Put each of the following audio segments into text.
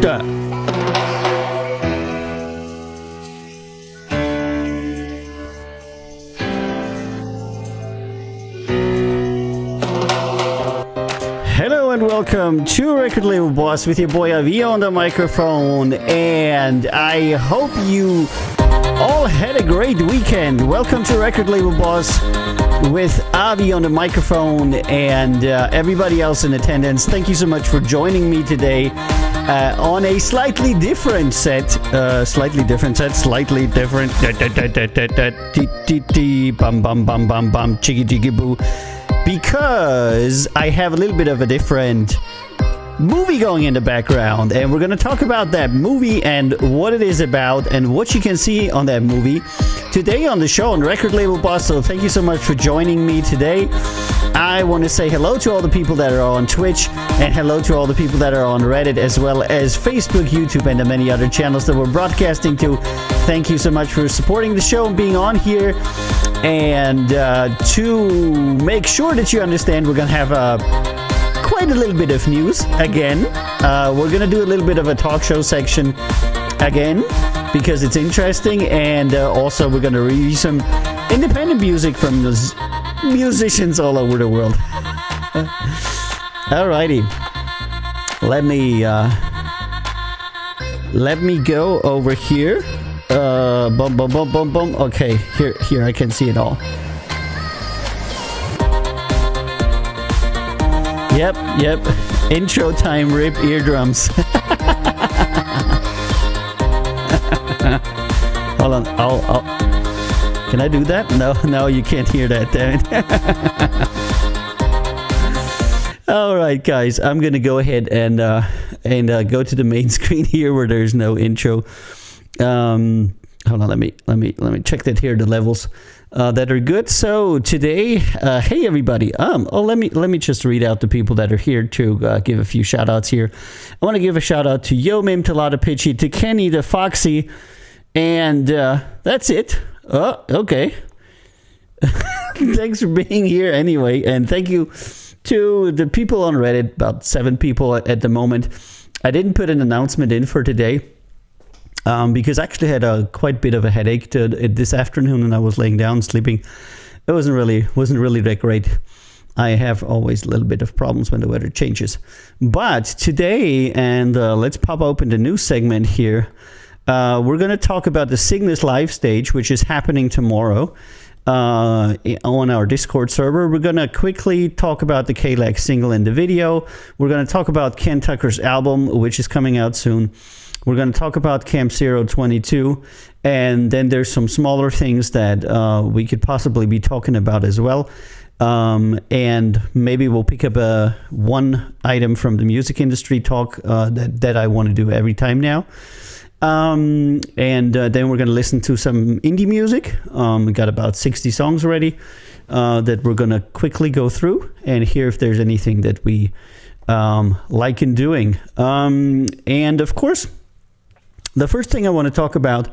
Da. Hello and welcome to Record Label Boss with your boy AViiO on the microphone, and I hope you all had a great weekend. Welcome to Record Label Boss with AViiO on the mightphone and everybody else in attendance. Thank you so much for joining me today on a slightly different set. Slightly different. Bum bum bum bum bum chiggy chiggy boo. Because I have a little bit of a different movie going in the background, and we're going to talk about that movie and what it is about and what you can see on that movie today on the show on Record Label Boss. So thank you so much for joining me today. I want to say hello to all the people that are on Twitch, and hello to all the people that are on Reddit, as well as Facebook, YouTube, and the many other channels that we're broadcasting to. Thank you so much for supporting the show and being on here. And to make sure that you understand, we're going to have quite a little bit of news again. We're going to do a little bit of a talk show section again because it's interesting, and also we're going to review some independent music from musicians all over the world. Alrighty, let me go over here. Bum bum bum bum bum. Okay, here I can see it all. Yep. Intro time, rip eardrums. Hold on. I'll. Can I do that? No, you can't hear that. Damn it. All right, guys. I'm gonna go ahead and go to the main screen here where there's no intro. Hold on. Let me check that here. The levels. That are good. So today, hey everybody. Let me just read out the people that are here to give a few shout outs here. I want to give a shout out to Yo Mim, Talata Pitchy, to Kenny, to Foxy, and that's it. Oh, okay. Thanks for being here anyway, and thank you to the people on Reddit, about 7 people at the moment. I didn't put an announcement in for today. Because I actually had quite a bit of a headache this afternoon, and I was laying down sleeping. It wasn't really that great. I have always a little bit of problems when the weather changes. But today, and let's pop open the news segment here. We're going to talk about the Cygnus live stage, which is happening tomorrow on our Discord server. We're going to quickly talk about the K-Lag single and the video. We're going to talk about Ken Tucker's album, which is coming out soon. We're going to talk about Camp 022, and then there's some smaller things that we could possibly be talking about as well. And maybe we'll pick up one item from the music industry talk that I want to do every time now. And then we're going to listen to some indie music. We got about 60 songs already that we're going to quickly go through and hear if there's anything that we like in doing. And of course, the first thing I want to talk about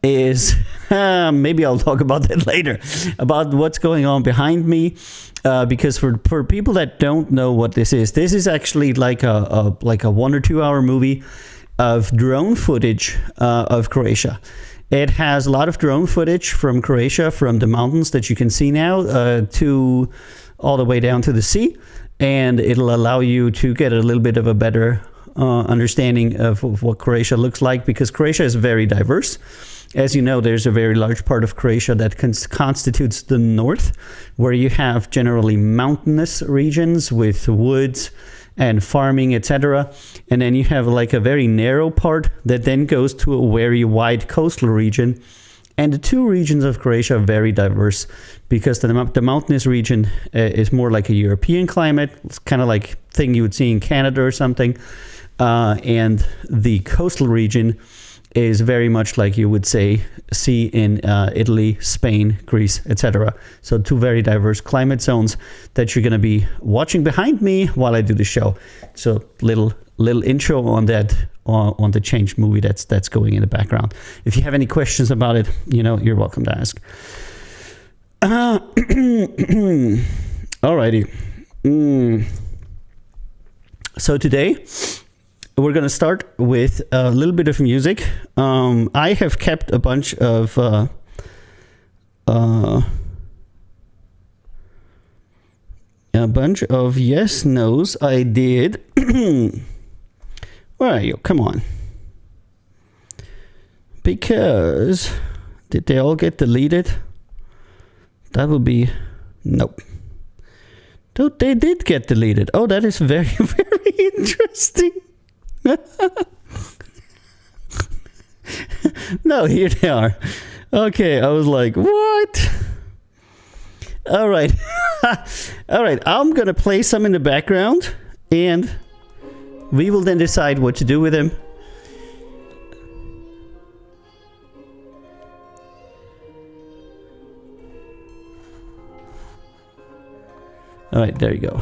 is maybe I'll talk about that later, about what's going on behind me, because for people that don't know what this is actually like a 1 or 2 hour movie of drone footage of Croatia. It has a lot of drone footage from Croatia, from the mountains that you can see now to all the way down to the sea, and it'll allow you to get a little bit of a better understanding of what Croatia looks like, because Croatia is very diverse. As you know, there's a very large part of Croatia that constitutes the north, where you have generally mountainous regions with woods and farming, etc. And then you have like a very narrow part that then goes to a very wide coastal region. And the two regions of Croatia are very diverse, because the mountainous region is more like a European climate. It's kind of like thing you would see in Canada or something. And the coastal region is very much like you would see in Italy, Spain, Greece, etc. So two very diverse climate zones that you're going to be watching behind me while I do the show. So little intro on that, on the changed movie that's going in the background. If you have any questions about it, you're welcome to ask. Alrighty. So today we're going to start with a little bit of music. I have kept a bunch of yes, no's. I did. Where are you? Come on. Because did they all get deleted? That would be nope. They did get deleted. Oh, that is very, very interesting. No, here they are. Okay, I was like, what? All right. All right, I'm going to play some in the background, and we will then decide what to do with them. All right, there you go.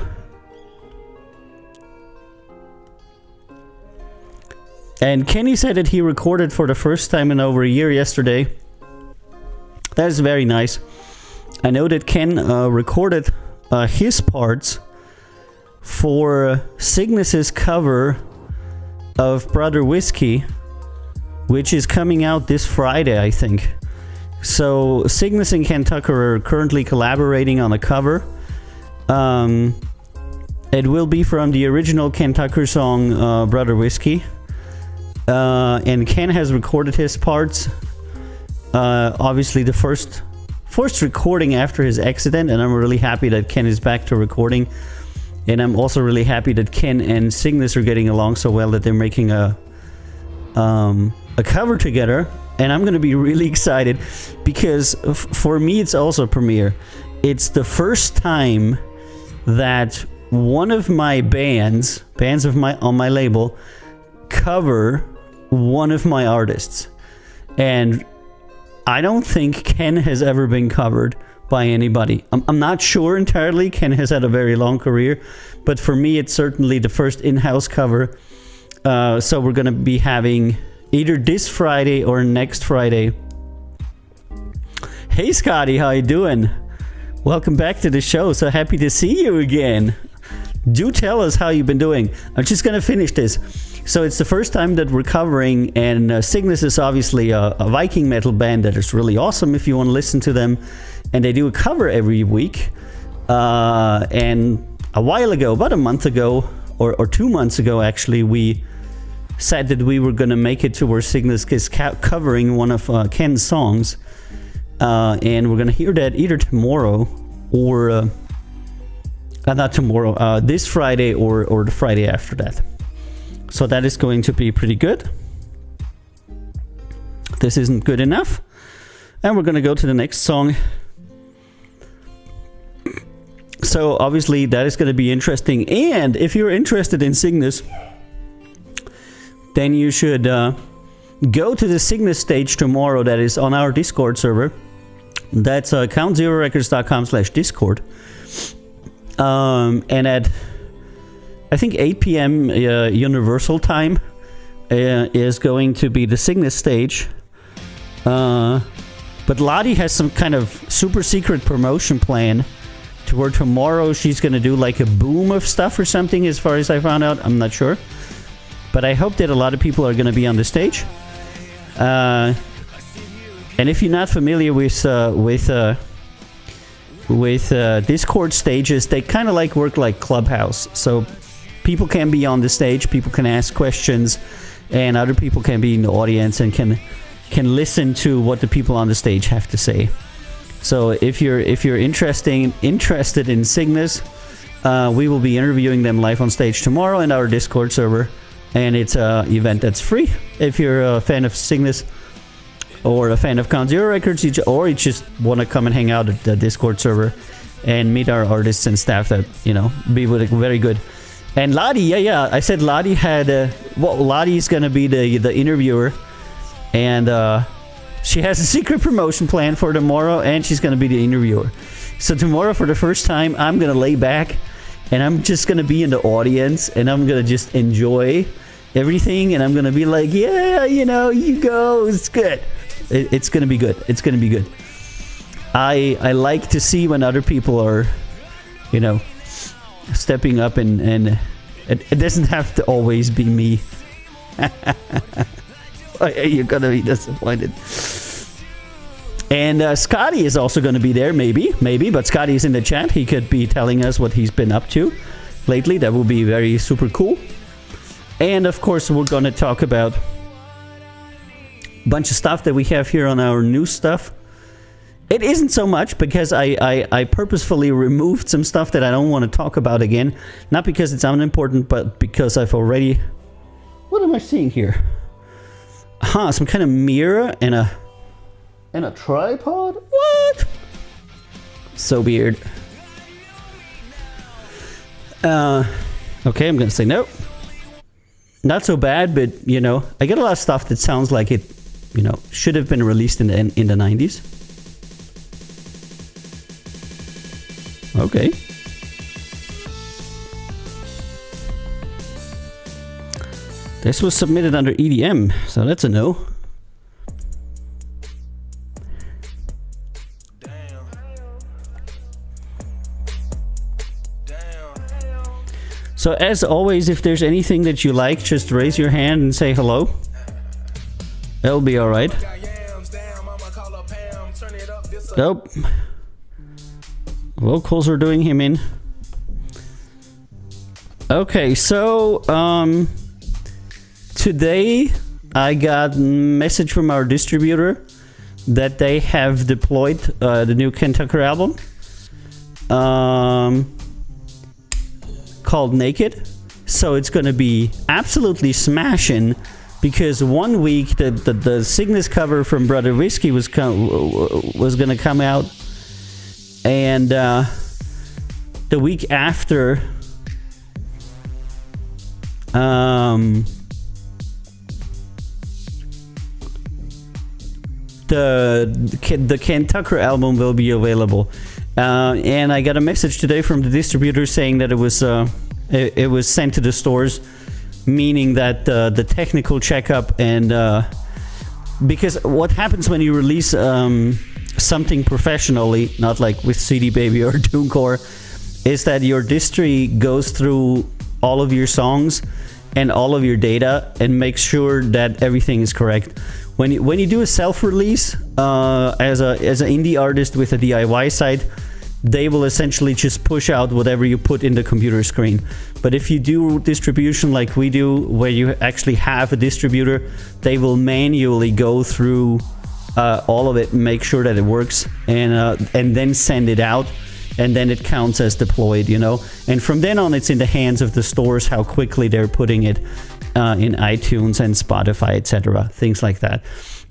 And Kenny said that he recorded for the first time in over a year yesterday. That is very nice. I know that Ken recorded his parts for Cygnus's cover of Brother Whiskey, which is coming out this Friday, I think. So Cygnus and Ken Tucker are currently collaborating on a cover. It will be from the original Ken Tucker song, Brother Whiskey. And Ken has recorded his parts. Obviously the first recording after his accident, and I'm really happy that Ken is back to recording. And I'm also really happy that Ken and Cygnus are getting along so well that they're making a cover together. And I'm going to be really excited because for me it's also a premiere. It's the first time that one of my bands on my label cover one of my artists. And I don't think Ken has ever been covered by anybody. I'm not sure entirely. Ken has had a very long career, but for me it's certainly the first in-house cover. So we're going to be having either this Friday or next Friday. Hey Scotty, how you doing? Welcome back to the show. So happy to see you again. Do tell us how you've been doing. I'm just going to finish this. So it's the first time that we're covering, and Cygnus is obviously a Viking metal band that is really awesome if you want to listen to them. And they do a cover every week. And a while ago, about a month ago, or 2 months ago actually, we said that we were going to make it to where Cygnus is covering one of Ken's songs. And we're going to hear that either tomorrow or... not tomorrow, this Friday or the Friday after that. So that is going to be pretty good. This isn't good enough. And we're going to go to the next song. So obviously that is going to be interesting. And if you're interested in Cygnus, then you should go to the Cygnus stage tomorrow that is on our Discord server. That's countzerorecords.com/discord. And at, I think, 8 p.m. Universal time is going to be the Cygnus stage. But Lottie has some kind of super secret promotion plan to where tomorrow she's going to do like a boom of stuff or something, as far as I found out. I'm not sure. But I hope that a lot of people are going to be on the stage. And if you're not familiar with Discord stages, they kind of like work like Clubhouse. So people can be on the stage, people can ask questions, and other people can be in the audience and can listen to what the people on the stage have to say. So if you're interested in Cygnus, we will be interviewing them live on stage tomorrow in our Discord server, and it's an event that's free. If you're a fan of Cygnus or a fan of Count Zero Records, or you just want to come and hang out at the Discord server and meet our artists and staff, that, you know, be very good. And Lottie, yeah, I said Lottie had Lottie's gonna be the interviewer, and she has a secret promotion plan for tomorrow, and she's gonna be the interviewer. So tomorrow, for the first time, I'm gonna lay back, and I'm just gonna be in the audience, and I'm gonna just enjoy everything, and I'm gonna be like, yeah, you know, you go, it's good. It's gonna be good. It's gonna be good. I like to see when other people are, you know, stepping up, and it doesn't have to always be me. You're gonna be disappointed. And Scotty is also gonna be there, maybe, but Scotty's in the chat. He could be telling us what he's been up to lately. That would be very super cool. And of course, we're gonna talk about a bunch of stuff that we have here on our new stuff. It isn't so much because I purposefully removed some stuff that I don't want to talk about again. Not because it's unimportant, but because I've already... What am I seeing here? Some kind of mirror and a tripod? What? So weird. Okay, I'm gonna say no. Not so bad, but, you know, I get a lot of stuff that sounds like it, you know, should have been released in the 90s. Okay. This was submitted under EDM, so that's a no. So as always, if there's anything that you like, just raise your hand and say hello. That'll be alright. Nope. Vocals are doing him in. Okay, so today I got a message from our distributor that they have deployed the new Ken Tucker album called Naked. So it's gonna be absolutely smashing, because 1 week the Cygnus cover from Brother Whiskey was gonna come out, and the week after the Ken Tucker album will be available. And I got a message today from the distributor saying that it was sent to the stores, meaning that the technical checkup, and because what happens when you release something professionally, not like with CD Baby or TuneCore, is that your distri goes through all of your songs and all of your data and makes sure that everything is correct. When you do a self-release as an indie artist with a DIY site, they will essentially just push out whatever you put in the computer screen. But if you do distribution like we do, where you actually have a distributor, they will manually go through all of it and make sure that it works, and then send it out, and then it counts as deployed, you know. And from then on, it's in the hands of the stores how quickly they're putting it in iTunes and Spotify, etc., things like that.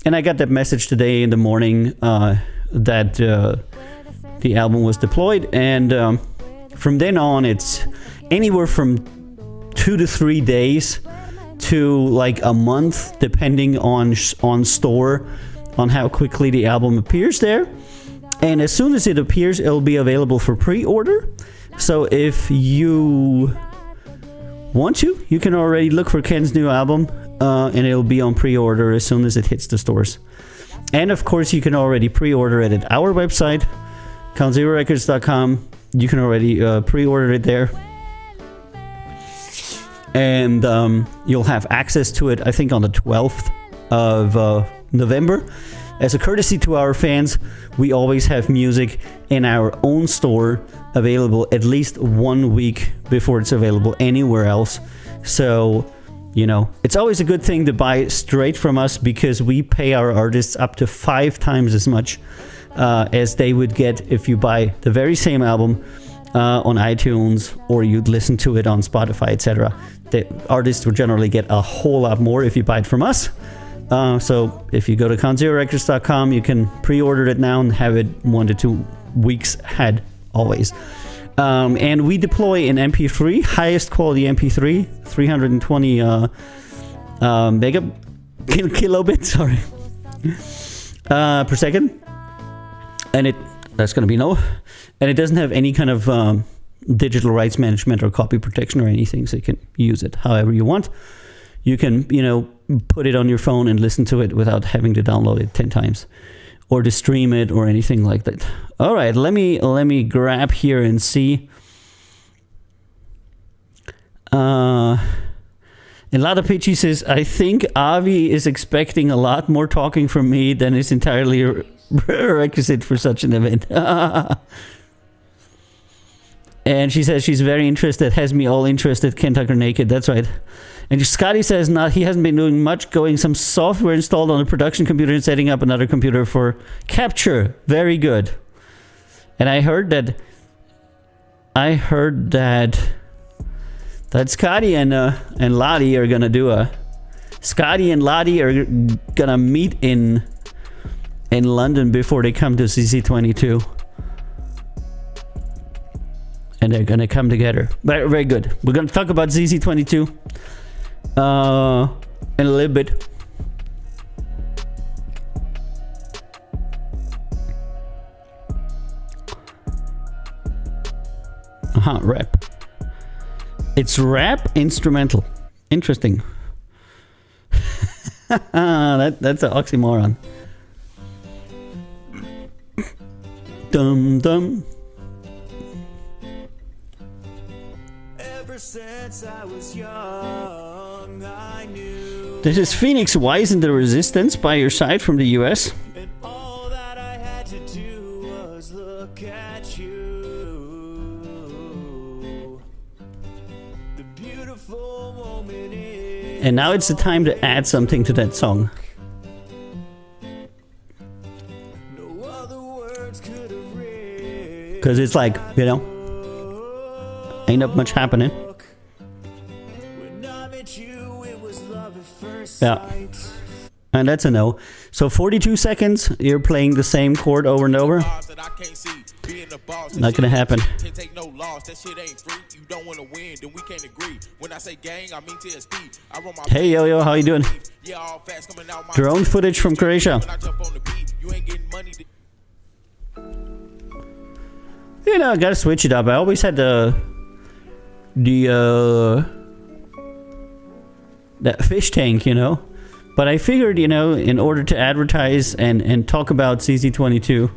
And I got that message today in the morning that the album was deployed, and from then on, it's anywhere from 2 to 3 days to like a month, depending on store, on how quickly the album appears there. And as soon as it appears, it'll be available for pre-order. So if you want to, you can already look for Ken's new album, and it'll be on pre-order as soon as it hits the stores. And of course, you can already pre-order it at our website, countzerorecords.com. You can already pre-order it there. And you'll have access to it, I think, on the 12th of November. As a courtesy to our fans, we always have music in our own store available at least 1 week before it's available anywhere else. So, you know, it's always a good thing to buy straight from us, because we pay our artists up to 5 times as much as they would get if you buy the very same album on iTunes, or you'd listen to it on Spotify, etc. The artists would generally get a whole lot more if you buy it from us. So if you go to countzerorecords.com, you can pre-order it now and have it 1 to 2 weeks ahead, always. And we deploy an MP3, highest quality MP3, 320 kilobits, sorry, per second. And that's going to be no. And it doesn't have any kind of digital rights management or copy protection or anything, so you can use it however you want. You can, you know, put it on your phone and listen to it without having to download it 10 times or to stream it or anything like that. All right, let me grab here and see. And Lada Pichi says, I think Avi is expecting a lot more talking from me than is entirely requisite for such an event. And she says she's very interested, has me all interested, Ken Tucker naked. That's right. And Scotty says he hasn't been doing much, going some software installed on a production computer and setting up another computer for capture. Very good. And I heard that Scotty and Lottie are gonna do Scotty and Lottie are gonna meet in London before they come to CC22. And they're gonna come together. Very, very good. We're gonna talk about CC22 in a little bit. Rap. It's rap instrumental. Interesting. That's an oxymoron. Dum dum. Ever since I was young, I knew. This is Phoenix Wise and the Resistance by your side from the US. And all that I had to do was look at you. The beautiful moment is. And now it's the time to add something to that song. No other words could have read. Because it's like, you know, ain't up much happening. Yeah. And that's a no. So 42 seconds, you're playing the same chord over and over. Not gonna happen. Hey yo, how you doing? Drone footage from Croatia. You know, I gotta switch it up. I always had that fish tank, you know, but I figured, you know, in order to advertise and talk about CC22,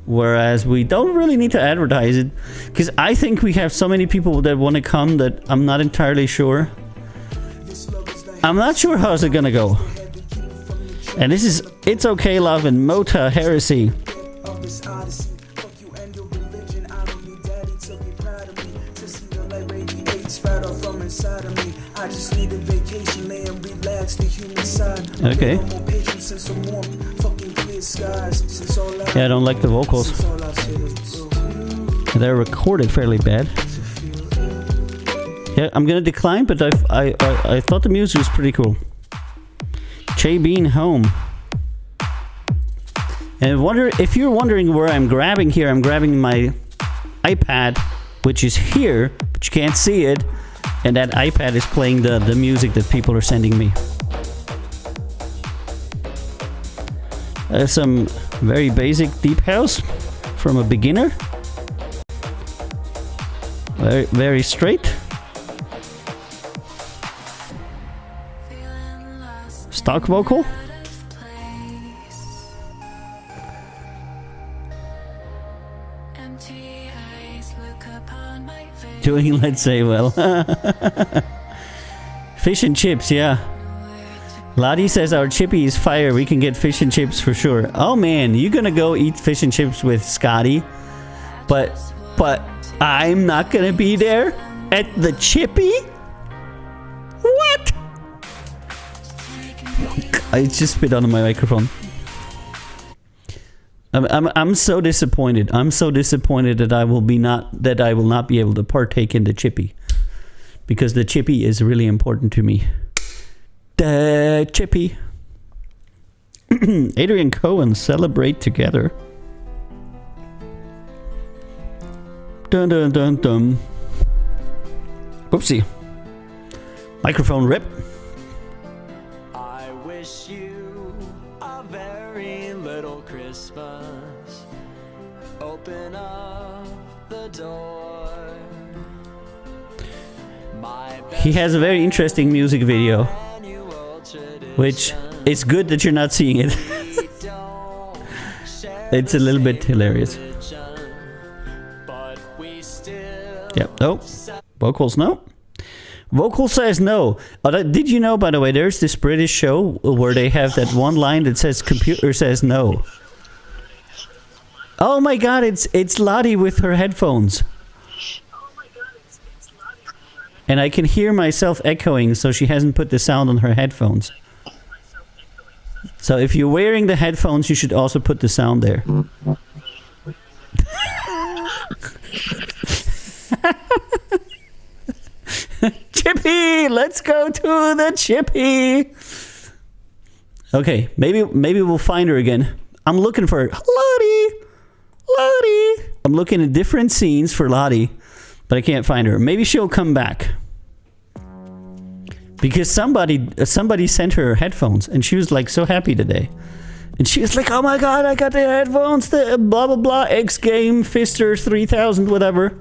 whereas we don't really need to advertise it, because I think we have so many people that want to come that I'm not entirely sure. I'm not sure how's it gonna go. And this is It's Okay Love and Mota Heresy. I just need a vacation, lay and relax the human side. Okay. Yeah, I don't like the vocals. They're recorded fairly bad. Yeah, I'm gonna decline, but I thought the music was pretty cool. Che Bean Home. And if you're wondering where I'm grabbing here, I'm grabbing my iPad, which is here, but you can't see it. And that iPad is playing the music that people are sending me. There's some very basic deep house from a beginner. Very, very straight. Stock vocal. Doing, let's say, well. Fish and chips, yeah. Lottie says our chippy is fire. We can get fish and chips for sure. Oh man, you're gonna go eat fish and chips with Scotty, but I'm not gonna be there at the chippy. What? I just spit on my microphone. I'm so disappointed. I'm so disappointed that I will not be able to partake in the chippy, because the chippy is really important to me. The chippy. Adrian Cohen, celebrate together. Dun dun dun dun. Oopsie. Microphone rip. I wish you a very little Christmas. Open up the door. He has a very interesting music video, which it's good that you're not seeing it. It's a little bit hilarious. Yep. No. Vocals, no. Vocal says no. Did you know, by the way, there's this British show where they have that one line that says computer says no. Oh my god, it's Lottie with her headphones. And I can hear myself echoing, so she hasn't put the sound on her headphones. So if you're wearing the headphones, you should also put the sound there. Chippy! Let's go to the Chippy! Okay, maybe we'll find her again. I'm looking for her. Lottie! Lottie! I'm looking at different scenes for Lottie, but I can't find her. Maybe she'll come back. Because somebody sent her headphones, and she was like so happy today. And she was like, oh my god, I got the headphones, the blah blah blah, X Game, Fister 3000, whatever.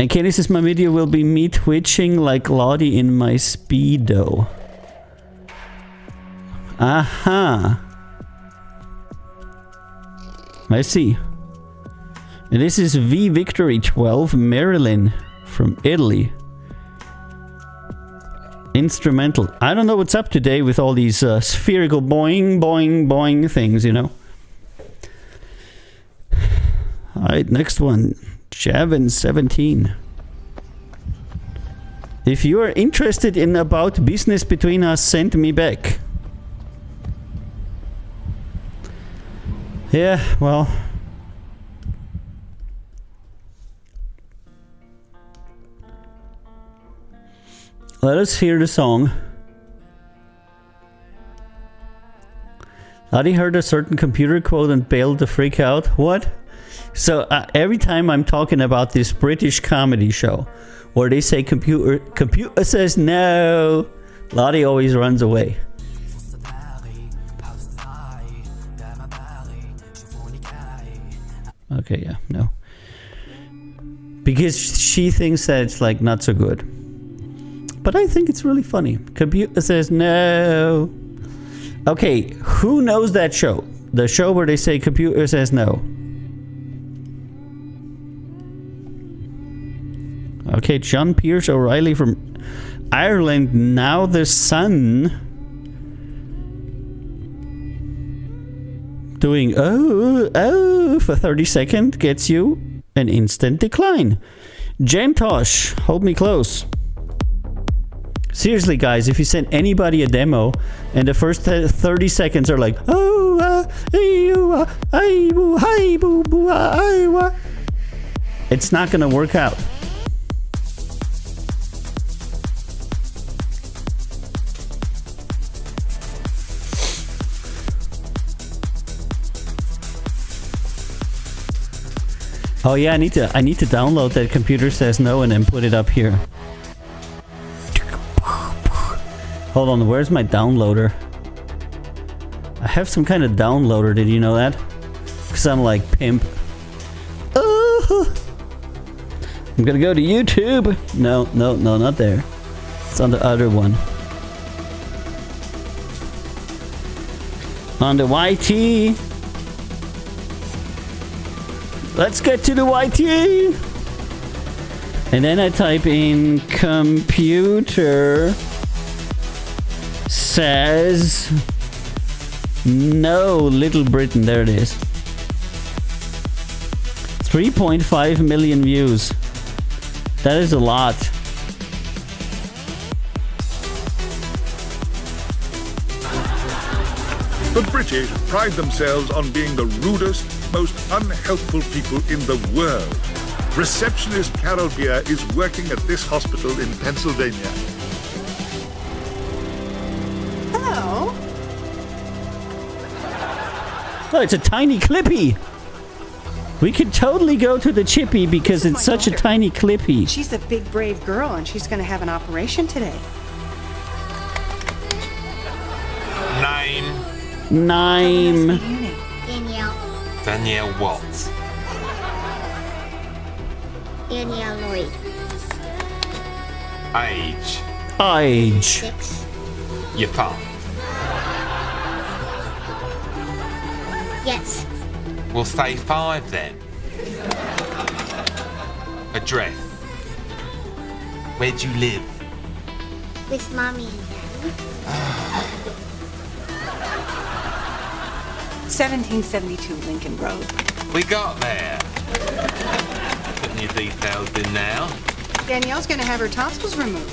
And Katie says my video will be me twitching like Lottie in my Speedo. Aha. I see. And this is V Victory 12 Marilyn from Italy. Instrumental. I don't know what's up today with all these spherical boing, boing, boing things, you know. Alright, next one. Javin 17. If you are interested in about business between us, send me back. Yeah, well. Let us hear the song. Lottie heard a certain computer quote and bailed the freak out. What? So every time I'm talking about this British comedy show where they say computer says no, Lottie always runs away. Okay, yeah, no. Because she thinks that it's like not so good. But I think it's really funny. Computer says no. Okay, who knows that show? The show where they say computer says no. Okay, John Pierce O'Reilly from Ireland. Now the sun. Doing oh for 30 seconds gets you an instant decline. Jentosh, hold me close. Seriously, guys, if you send anybody a demo and the first 30 seconds are like, it's not gonna work out. Oh yeah, I need to download that computer says no and then put it up here. Hold on, where's my downloader? I have some kind of downloader, did you know that? Because I'm like pimp. Oh, I'm gonna go to YouTube. No, not there. It's on the other one. On the YT. Let's get to the YT. And then I type in computer says no, Little Britain. There it is. 3.5 million views. That is a lot. The British pride themselves on being the rudest, most unhelpful people in the world. Receptionist Carol Beer is working at this hospital in Pennsylvania. Hello. Oh, it's a tiny clippy. We could totally go to the chippy because it's such a tiny clippy. She's a big, brave girl, and she's going to have an operation today. Name. Danielle. Danielle what? Danielle Lloyd. Age? Age. 6. Your thumb? Yes. We'll say 5 then. Address? Where do you live? With Mommy and Daddy. 1772 Lincoln Road. We got there. Putting your details in now. Danielle's going to have her tonsils removed.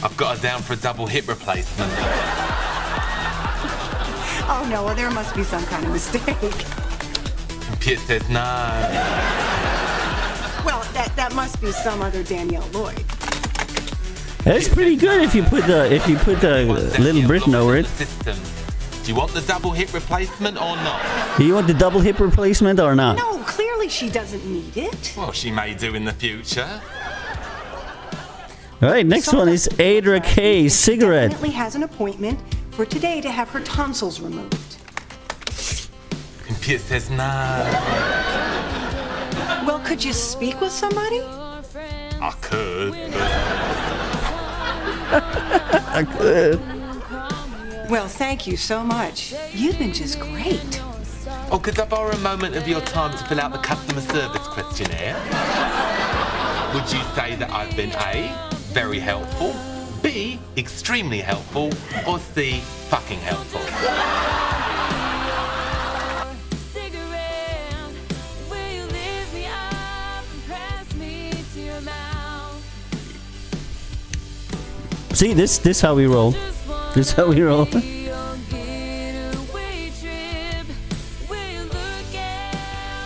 I've got her down for a double hip replacement. Oh, no, well, there must be some kind of mistake. Pitt says no. Well, that must be some other Danielle Lloyd. That's pretty good if you put the Little Britain over it. System. Do you want the double hip replacement or not? Do you want the double hip replacement or not? No, clearly she doesn't need it. Well, she may do in the future. All right, next one is Adra K. Cigarette. Definitely has an appointment for today to have her tonsils removed. Pitt says no. Well, could you speak with somebody? I could, but I could. Well, thank you so much. You've been just great. oh, could I borrow a moment of your time to fill out the customer service questionnaire? Would you say that I've been A, very helpful, B, extremely helpful, or C, fucking helpful? See, this how we roll. This how we roll.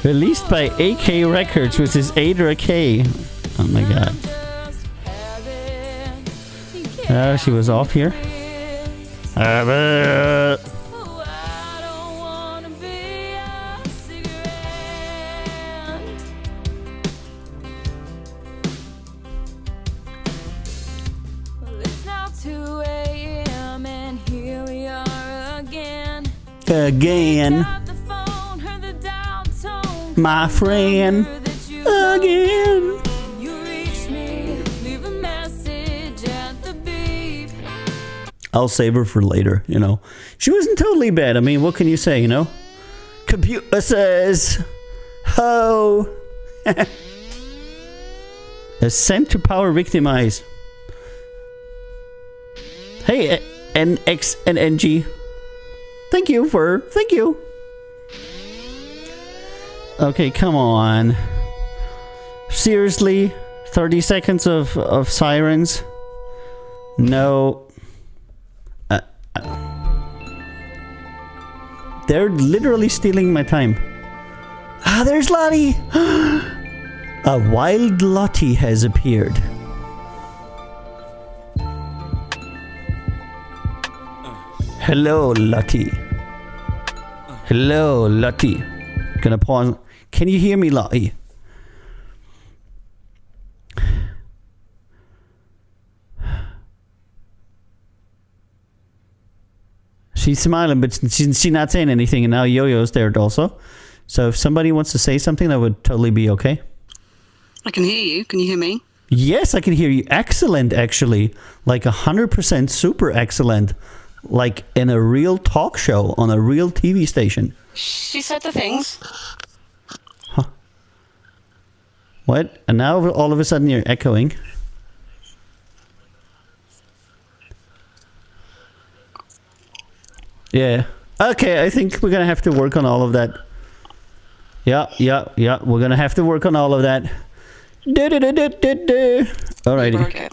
Released by AK Records, which is Adra K. Oh my god. She was off here. Again, my friend, again. I'll save her for later, you know. She wasn't totally bad. I mean, what can you say, you know? Computer says, ho. Ascent to power victimize. Hey, NX and NG. Thank you. Okay, come on. Seriously? 30 seconds of sirens? No. They're literally stealing my time. Ah, there's Lottie! A wild Lottie has appeared. Hello, Lottie. Hello, Lottie. Gonna pause. Can you hear me, Lottie? She's smiling, but she's not saying anything. And now Yo-Yo's there also. So if somebody wants to say something, that would totally be okay. I can hear you. Can you hear me? Yes, I can hear you. Excellent, actually. Like 100% super excellent. Like in a real talk show on a real TV station. She said the things. Huh. What? And now all of a sudden you're echoing. Yeah. Okay, I think we're going to have to work on all of that. Yeah. We're going to have to work on all of that. Alrighty. Okay.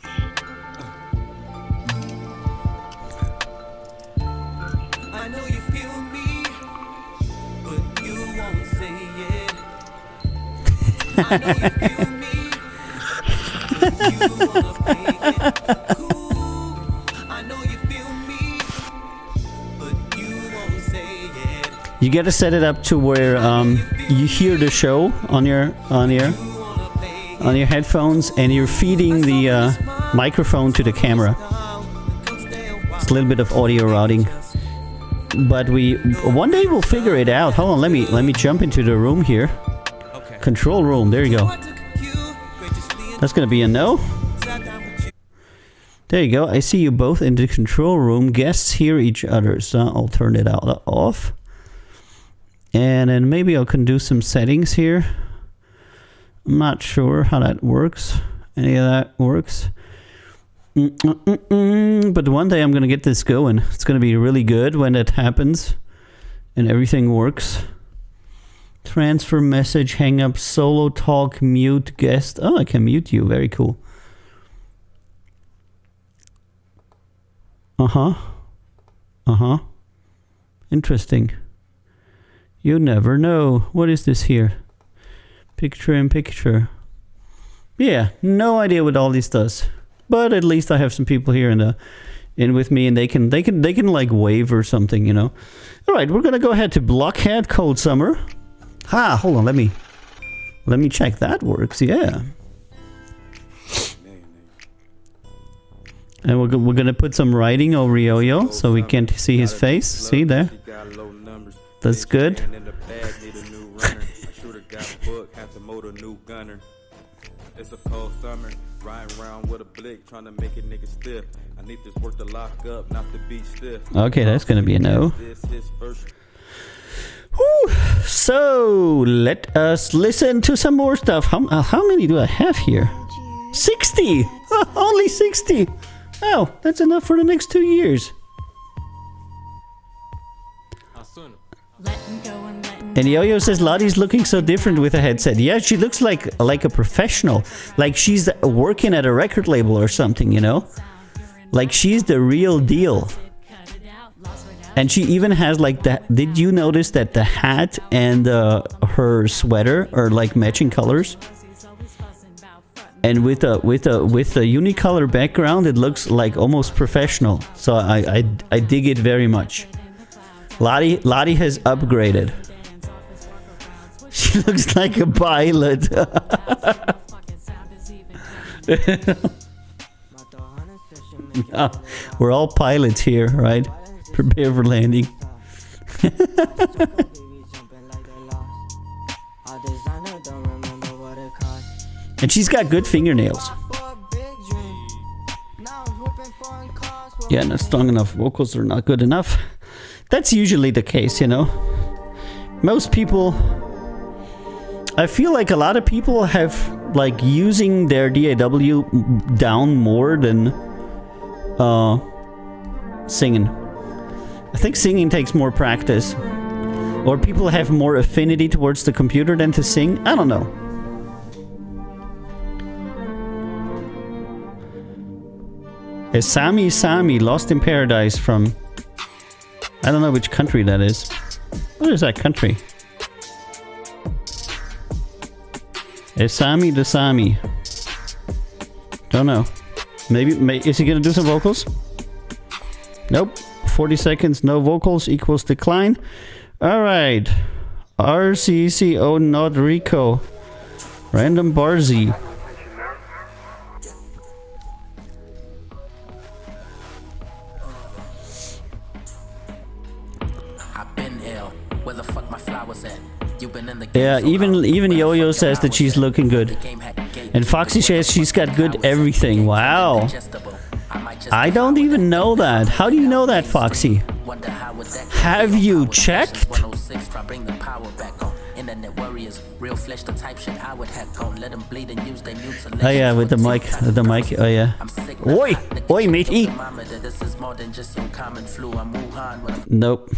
I know you feel me, but you won't say it. I know you feel me, but you wanna play it cool. I know you feel me, but you won't say it. You got to set it up to where you hear the show on your headphones, and you're feeding the microphone to the camera. It's a little bit of audio routing, but one day we'll figure it out. Hold on, let me jump into the room here. Control room. There you go. That's gonna be a no. There you go. I see you both in the control room. Guests hear each other, so I'll turn it off. And then maybe I can do some settings here. I'm not sure how that works. Any of that works. But one day I'm going to get this going. It's going to be really good when that happens. And everything works. Transfer message, hang up, solo talk, mute guest. Oh, I can mute you. Very cool. Interesting. You never know. What is this here? Picture in picture. Yeah, no idea what all this does. But at least I have some people here in with me, and they can like wave or something, you know. All right, we're gonna go ahead to Blockhead Cold Summer. Hold on, let me check that works. Yeah. And we're gonna put some writing over Yo-Yo so we can't see his face. See there? That's good. It's a cold summer, riding around with a blick, trying to make a nigga stiff. I need this work to lock up, not to be stiff. Okay, that's gonna be a no. Whew. So let us listen to some more stuff. How many do I have here? 60. Only 60. Oh, that's enough for the next 2 years. And Yo-Yo says Lottie's looking so different with a headset. Yeah, she looks like a professional. Like she's working at a record label or something, you know? Like she's the real deal. And she even has like that. Did you notice that the hat and her sweater are like matching colors? And with a unicolor background, it looks like almost professional. So I dig it very much. Lottie has upgraded. She looks like a pilot. We're all pilots here, right? Prepare for landing. And she's got good fingernails. Yeah, not strong enough vocals are not good enough. That's usually the case, you know. Most people, I feel like a lot of people have like using their DAW down more than singing. I think singing takes more practice, or people have more affinity towards the computer than to sing. I don't know. A Sami Lost in Paradise from, I don't know which country that is. What is that country? A Sami the Sami. Don't know. Maybe is he gonna do some vocals? Nope. 40 seconds, no vocals equals decline. Alright. RCCO not Rico. Random Barzy. Yeah, even Yo-Yo says that she's looking good. And Foxy says she's got good everything. Wow. I don't even know that. How do you know that, Foxy? Have you checked? Oh yeah, with the mic. The mic. Oh yeah. Oi! Oi, matey! Nope.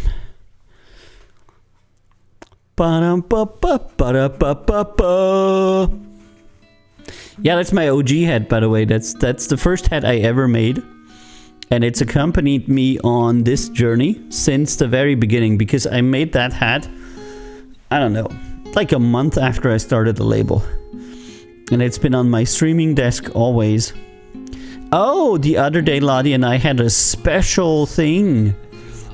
Ba-dum-ba-ba-ba-da-ba-ba-ba. Yeah, that's my OG hat, by the way. That's the first hat I ever made. And it's accompanied me on this journey since the very beginning, because I made that hat, I don't know, like a month after I started the label. And it's been on my streaming desk always. Oh, the other day Lottie and I had a special thing.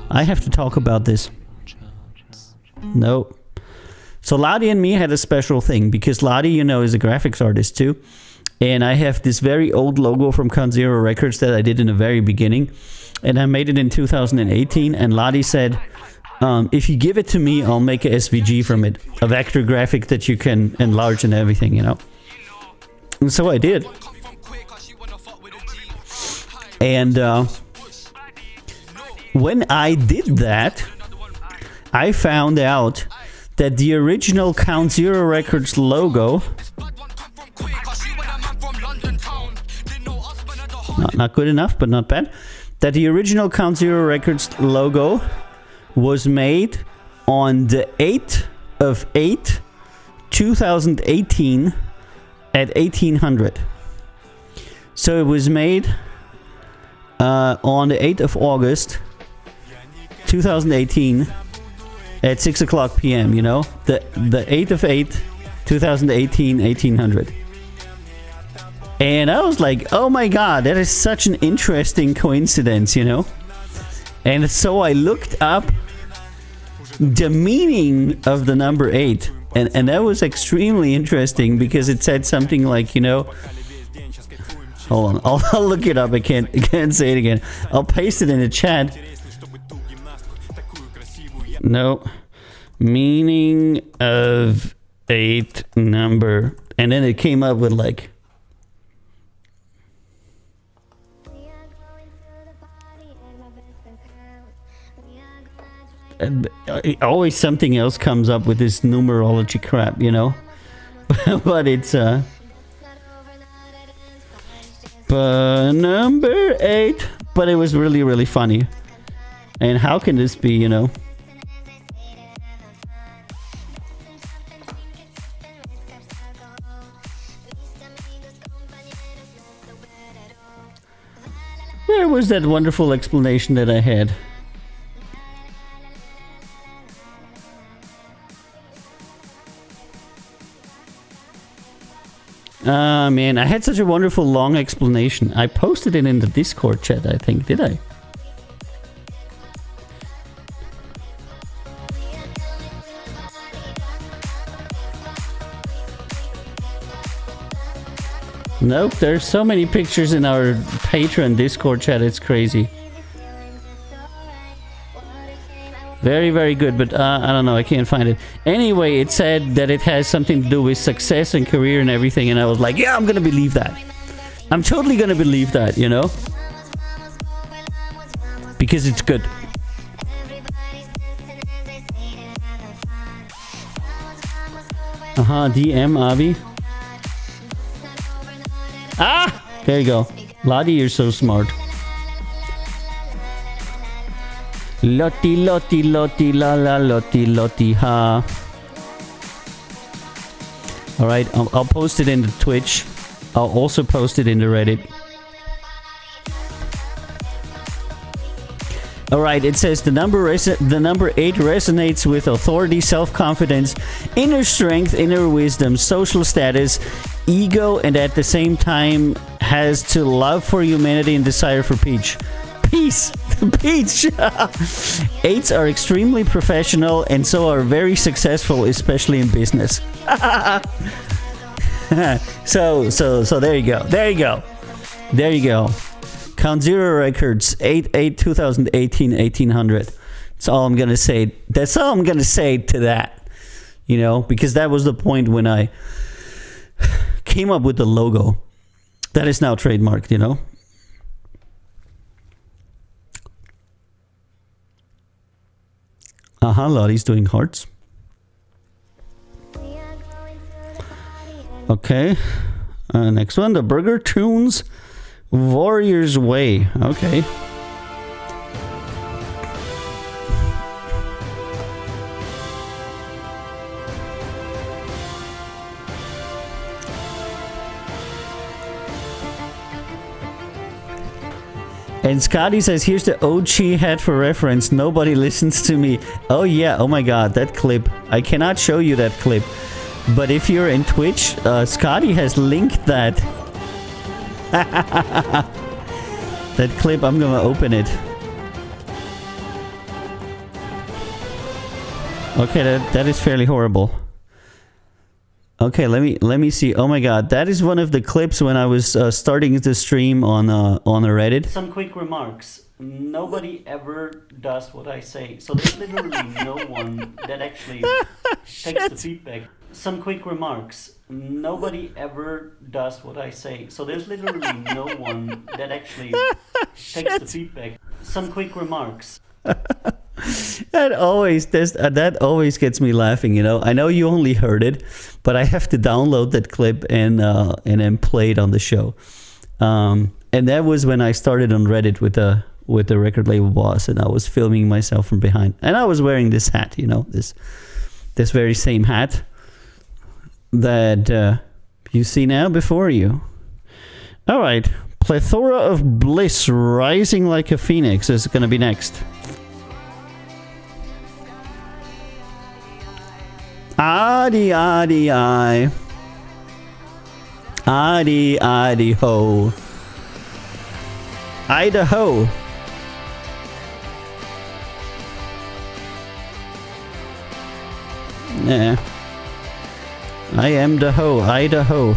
I have to talk about this. No. So Lottie and me had a special thing, because Lottie, you know, is a graphics artist too. And I have this very old logo from Count Zero Records that I did in the very beginning. And I made it in 2018. And Lottie said, if you give it to me, I'll make a SVG from it. A vector graphic that you can enlarge and everything, you know. And so I did. And when I did that, I found out that the original Count Zero Records logo... Not good enough, but not bad. That the original Count Zero Records logo was made on the 8th of 8, 2018 at 1800. So it was made on the 8th of August 2018 at 6 o'clock p.m., you know? The 8th of 8, 2018, 1800. And I was like, oh my god, that is such an interesting coincidence, you know? And so I looked up the meaning of the number 8. And that was extremely interesting, because it said something like, you know... Hold on, I'll look it up. I can't say it again. I'll paste it in the chat. No. Meaning of 8 number. And then it came up with like... always something else comes up with this numerology crap, you know. But it's number 8. But it was really, really funny. And how can this be, you know? Where was that wonderful explanation that I had? Man, I had such a wonderful long explanation. I posted it in the Discord chat, I think. Did I? Nope, there's so many pictures in our Patreon Discord chat, it's crazy. Very, very good, but I don't know, I can't find it. Anyway, it said that it has something to do with success and career and everything, and I was like, yeah, I'm gonna believe that. I'm totally gonna believe that, you know? Because it's good. DM, Avi. Ah! There you go. Lottie, you're so smart. Lottie, Lottie, Lottie, la la, Lottie, Lottie, ha. Alright, I'll post it in the Twitch. I'll also post it in the Reddit. Alright, it says the number 8 resonates with authority, self-confidence, inner strength, inner wisdom, social status, ego, and at the same time has to love for humanity and desire for peace. Peace! Peach! 8s are extremely professional and so are very successful, especially in business. So there you go. There you go. There you go. Count Zero Records, 8/8/2018, 1800. That's all I'm gonna say. That's all I'm gonna say to that. You know, because that was the point when I came up with the logo. That is now trademarked, you know. Lottie's doing hearts. Okay. Next one, the Burger Tunes Warrior's Way. Okay. And Scotty says, here's the OG hat for reference. Nobody listens to me. Oh yeah, oh my god, that clip. I cannot show you that clip. But if you're in Twitch, Scotty has linked that. That clip, I'm gonna open it. Okay, that is fairly horrible. Okay, let me see. Oh my god, that is one of the clips when I was starting the stream on a Reddit. Some quick remarks. Nobody ever does what I say, so there's literally no one that actually takes the feedback. Some quick remarks. Nobody ever does what I say, so there's literally no one that actually takes the feedback. Some quick remarks. That always gets me laughing, you know. I know you only heard it, but I have to download that clip and then play it on the show. And that was when I started on Reddit with the record label boss, and I was filming myself from behind, and I was wearing this hat, you know, this very same hat that you see now before you. All right, Plethora of Bliss, Rising Like a Phoenix is going to be next. Adi, adi, I. Adi, adi, ho. Idaho. Yeah. I am the ho, Idaho.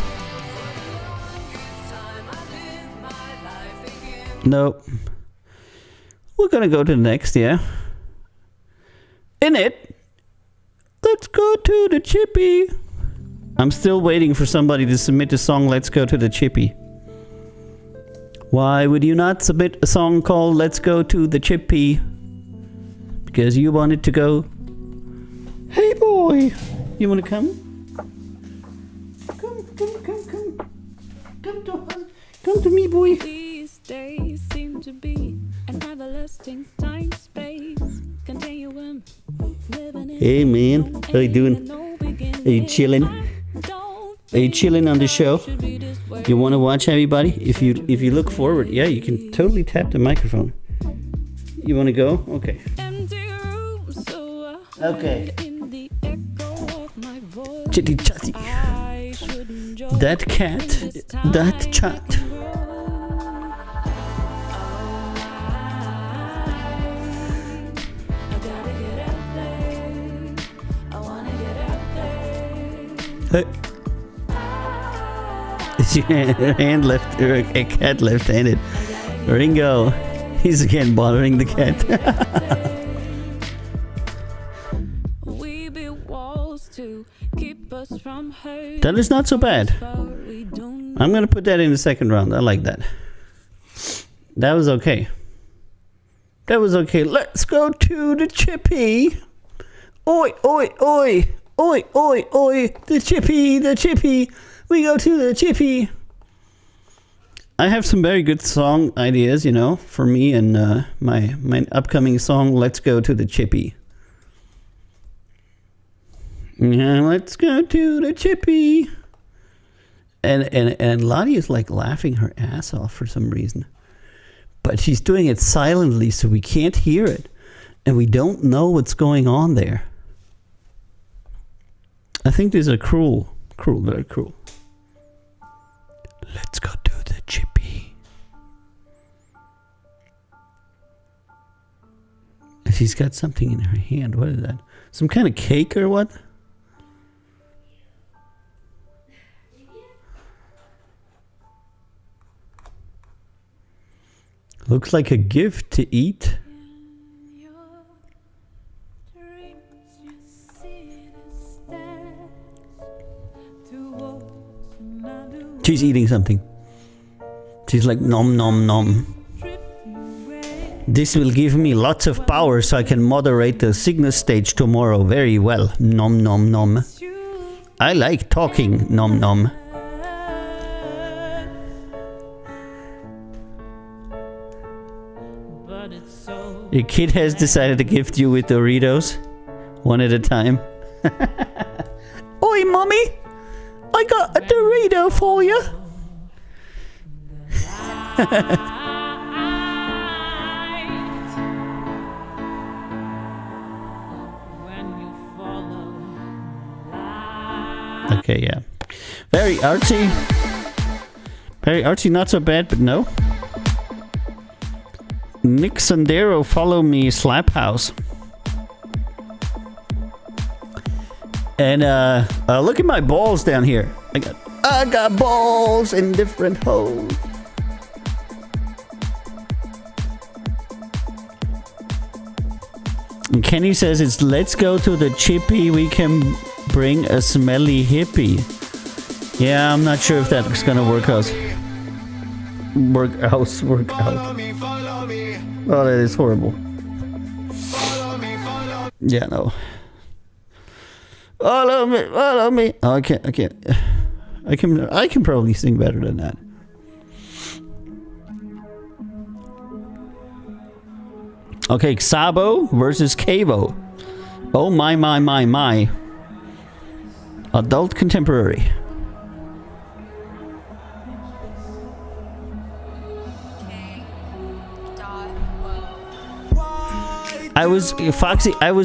Nope. We're gonna go to the next, yeah. In it. Let's go to the Chippy. I'm still waiting for somebody to submit a song, Let's Go to the Chippy. Why would you not submit a song called Let's Go to the Chippy? Because you wanted to go. Hey boy, you wanna come? Come to me, boy. These days seem to be an everlasting time space continuum. Hey man, how you doing? Are you chilling? Are you chilling on the show? You want to watch everybody? If you look forward, yeah, you can totally tap the microphone. You want to go? Okay. Okay. Chitty chatty. That cat, that chat. Hey. Her hand left, or a cat left-handed. Ringo, he's again bothering the cat. That is not so bad. I'm gonna put that in the second round. I like that. That was okay. That was okay. Let's go to the Chippy. Oi, oi, oi. Oi, oi, oi, the Chippy, the Chippy. We go to the Chippy. I have some very good song ideas, you know, for me and my upcoming song, Let's Go to the Chippy. Yeah, let's go to the Chippy. And Lottie is like laughing her ass off for some reason. But she's doing it silently, so we can't hear it. And we don't know what's going on there. I think these are cruel, very cruel. Let's go to the Chippy. She's got something in her hand. What is that? Some kind of cake or what? Looks like a gift to eat. She's eating something. She's like, nom nom nom. This will give me lots of power so I can moderate the Cygnus stage tomorrow very well. Nom nom nom. I like talking. Nom nom. Your kid has decided to gift you with Doritos. One at a time. Oi, mommy! I got a Dorito for you. Okay, yeah. Very artsy. Very artsy, not so bad, but no. Nick Sandero, follow me, Slap House. And look at my balls down here. I got balls in different holes. And Kenny says it's let's go to the chippy. We can bring a smelly hippie. Yeah, I'm not sure if that's gonna work out. Work out. Oh, that is horrible. Yeah, no. Follow me. Oh, I can't. I can probably sing better than that. Okay, Xabo versus Cavo. Oh my. Adult contemporary. I was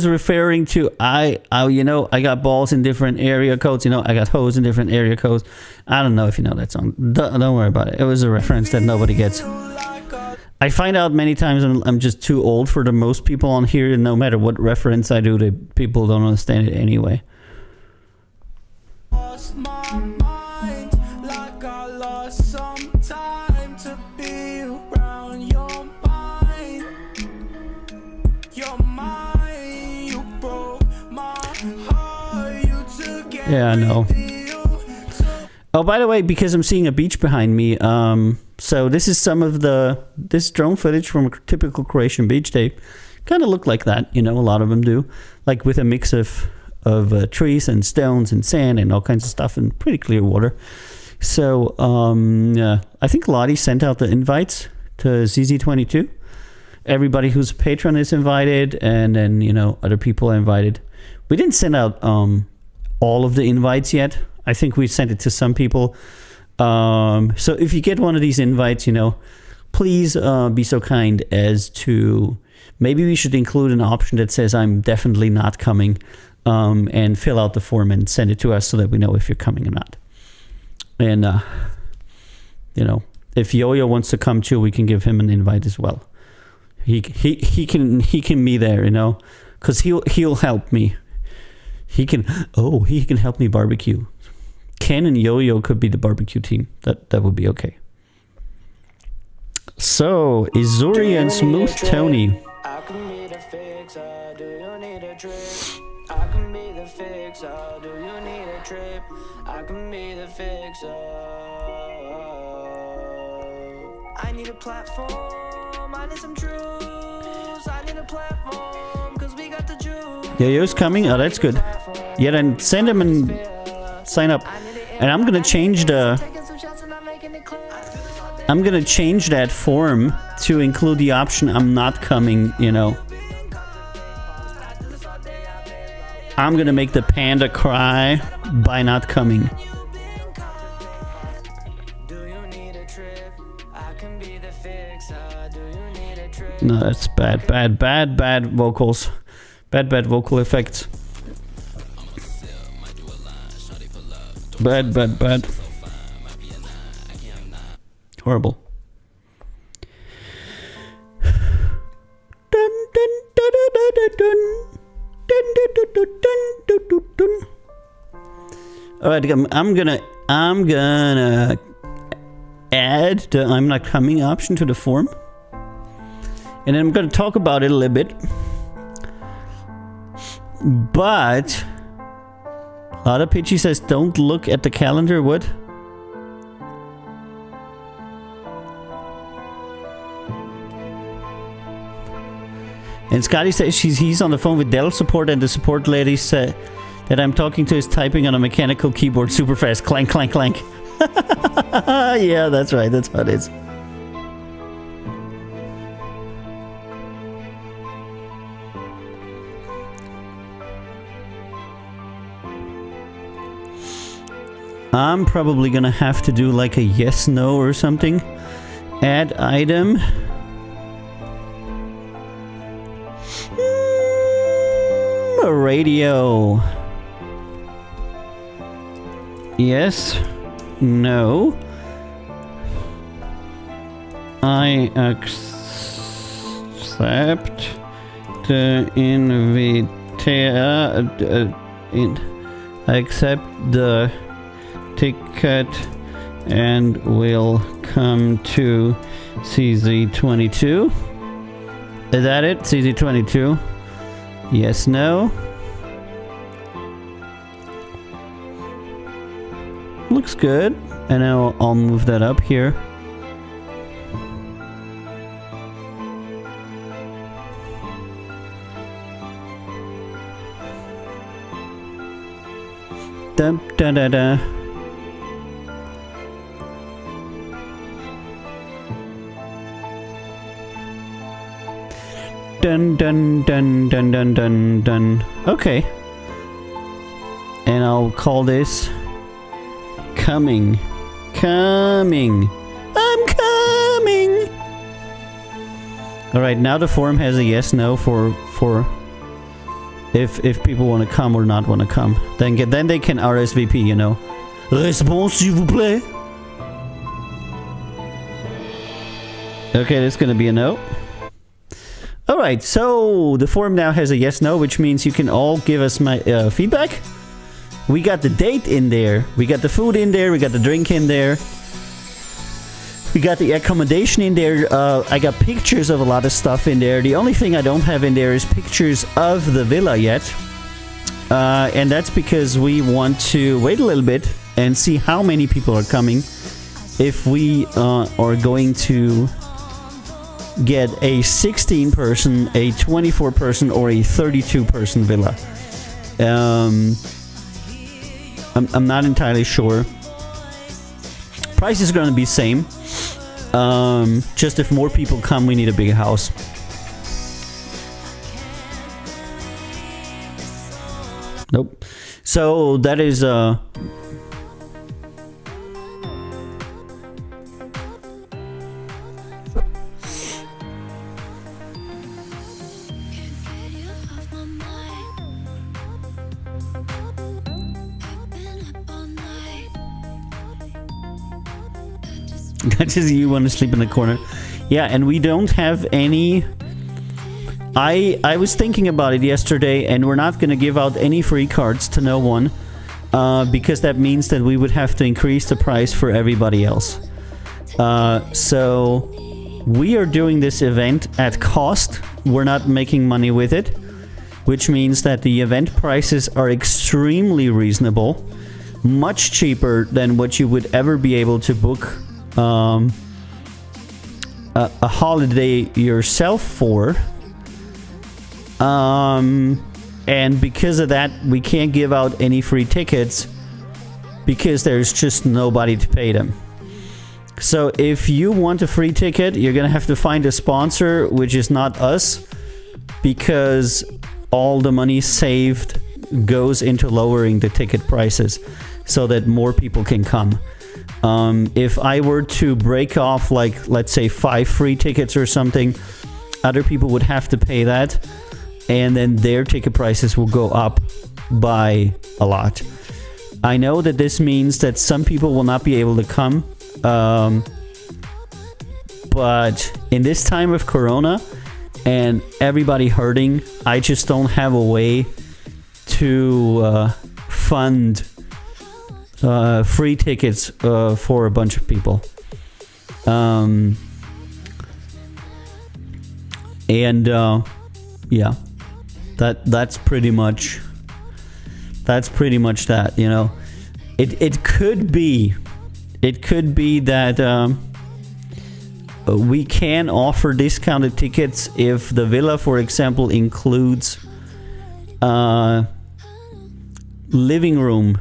referring to I got balls in different area codes. I got hoes in different area codes. I don't know if you know that song. Don't worry about it. It was a reference that nobody gets. I find out many times I'm just too old for the most people on here, and no matter what reference I do, the people don't understand it anyway. Yeah, I know. Oh, by the way, because I'm seeing a beach behind me, so this is some of this drone footage from a typical Croatian beach. They kind of look like that, a lot of them do, like with a mix of trees and stones and sand and all kinds of stuff and pretty clear water. So, yeah, I think Lottie sent out the invites to ZZ22. Everybody who's a patron is invited, and then, other people are invited. We didn't send out all of the invites yet. I think we sent it to some people. So if you get one of these invites, please be so kind as to, maybe we should include an option that says I'm definitely not coming, and fill out the form and send it to us so that we know if you're coming or not. And, if Yo-Yo wants to come too, we can give him an invite as well. He can be there, because he'll help me. He can help me barbecue. Ken and Yo-Yo could be the barbecue team. That would be okay. So, Izuri and Smooth Tony. I can be the fixer, do you need a trip? I can be the fixer, do you need a trip? I can be the fixer. I need a platform, I need some truths. I need a platform, cause we got the juice. Yo-Yo's coming? Oh, that's good. Yeah, then send him and sign up. And I'm gonna change that form to include the option I'm not coming, I'm gonna make the panda cry by not coming. No, that's bad vocals. Bad vocal effects. Bad. Horrible. All right, I'm gonna add the I'm not coming option to the form, and then I'm gonna talk about it a little bit. But Lada Pitchy says don't look at the calendar. What? And Scotty says he's on the phone with Dell support, and the support lady said that I'm talking to is typing on a mechanical keyboard super fast. Clank, clank, clank. Yeah, that's right. That's how it is. I'm probably gonna have to do like a yes, no or something. Add item. A radio. Yes. No. I accept the I accept the ticket and will come to CZ22. Is that it? CZ22? Yes, no. Looks good. And I'll move that up here. Da da da da. Dun dun dun dun dun dun dun. Okay. And I'll call this coming. Coming. I'm coming. Alright, now the form has a yes no for if people want to come or not want to come. Then they can RSVP, you know. Réponse s'il vous plaît. Okay, that's gonna be a no. Alright, so the form now has a yes no, which means you can all give us my feedback. We got the date in there, we got the food in there, we got the drink in there, we got the accommodation in there. I got pictures of a lot of stuff in there. The only thing I don't have in there is pictures of the villa yet. And that's because we want to wait a little bit and see how many people are coming. If we are going to get a 16-person, a 24-person, or a 32-person villa. I'm not entirely sure. Price is going to be same. Just if more people come, we need a bigger house. Nope. So that is That is you want to sleep in the corner. Yeah, and we don't have any... I was thinking about it yesterday, and we're not going to give out any free cards to no one, because that means that we would have to increase the price for everybody else. So we are doing this event at cost. We're not making money with it, which means that the event prices are extremely reasonable, much cheaper than what you would ever be able to book a holiday yourself for. And because of that, we can't give out any free tickets because there's just nobody to pay them. So if you want a free ticket, you're gonna have to find a sponsor, which is not us, because all the money saved goes into lowering the ticket prices so that more people can come. If I were to break off, like, let's say 5 free tickets or something, other people would have to pay that, and then their ticket prices will go up by a lot. I know that this means that some people will not be able to come, but in this time of Corona and everybody hurting, I just don't have a way to fund free tickets for a bunch of people. Yeah, that's pretty much that, you know. It could be that we can offer discounted tickets if the villa, for example, includes living room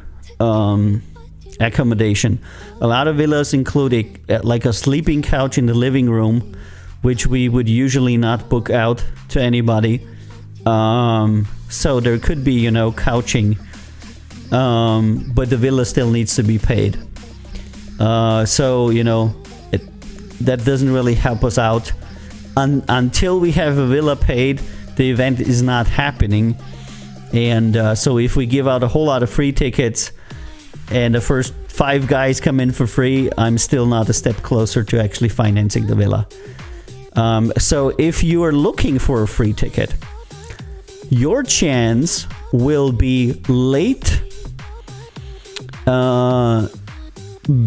accommodation. A lot of villas include like a sleeping couch in the living room, which we would usually not book out to anybody. So there could be, couching, but the villa still needs to be paid. So, that doesn't really help us out. Until we have a villa paid, the event is not happening. And so if we give out a whole lot of free tickets and the first 5 guys come in for free, I'm still not a step closer to actually financing the villa. So if you are looking for a free ticket, your chance will be late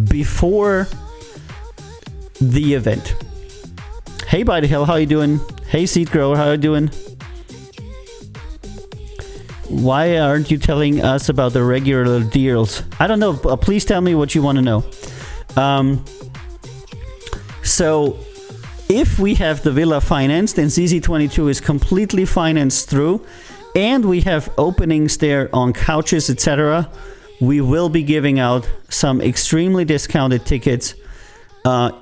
before the event. Hey, By the Hill, how you doing? Hey, Seed Grower, how you doing? Why aren't you telling us about the regular deals? I don't know. Please tell me what you want to know. So, if we have the villa financed and ZZ22 is completely financed through, and we have openings there on couches, etc., we will be giving out some extremely discounted tickets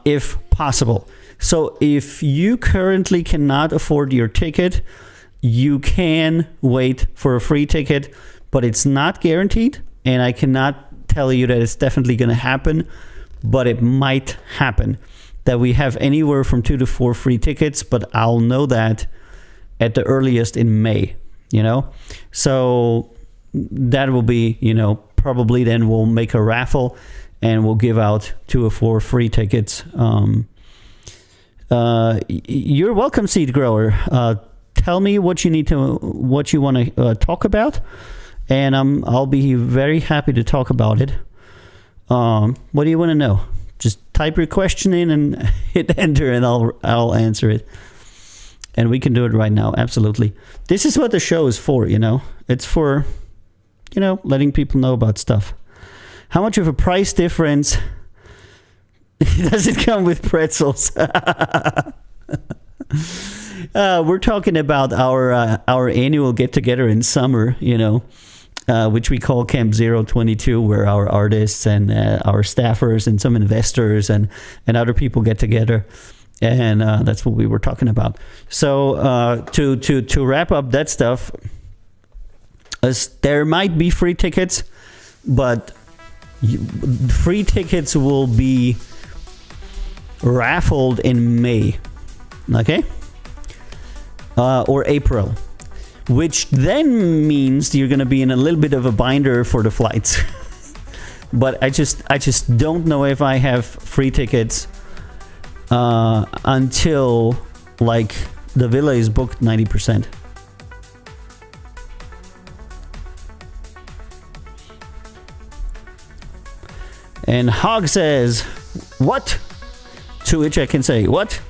if possible. So if you currently cannot afford your ticket, you can wait for a free ticket, but it's not guaranteed, and I cannot tell you that it's definitely going to happen, but it might happen that we have anywhere from 2 to 4 free tickets, but I'll know that at the earliest in May, So that will be, probably then we'll make a raffle and we'll give out 2 or 4 free tickets. You're welcome, Seed Grower. Tell me what you want to talk about, and I'll be very happy to talk about it. What do you want to know? Just type your question in and hit enter, and I'll answer it. And we can do it right now. Absolutely. This is what the show is for. It's for letting people know about stuff. How much of a price difference does it come with pretzels? We're talking about our annual get-together in summer, which we call Camp 022, where our artists and our staffers and some investors and other people get together. And that's what we were talking about. So to wrap up that stuff, there might be free tickets, but free tickets will be raffled in May, okay? Or April, which then means you're going to be in a little bit of a binder for the flights. But I just don't know if I have free tickets until like the villa is booked 90%. And Hog says, what? To which I can say, what?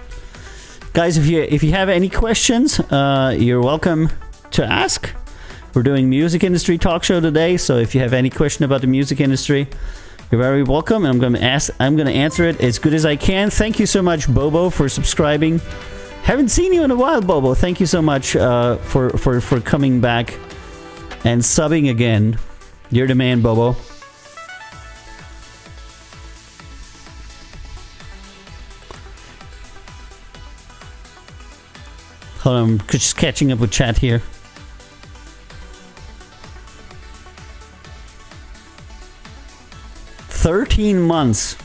Guys, if you have any questions, you're welcome to ask. We're doing music industry talk show today, so if you have any question about the music industry, you're very welcome. And I'm gonna answer it as good as I can. Thank you so much, Bobo, for subscribing. Haven't seen you in a while, Bobo. Thank you so much for coming back and subbing again. You're the man, Bobo. Hold on, I'm just catching up with chat here. "13 months.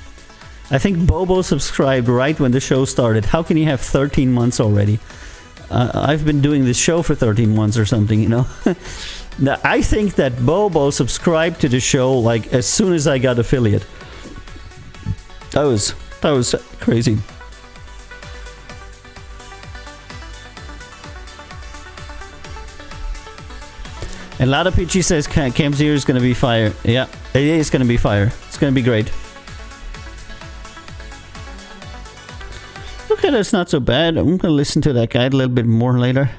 I think Bobo subscribed right when the show started. How can you have 13 months already? I've been doing this show for 13 months or something, Now, I think that Bobo subscribed to the show like as soon as I got affiliate. That was crazy. And Lada Pichi says Camp Zero is going to be fire. Yeah, it is going to be fire. It's going to be great. Okay, that's not so bad. I'm going to listen to that guide a little bit more later.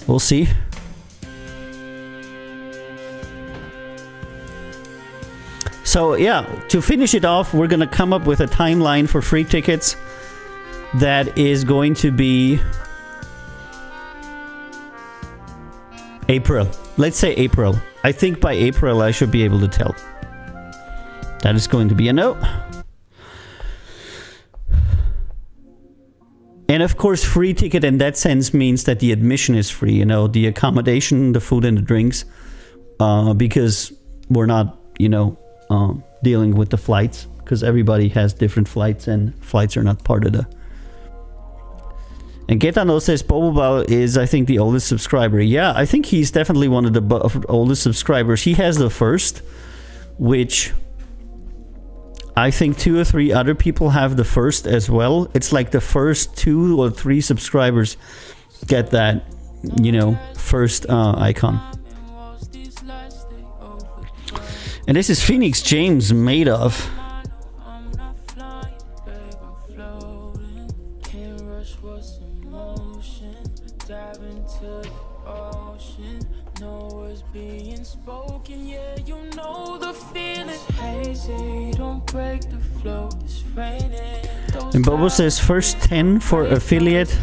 We'll see. So yeah, to finish it off, we're going to come up with a timeline for free tickets. that is going to be April. Let's say April. I think by April I should be able to tell. That is going to be a no. And of course, free ticket in that sense means that the admission is free, you know, the accommodation, the food and the drinks, because we're not, you know, dealing with the flights, because everybody has different flights and flights are not part of the... And Gaetano says Bobobal is, I think, the oldest subscriber. Yeah, I think he's definitely one of the oldest subscribers. He has the first, which I think 2 or 3 other people have the first as well. It's like the first 2 or 3 subscribers get that, you know, first icon. And this is Phoenix James made of. And Bobo says first 10 for affiliate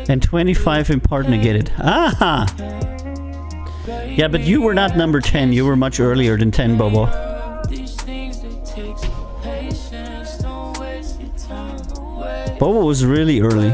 and 25 in partner get it. Aha! Yeah, but you were not number 10. You were much earlier than 10, Bobo. Bobo was really early.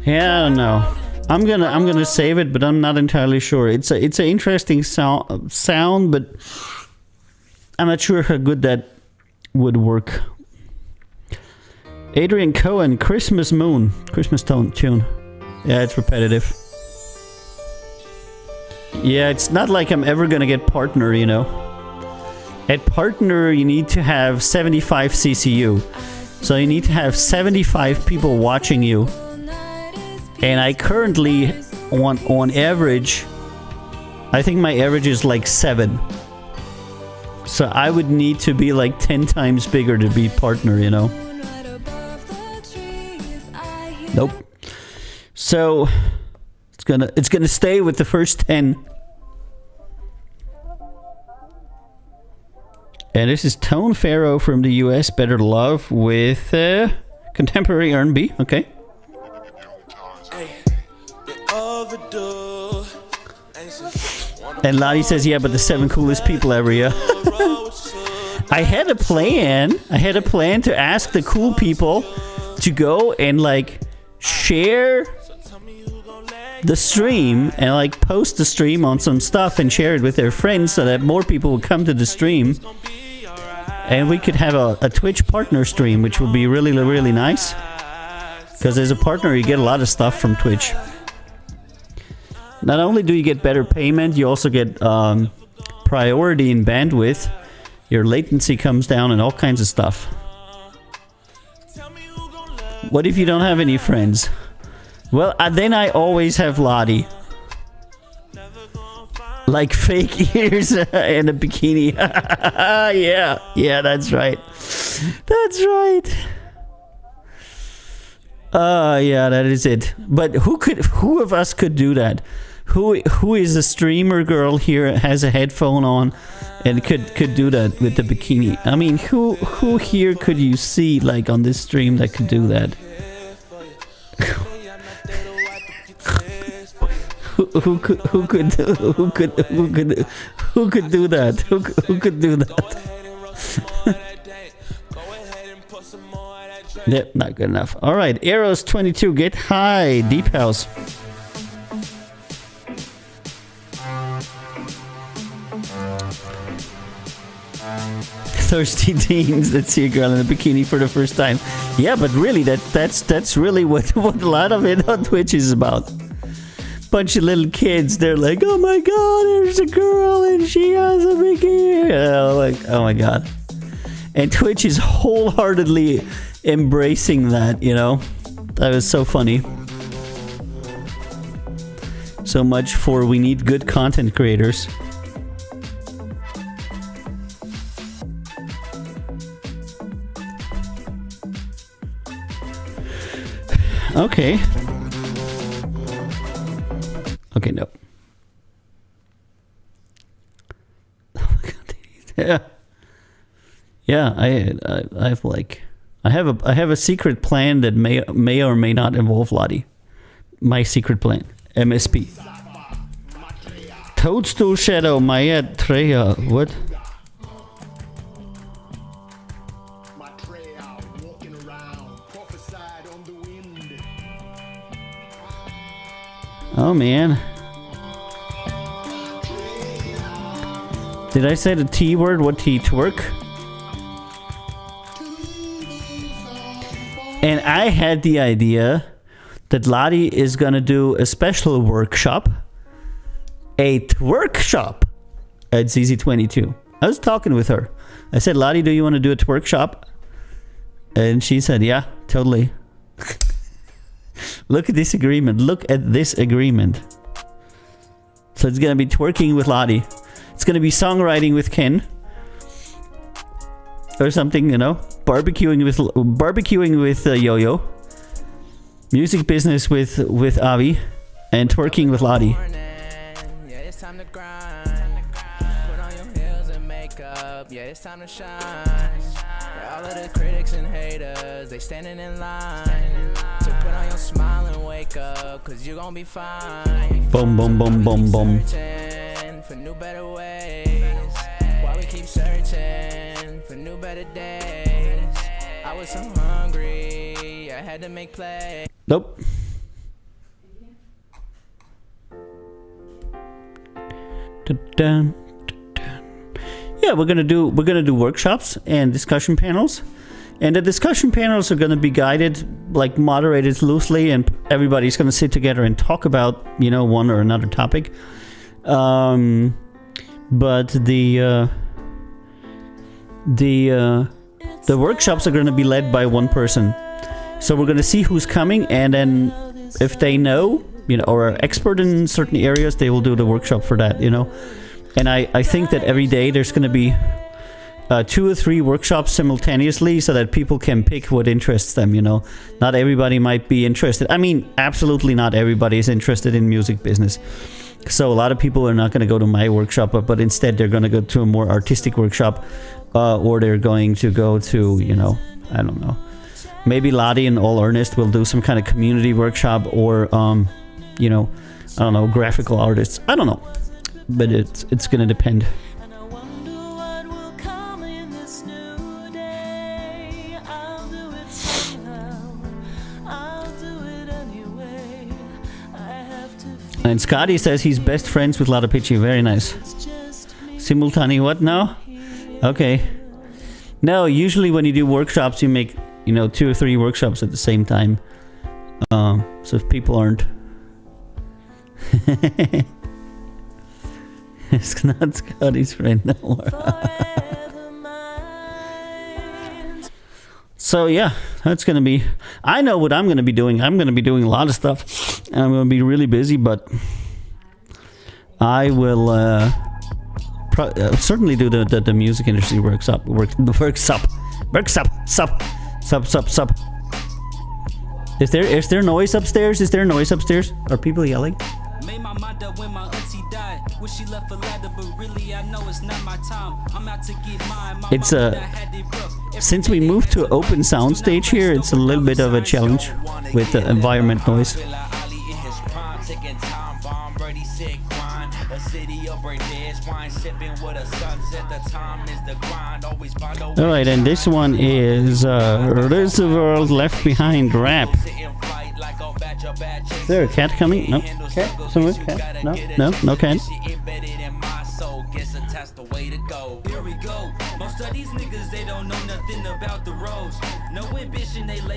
Yeah, I don't know. I'm gonna save it, but I'm not entirely sure. It's an interesting sound, but I'm not sure how good that would work. Adrian Cohen, Christmas Moon, Christmas tune. Yeah, it's repetitive. Yeah, it's not like I'm ever gonna get partner, you know. At partner, you need to have 75 CCU, so you need to have 75 people watching you. And I currently, on average, I think my average is like 7. So I would need to be like 10 times bigger to be partner, you know? Nope. So it's gonna stay with the first 10. And this is Tone Pharaoh from the US, Better Love with contemporary R&B. Okay. And Lottie says, yeah, but the 7 coolest people ever, yeah. I had a plan to ask the cool people to go and like share the stream and like post the stream on some stuff and share it with their friends so that more people would come to the stream. And we could have a Twitch partner stream, which would be really, really nice. Because as a partner, you get a lot of stuff from Twitch. Not only do you get better payment, you also get priority in bandwidth. Your latency comes down and all kinds of stuff. What if you don't have any friends? Well, then I always have Lottie. Like fake ears and a bikini. Yeah, that's right. That's right. Yeah, that is it. But who of us could do that? Who is a streamer girl here, has a headphone on, and could do that with the bikini? I mean, who here could you see like on this stream that could do that? Who could do that? Who could do that? Yep, not good enough. All right, Eros 22, get high, deep house. Thirsty teens that see a girl in a bikini for the first time. Yeah, but really, that's really what a lot of it on Twitch is about. Bunch of little kids, they're like, oh my god, there's a girl and she has a bikini. Like, oh my god. And Twitch is wholeheartedly embracing that, you know. That was so funny. So much for we need good content creators. Okay. Okay, no. Yeah. Yeah, I have like I have a secret plan that may or may not involve Lottie. My secret plan. MSP. Toadstool Shadow, Maya Treya. What? Oh man. Did I say the T word? What T? Twerk? And I had the idea that Lottie is gonna do a special workshop. A twerk shop at ZZ22. I was talking with her. I said, Lottie, do you want to do a twerk shop? And she said, yeah, totally. Look at this agreement. Look at this agreement. So it's gonna be twerking with Lottie. It's gonna be songwriting with Ken. Or something, you know. Barbecuing with Yo-Yo. Music business with Avi. And twerking with Lottie. Time to grind. Put on your heels and makeup. Yeah, it's time to shine. All of the critics and haters, they standing in line. So put on your smile and wake up, cause you gon' be fine. Boom, boom, boom, boom, boom. Searching for new better ways. While we keep searching for new better days. I was so hungry, I had to make play. Nope. Yeah, we're gonna do workshops and discussion panels, and the discussion panels are gonna be guided, like moderated loosely, and everybody's gonna sit together and talk about, you know, one or another topic. But the workshops are gonna be led by one person. So we're gonna see who's coming, and then if they know, you know, or are expert in certain areas, they will do the workshop for that, you know. And I think that every day there's going to be 2 or 3 workshops simultaneously, so that people can pick what interests them, you know. Not everybody might be interested. I mean, absolutely not everybody is interested in music business. So a lot of people are not going to go to my workshop, but instead they're going to go to a more artistic workshop, or they're going to go to, you know, I don't know. Maybe Lottie in all earnest will do some kind of community workshop, or you know, I don't know, graphical artists. I don't know, but it's gonna depend. And Scotty says he's best friends with Lada Pitchy. Very nice. Simultaneous what now? Okay. No, usually when you do workshops, you make, you know, 2 or 3 workshops at the same time. So if people aren't... It's not Scotty's friend no more. So yeah, that's gonna be... I know what I'm gonna be doing. I'm gonna be doing a lot of stuff. And I'm gonna be really busy, but... I will certainly do the music industry workshop. Is there noise upstairs? Is there noise upstairs? Are people yelling? Made my mind up when my auntie died. Wish she left a ladder, but really I know it's not my time. I'm out to get mine. It's since we moved to open soundstage here, it's a little bit of a challenge with the environment noise. Alright, and this one is There's the World Left Behind rap. Is there a cat coming? No. Cat? Somewhere? Cat? No? No? No cat?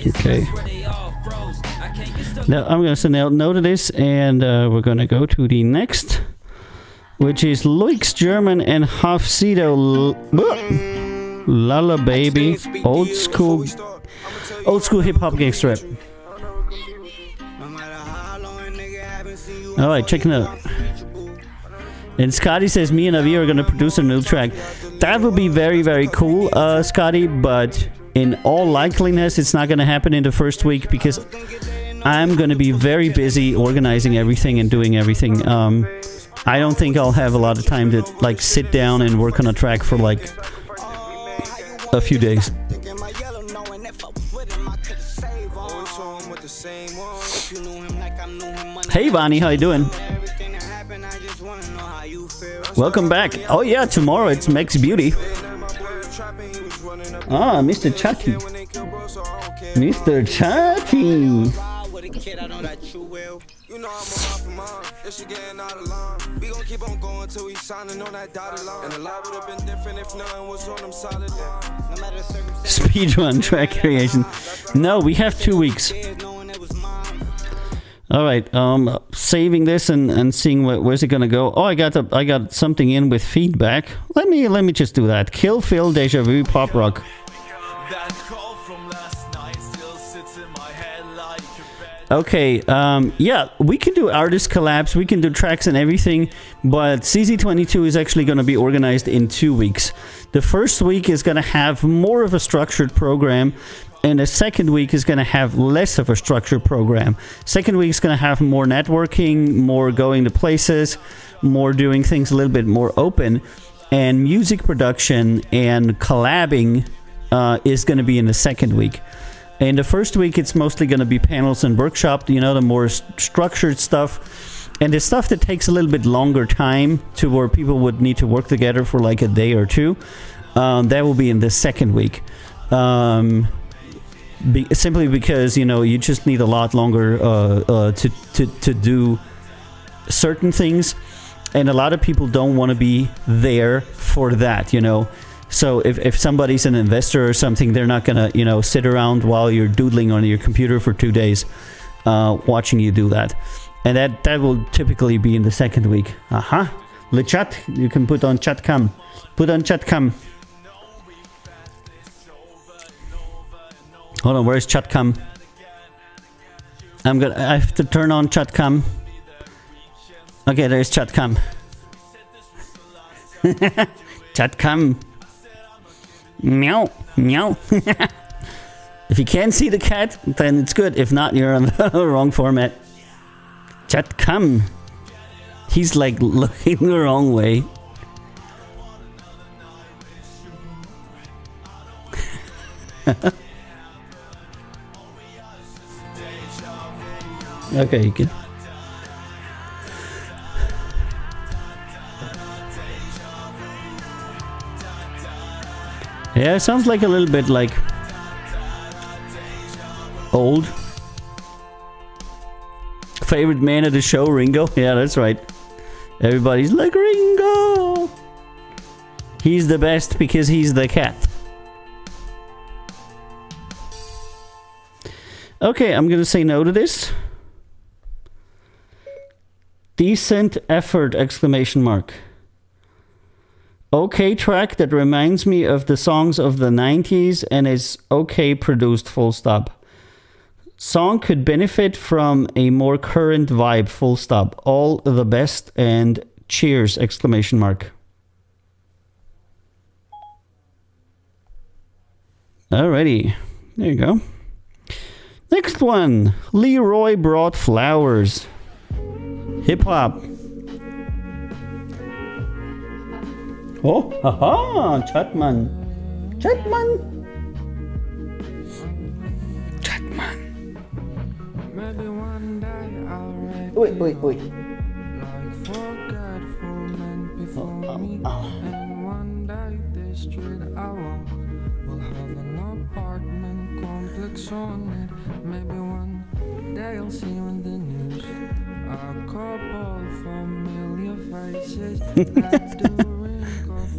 Okay. Now I'm gonna say no to this, and we're gonna go to the next, which is Loix German and Hafsido Lala Baby, old school hip hop gangster rap. Alright, check it out. And Scotty says me and Avi are gonna produce a new track. That would be very, very cool, Scotty, but in all likeliness it's not gonna happen in the first week, because I'm gonna be very busy organizing everything and doing everything. I don't think I'll have a lot of time to like sit down and work on a track for like a few days. Hey Vani, how you doing? Welcome back. Oh yeah, tomorrow it's Max Beauty. Ah, Mr. Chatty. Mr. Chatty. Speedrun track creation. No, we have 2 weeks. All right, saving this and seeing where's it gonna go. Oh, I got something in with feedback. Let me just do that. Kill Phil, Deja Vu, Pop Rock. Okay, yeah, we can do artist collabs, we can do tracks and everything, but CZ22 is actually going to be organized in 2 weeks. The first week is going to have more of a structured program, and the second week is going to have less of a structured program. Second week is going to have more networking, more going to places, more doing things a little bit more open, and music production and collabing is going to be in the second week. In the first week, it's mostly going to be panels and workshop, you know, the more structured stuff. And the stuff that takes a little bit longer time to where people would need to work together for like a day or two, that will be in the second week. Simply because, you know, you just need a lot longer to do certain things. And a lot of people don't want to be there for that, you know. So if somebody's an investor or something, they're not going to, you know, sit around while you're doodling on your computer for 2 days watching you do that. And that will typically be in the second week. Aha. Le chat, you can put on chat cam. Put on chat cam. Hold on, where's chat cam? I have to turn on chat cam. Okay, there's chat cam. Chat cam. Meow, meow. If you can't see the cat, then it's good. If not, you're on the wrong format. Chat come. He's like looking the wrong way. Okay, you can. Yeah, it sounds like a little bit like old. Favorite man of the show, Ringo? Yeah, that's right. Everybody's like, Ringo! He's the best because he's the cat. Okay, I'm gonna say no to this. Decent effort, exclamation mark. Okay track that reminds me of the songs of the 90s and is okay produced, full stop. Song could benefit from a more current vibe, full stop. All the best and cheers, exclamation mark. Alrighty, there you go. Next one, Leroy brought flowers. Hip hop. Oh, haha, Chatman. Chatman. Chatman. Wait. Oh. Maybe one day I'll see you in the news. A couple familiar faces that do ring off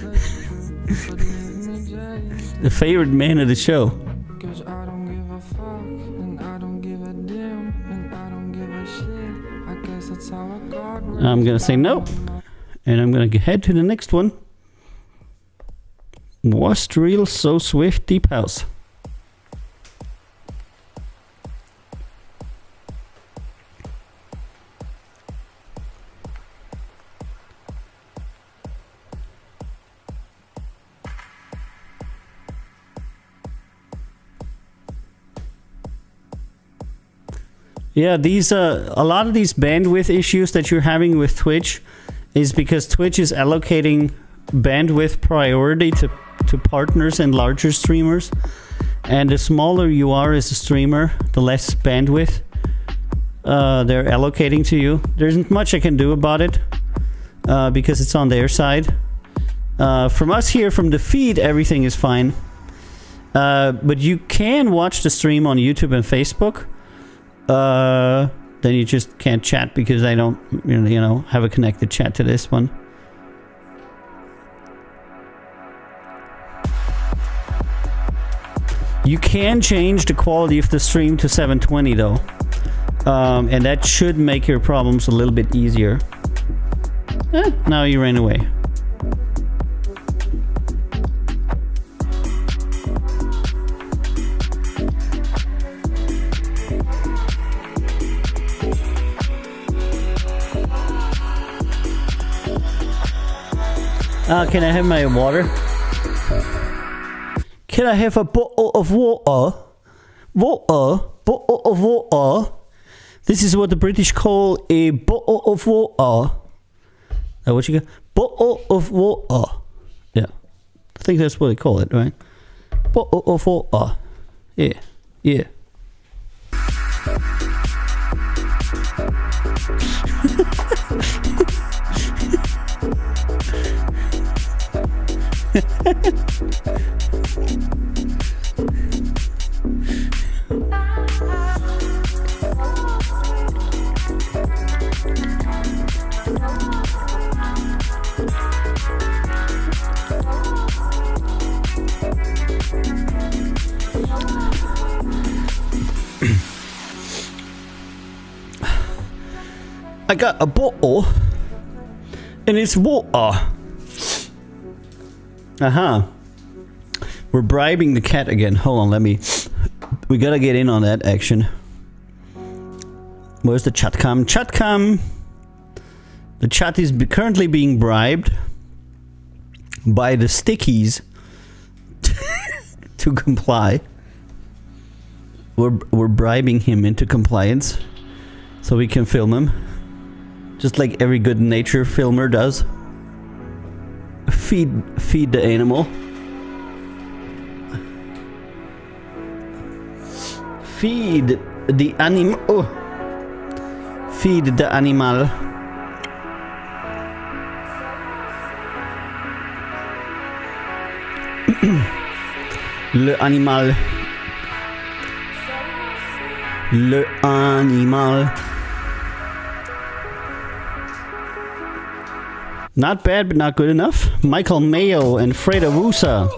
that's true. But leave me jaded. The favorite man of the show. Cause I don't give a fuck, and I don't give a damn, and I don't give a shit. I guess that's how I got. I'm gonna say no. And I'm gonna head to the next one. Was real so swift, deep house. Yeah, these a lot of these bandwidth issues that you're having with Twitch is because Twitch is allocating bandwidth priority to partners and larger streamers, and the smaller you are as a streamer, the less bandwidth they're allocating to you. There isn't much I can do about it because it's on their side. From us here, from the feed, everything is fine. But you can watch the stream on YouTube and Facebook. Then you just can't chat because I don't, have a connected chat to this one. You can change the quality of the stream to 720 though. And that should make your problems a little bit easier. Now you ran away. Can I have my water? Can I have a bottle of water? Bottle of water. This is what the British call a bottle of water. What you got? Bottle of water. Yeah. I think that's what they call it, right? Bottle of water. Yeah. Yeah. I got a bottle and it's water. We're bribing the cat again. Hold on, we gotta get in on that action. Where's the chat cam? Chat cam! The chat is currently being bribed by the stickies to comply. We're bribing him into compliance so we can film him. Just like every good nature filmer does. Feed the animal. Feed the animal. Oh. Feed the animal. Le animal. Le animal. Not bad, but not good enough. Michael Mayo and Freda Wusa.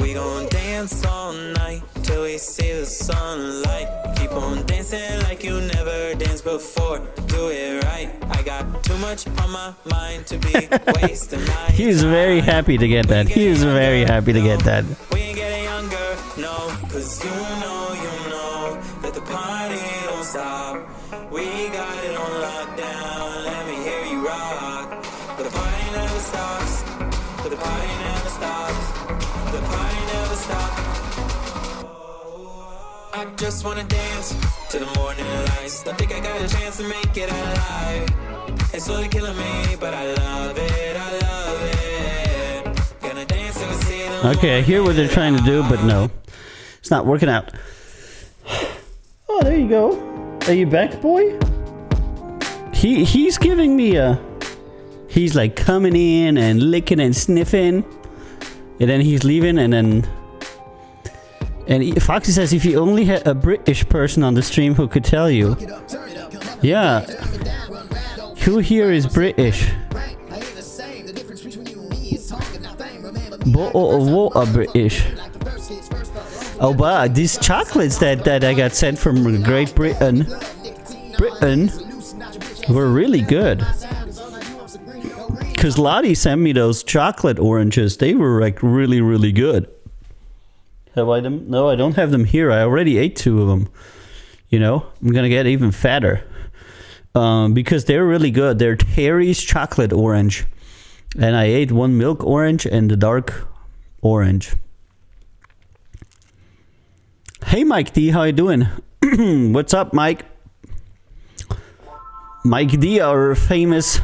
We gon' dance all night till we see the sunlight. Keep on dancing like you never danced before. Do it right. I got too much on my mind to be wasting my He's very happy to get that. He is very happy to get that. We ain't getting younger, no, cause you know that the party don't stop. We got it on lockdown, let me hear you rock. But the party never stops, but the party never stops, the party never stops. I just wanna dance to the morning lights. Don't think I got a chance to make it alive. It's slowly killing me, but I love it, I love it. Gonna dance till we see the Okay, I hear what they're trying to do, but no. It's not working out. Oh, there you go. Are you back, boy? He's giving me a... He's like coming in and licking and sniffing. And then he's leaving and then... And Foxy says if you only had a British person on the stream who could tell you. Yeah. Who here is British? What British? Oh, but these chocolates that I got sent from Great Britain were really good. Because Lottie sent me those chocolate oranges. They were like really, really good. Have I them? No, I don't have them here. I already ate 2 of them. You know, I'm gonna get even fatter. Because they're really good. They're Terry's chocolate orange. And I ate 1 milk orange and the dark orange. Hey Mike D, how you doing? What's up, Mike? Mike D, our famous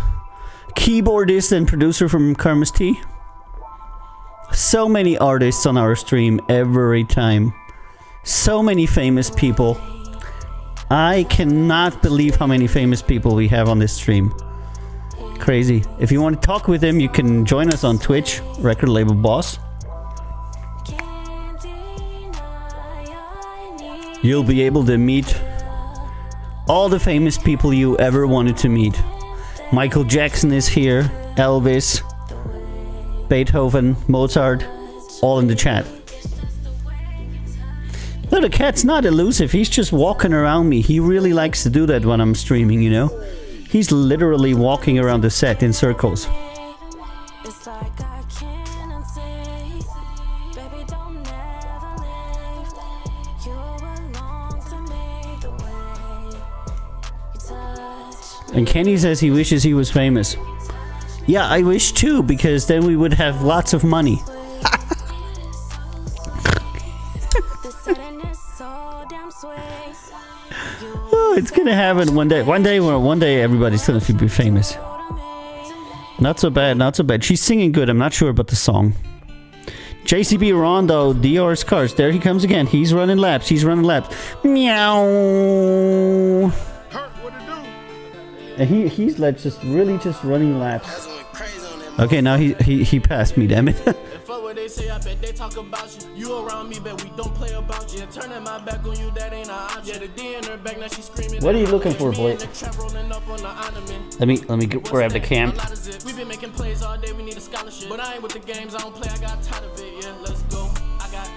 keyboardist and producer from Karma's Tea. So many artists on our stream every time. So many famous people. I cannot believe how many famous people we have on this stream. Crazy. If you want to talk with him, you can join us on Twitch, Record Label Boss. You'll be able to meet all the famous people you ever wanted to meet. Michael Jackson is here, Elvis, Beethoven, Mozart, all in the chat. No, the cat's not elusive, he's just walking around me. He really likes to do that when I'm streaming, you know? He's literally walking around the set in circles. And Kenny says he wishes he was famous. Yeah, I wish too, because then we would have lots of money. Oh, it's gonna happen one day. One day everybody's gonna be famous. Not so bad, not so bad. She's singing good. I'm not sure about the song. JCB Rondo, Dior's cars. There he comes again. He's running laps. He's running laps. Meow. And he's like just running laps. Okay, now he passed me, damn it. They say I bet they talk about you. You around me, bet we don't play about you. Turning my back on you, that ain't an option. Yeah, the D in her back, now she screaming. What are you looking for, boy? Let me grab the cam. We've been making plays all day, we need a scholarship. But I ain't with the games, I don't play, I got tired of it. Yeah, let's go. I got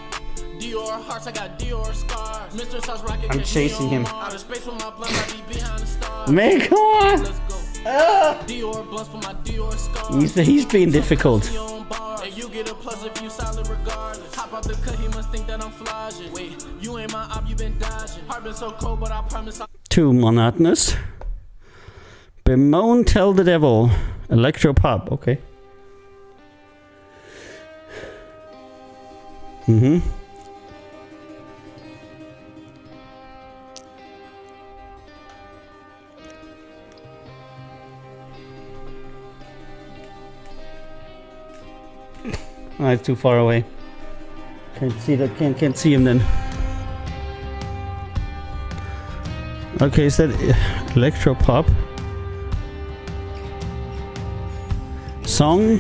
Dior hearts, I got Dior scars. Mr. Sauce Rocket. I'm chasing him. Out of space with my blunt, I be behind the stars. Man, come on. Let's go. Dior blunts for my Dior scars. He's being difficult. And you get a plus if you solid regardless. Hop out the cut, he must think that I'm flogging. Wait, you ain't my op, you been dodging. Heart been so cold, but I promise Too monotonous. Bemoan, tell the devil. Electropop, okay. Oh, it's too far away. Can't see that. Can't see him then. Okay, is that electropop song?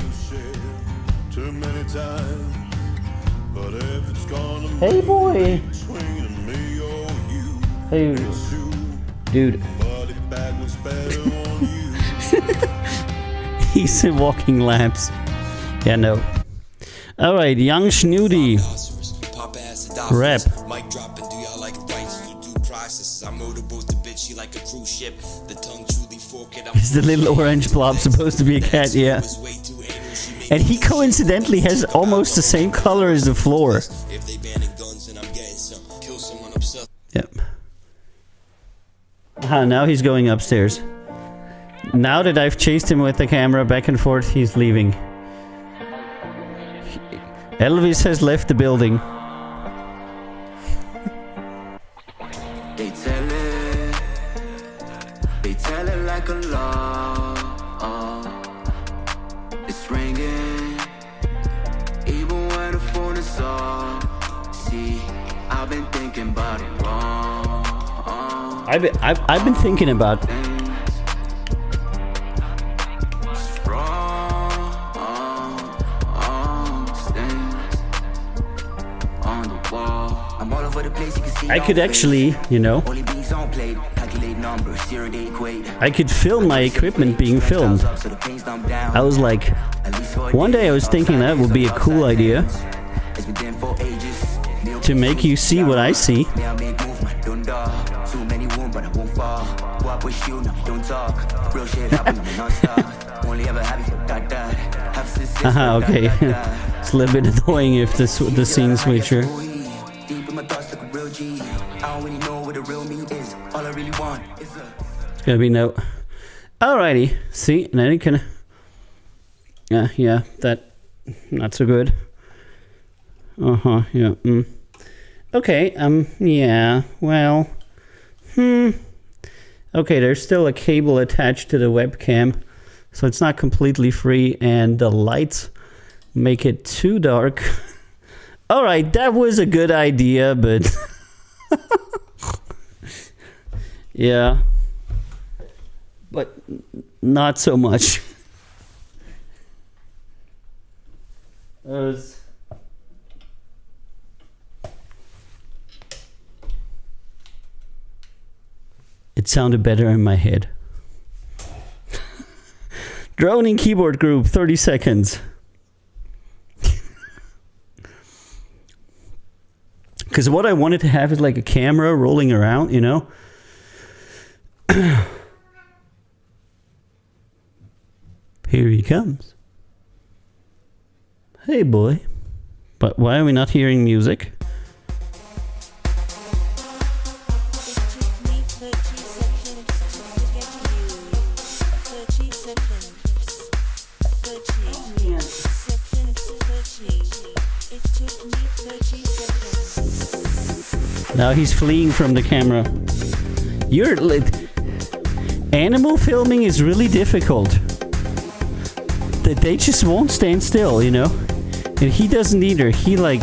Hey boy. Hey, dude. He's walking laps. Yeah, no. Alright, Young Snooty. Rap. Is the little orange blob supposed to be a cat? Yeah. And he coincidentally has almost the same color as the floor. Yep. Now he's going upstairs. Now that I've chased him with the camera back and forth, he's leaving. Elvis has left the building. They tell it like a law. It's ringing, even when the phone is off. See, I've been thinking about it wrong. I've been thinking about. I could actually, you know, I could film my equipment being filmed. I was like, one day I was thinking that would be a cool idea to make you see what I see. Haha, okay. It's a little bit annoying if the scene switcher. It's gonna be no. Alrighty, see, and then you can. Yeah, that not so good. Yeah. Okay. Yeah. Well. Okay. There's still a cable attached to the webcam, so it's not completely free, and the lights make it too dark. All right, that was a good idea, but yeah, but not so much. It sounded better in my head. Droning keyboard group, 30 seconds. Because what I wanted to have is like a camera rolling around, you know? Here he comes. Hey, boy. But why are we not hearing music? Now he's fleeing from the camera. Animal filming is really difficult. They just won't stand still, you know? And he doesn't either. He like...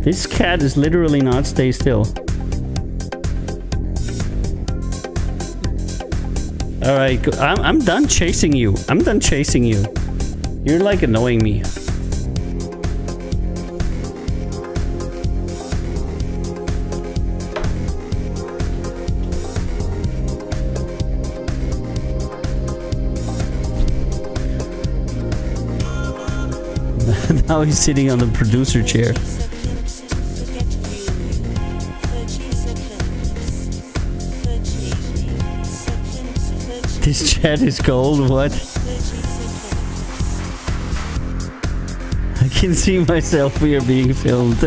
This cat is literally not stay still. Alright, I'm done chasing you. I'm done chasing you. You're like annoying me. Now he's sitting on the producer chair. This chat is cold, what? I can see myself, we are being filmed.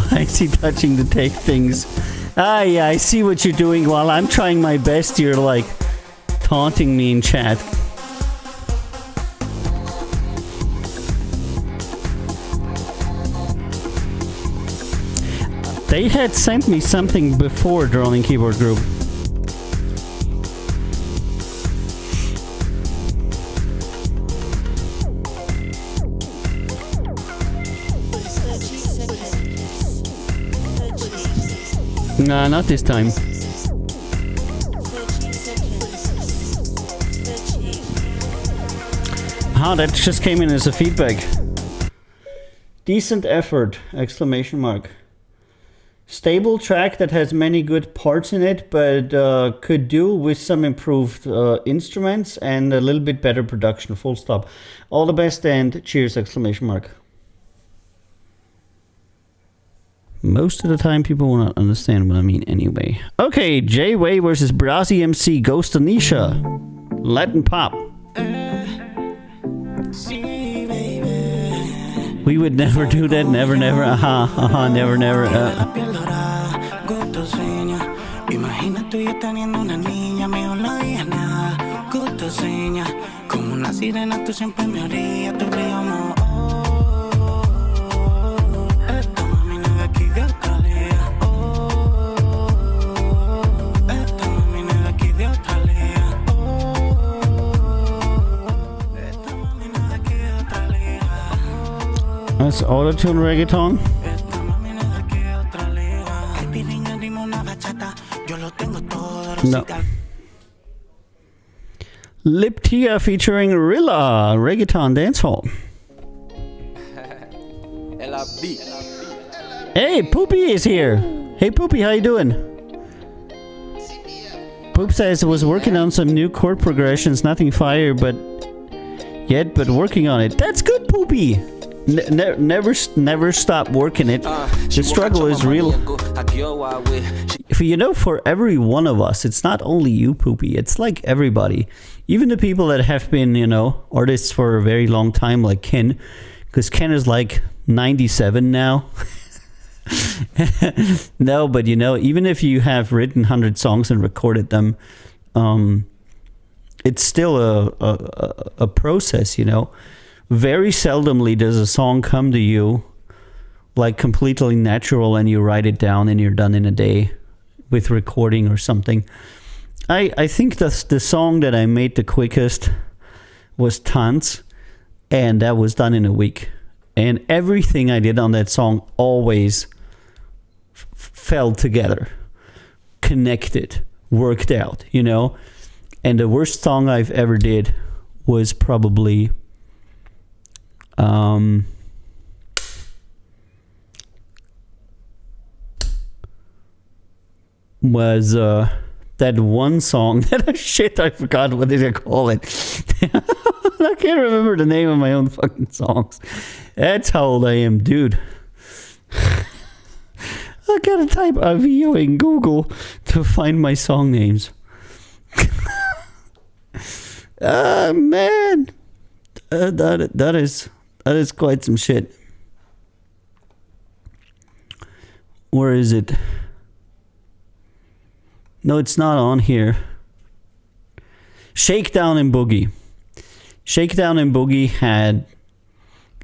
Why is he touching the tech things? Ah, yeah, I see what you're doing. While I'm trying my best, you're like taunting me in chat. They had sent me something before Droning Keyboard Group. Nah, not this time. Ah, that just came in as a feedback. Decent effort! Exclamation mark. Stable track that has many good parts in it, but could do with some improved instruments and a little bit better production. Full stop. All the best and cheers! Exclamation mark. Most of the time people will not understand what I mean anyway. Okay, J-Way versus Brazzy MC, Ghost Anisha. Latin pop. We would never do that, never, never, never, never. That's auto-tune reggaeton. No. Liptia featuring Rilla, reggaeton dancehall. Hey, Poopy is here. Hey, Poopy, how you doing? Poop says it was working on some new chord progressions, nothing fire, but working on it. That's good, Poopy. Never stop working it. The struggle is real. For every one of us, it's not only you, Poopy. It's like everybody. Even the people that have been, artists for a very long time, like Ken. Because Ken is like 97 now. No, but even if you have written 100 songs and recorded them, it's still a process, you know. Very seldomly does a song come to you like completely natural and you write it down and you're done in a day with recording or something. I think the song that I made the quickest was Tanz, and that was done in a week. And everything I did on that song always fell together, connected, worked out, you know. And the worst song I've ever did was probably that one song that shit, I forgot what did I call it. I can't remember the name of my own fucking songs. That's how old I am, dude. I gotta type AViiO in Google to find my song names. Man, that is quite some shit. Where is it? No, it's not on here. Shakedown and Boogie. Shakedown and Boogie had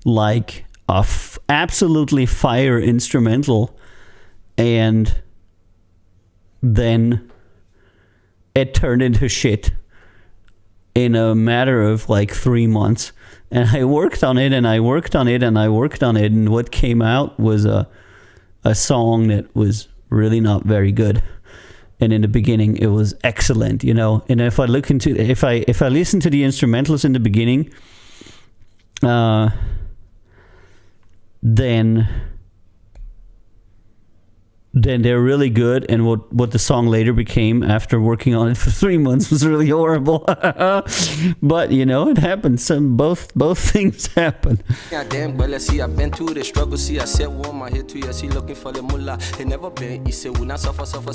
like a absolutely fire instrumental, and then it turned into shit in a matter of like 3 months. And I worked on it and I worked on it and I worked on it, and what came out was a song that was really not very good. And in the beginning, it was excellent, you know. And if I listen to the instrumentals in the beginning, then they're really good. And what the song later became after working on it for 3 months was really horrible. But you know, it happens. Both things happen.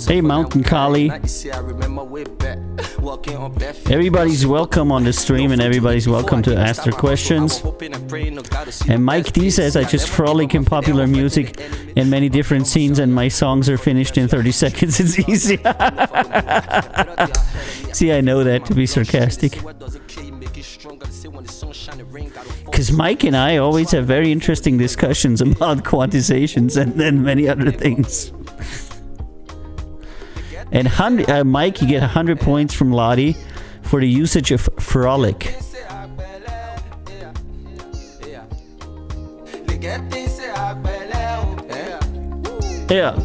Hey, Mountain Kali. Everybody's welcome on the stream, and everybody's welcome to ask their questions. And Mike D says, I just frolic in popular music in many different scenes, and my songs are finished in 30 seconds. It's easy. See, I know that to be sarcastic. Because Mike and I always have very interesting discussions about quantizations and then many other things. And Mike, you get 100 points from Lottie for the usage of frolic. Yeah.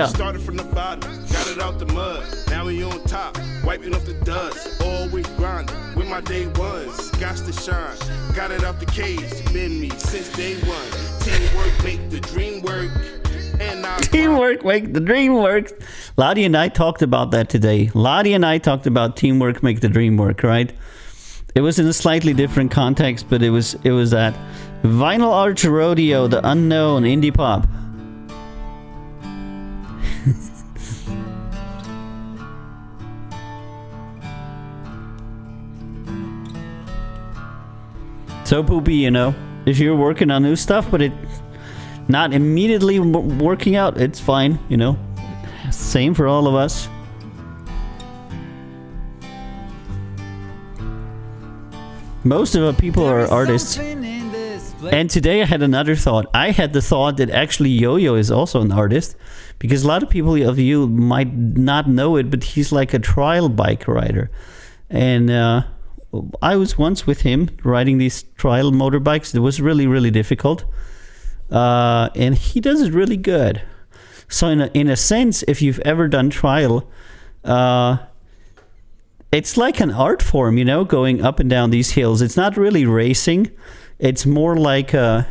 Started from the bottom, got it out the mud. Now we on top, wiping off the dust. Always grinding with my day ones. Got to shine, got it out the cage. Been me since day one. Teamwork make the dream work. Teamwork make the dream work. Lottie and I talked about that today. Lottie and I talked about teamwork make the dream work, right? It was in a slightly different context, but it was that Vinyl Arch Rodeo, the unknown indie pop. So poopy, you know, if you're working on new stuff, but it not immediately working out, it's fine, you know. Same for all of us. Most of our people are artists. And today I had another thought. I had the thought that actually Yo-Yo is also an artist, because a lot of people of you might not know it, but he's like a trial bike rider. And I was once with him riding these trial motorbikes. It was really, really difficult. And he does it really good. So in a sense, if you've ever done trial, it's like an art form, you know, going up and down these hills. It's not really racing. It's more like a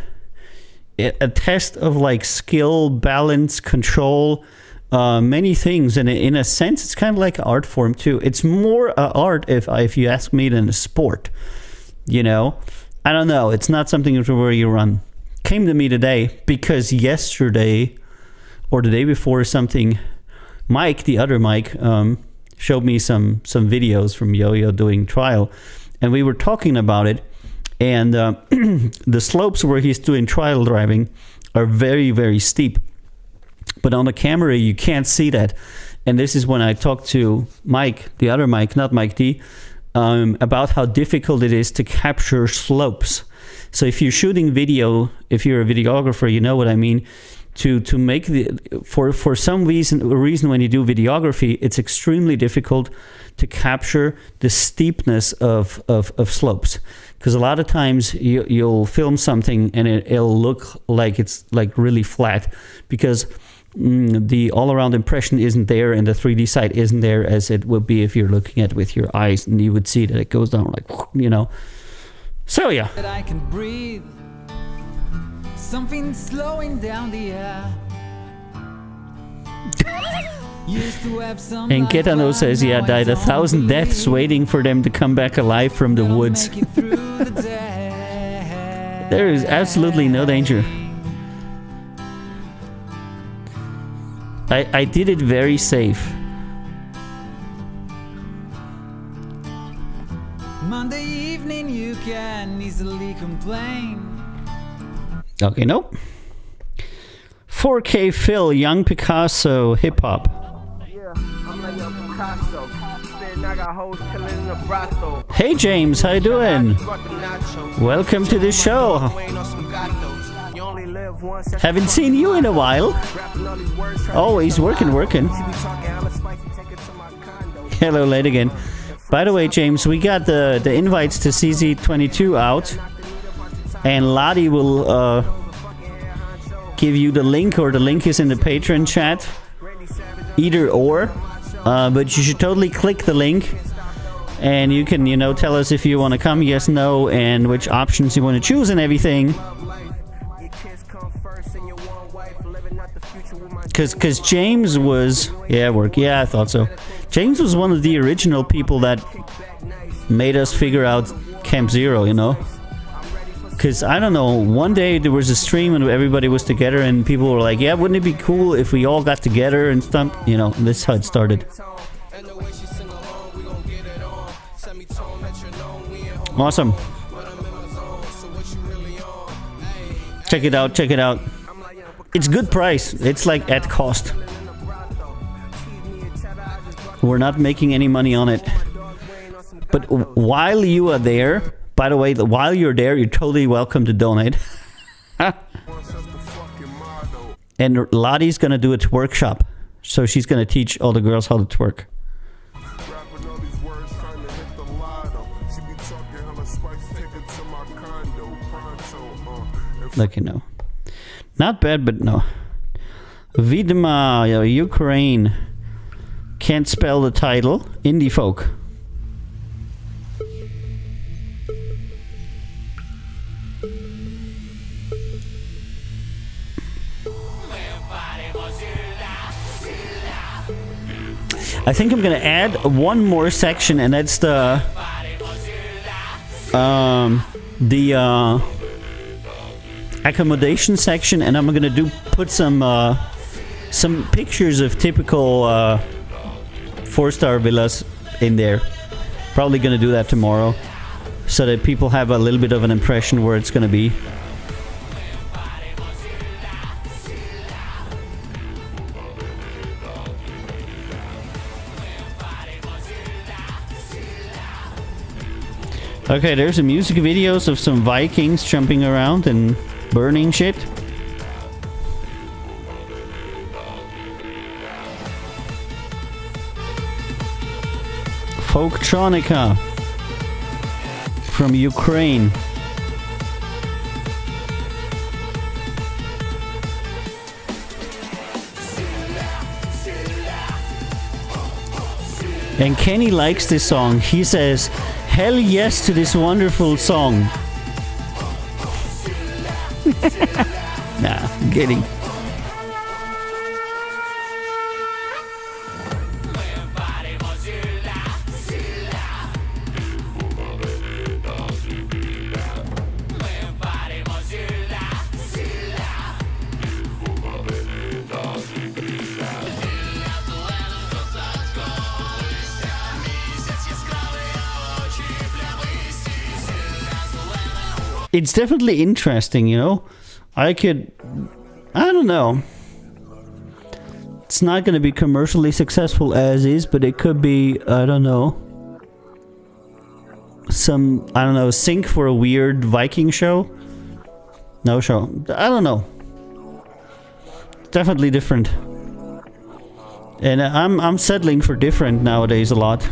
test of like skill, balance, control, many things. And in a sense, it's kind of like an art form too. It's more art, if you ask me, than a sport. You know, I don't know. It's not something where you run. Came to me today because yesterday or the day before or something, Mike, the other Mike, showed me some videos from Yo-Yo doing trial, and we were talking about it. And the slopes where he's doing trial driving are very, very steep. But on the camera, you can't see that. and this is when I talked to Mike, the other Mike, not Mike D, about how difficult it is to capture slopes. So if you're shooting video, if you're a videographer, you know what I mean. To make for some reason when you do videography, it's extremely difficult to capture the steepness of slopes, because a lot of times you'll film something and it'll look like it's like really flat, because the all-around impression isn't there and the 3D side isn't there as it would be if you're looking at it with your eyes, and you would see that it goes down like, you know. So yeah. That I can breathe. Something slowing down the air. And Getano says, yeah, died 1,000 deaths waiting for them to come back alive from the woods. There is absolutely no danger. I did it very safe. Monday evening you can easily complain. Okay, nope. 4K Phil, Young Picasso, hip hop. Yeah, I'm like Young Picasso. Hey James, how you doing? Welcome to the show. Haven't seen you in a while. Always working. Hello, late again. By the way, James, we got the invites to CZ22 out. And Lottie will give you the link, or the link is in the Patreon chat. Either or. But you should totally click the link. And you can, tell us if you want to come, yes, no, and which options you want to choose and everything. Because James was... Yeah, I thought so. James was one of the original people that made us figure out Camp Zero, Because, I don't know, one day there was a stream and everybody was together and people were like, yeah, wouldn't it be cool if we all got together and stuff? This is how it started. Awesome. Check it out. It's good price. It's like at cost. We're not making any money on it. But while you are there... By the way, while you're there, you're totally welcome to donate. And Lottie's going to do a workshop. So she's going to teach all the girls how to twerk. Like, Not bad, but no. Vidma, Ukraine. Can't spell the title. Indie folk. I think I'm gonna add one more section, and that's the accommodation section, and I'm gonna put some pictures of typical 4-star villas in there. Probably gonna do that tomorrow, so that people have a little bit of an impression where it's gonna be. Okay, there's some music videos of some Vikings jumping around and burning shit. Folktronica from Ukraine. And Kenny likes this song. He says, hell yes to this wonderful song. Nah, I'm kidding. It's definitely interesting, I don't know. It's It's not going to be commercially successful as is, but it could be, I don't know, sync for a weird Viking show. No show. I don't know. Definitely different. And I'm settling for different nowadays a lot,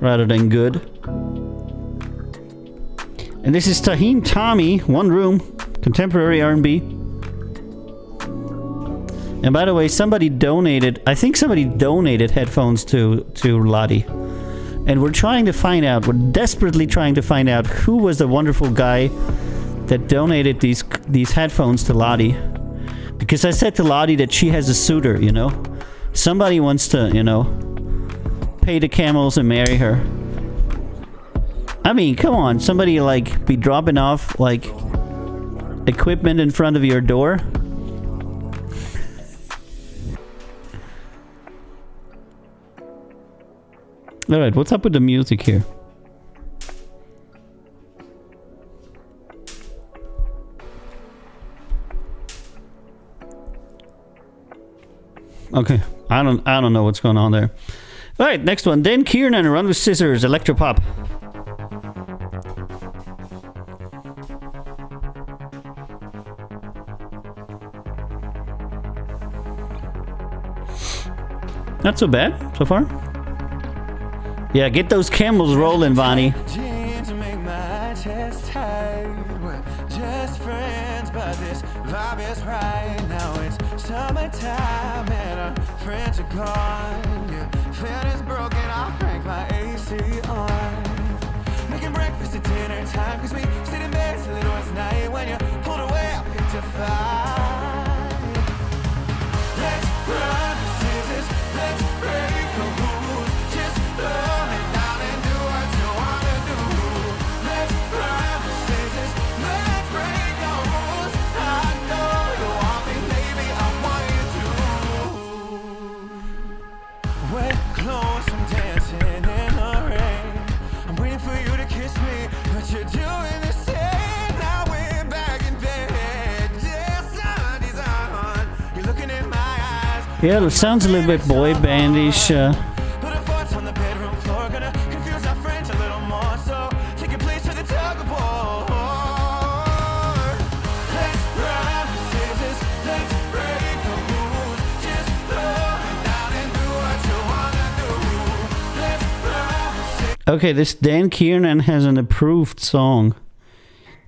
rather than good. And this is Tahim Tommy, One Room, contemporary R&B. And by the way, somebody donated, I think somebody donated headphones to Lottie. And we're desperately trying to find out who was the wonderful guy that donated these headphones to Lottie. Because I said to Lottie that she has a suitor, you know? Somebody wants to, you know, pay the camels and marry her. I mean, come on, somebody like be dropping off like equipment in front of your door. All right, what's up with the music here? Okay, I don't know what's going on there. All right, next one. Dan Kiernan, Run with Scissors, Electropop. Not so bad so far. Yeah, get those camels rolling, Bonnie. To make my chest tight. We're just friends, but this vibe is right now. It's summertime and our friends are gone. Your fan is broken, I'll crank my AC on. Making breakfast at dinner time, cause we sit in bed till it was night. When you're pulled away, I'll pick to fight. Let's run the scissors, let's break the rules. Just throw me down and do what you wanna do. Let's run the scissors, let's break the rules. I know you want me, maybe I want you to. Wet clothes from dancing in the rain. I'm waiting for you to kiss me, but you're doing the same. Now we're back in bed. Yes, sun is on. You're looking in my eyes. Yeah, it sounds a little bit boy bandish. Put our thoughts on the bedroom floor. Gonna confuse our friends a little more. So take your place to the tug of war. Let's run the scissors. Let's break the rules. Just throw it down and do what you wanna do. Let's run the scissors. Okay, this Dan Kiernan has an approved song.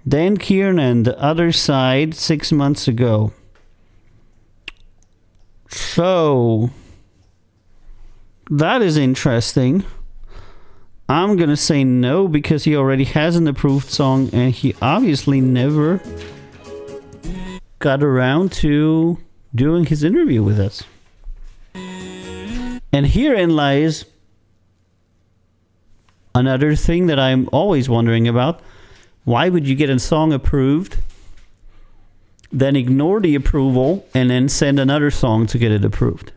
Dan Kiernan, The Other Side, 6 months ago. So, that is interesting. I'm gonna say no because he already has an approved song and he obviously never got around to doing his interview with us. And herein lies another thing that I'm always wondering about. Why would you get a song approved, then ignore the approval, and then send another song to get it approved?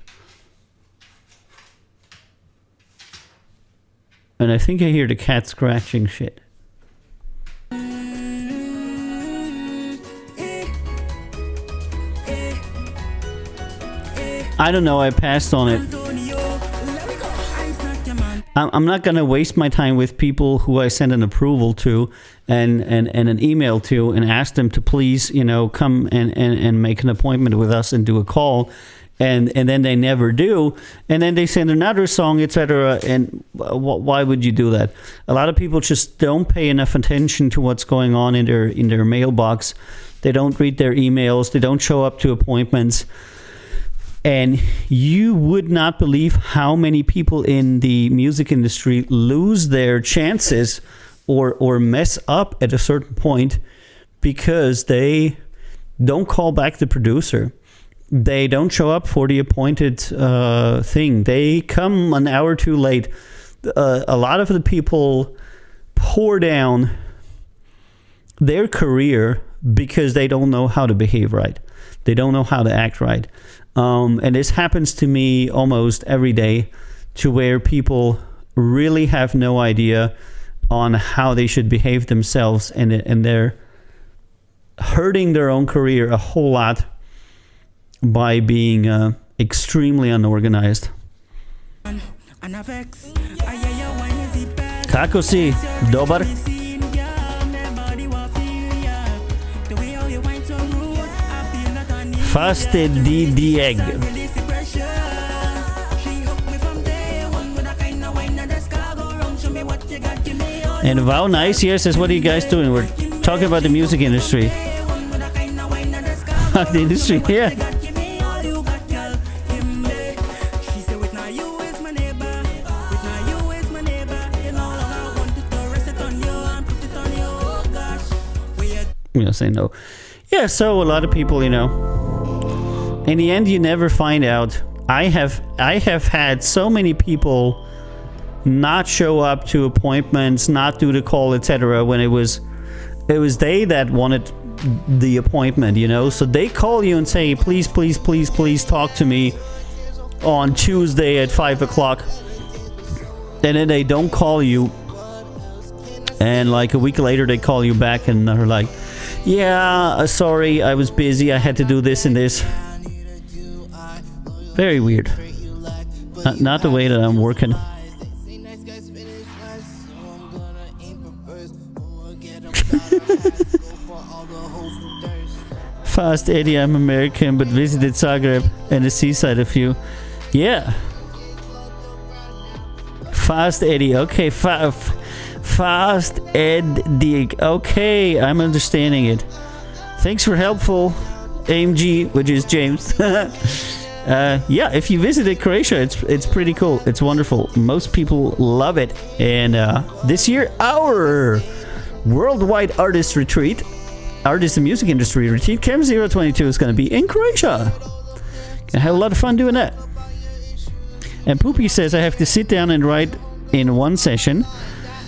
And I think I hear the cat scratching shit. I don't know, I passed on it. I'm not going to waste my time with people who I send an approval to and an email to and ask them to please, you know, come and make an appointment with us and do a call. And then they never do. And then they send another song, etc. And why would you do that? A lot of people just don't pay enough attention to what's going on in their mailbox. They don't read their emails. They don't show up to appointments. And you would not believe how many people in the music industry lose their chances or mess up at a certain point because they don't call back the producer. They don't show up for the appointed thing. They come an hour too late. A lot of the people pour down their career because they don't know how to behave right. They don't know how to act right. And this happens to me almost every day, to where people really have no idea on how they should behave themselves, and they're hurting their own career a whole lot by being extremely unorganized. Kako si? Dobar? Faste di egg. And wow, nice. Yes, is what are you guys doing? We're talking about the music industry. The industry, yeah. Say no. Yeah, so a lot of people, in the end, you never find out. I have had so many people not show up to appointments, not do the call, etc. when it was they that wanted the appointment, so they call you and say, please talk to me on Tuesday at 5:00, and then they don't call you, and like a week later they call you back and they're like, yeah, sorry, I was busy, I had to do this and this. Very weird. Not the way that I'm working. Fast Eddie, I'm American but visited Zagreb and the seaside a few. Yeah. Fast Eddie, okay. Fast Eddie, okay, I'm understanding it. Thanks for helpful, AMG, which is James. Yeah, if you visited Croatia, it's pretty cool. It's wonderful. Most people love it. And this year, our worldwide artist and music industry retreat, Camp 022, is going to be in Croatia. Gonna have a lot of fun doing that. And Poopy says I have to sit down and write in one session.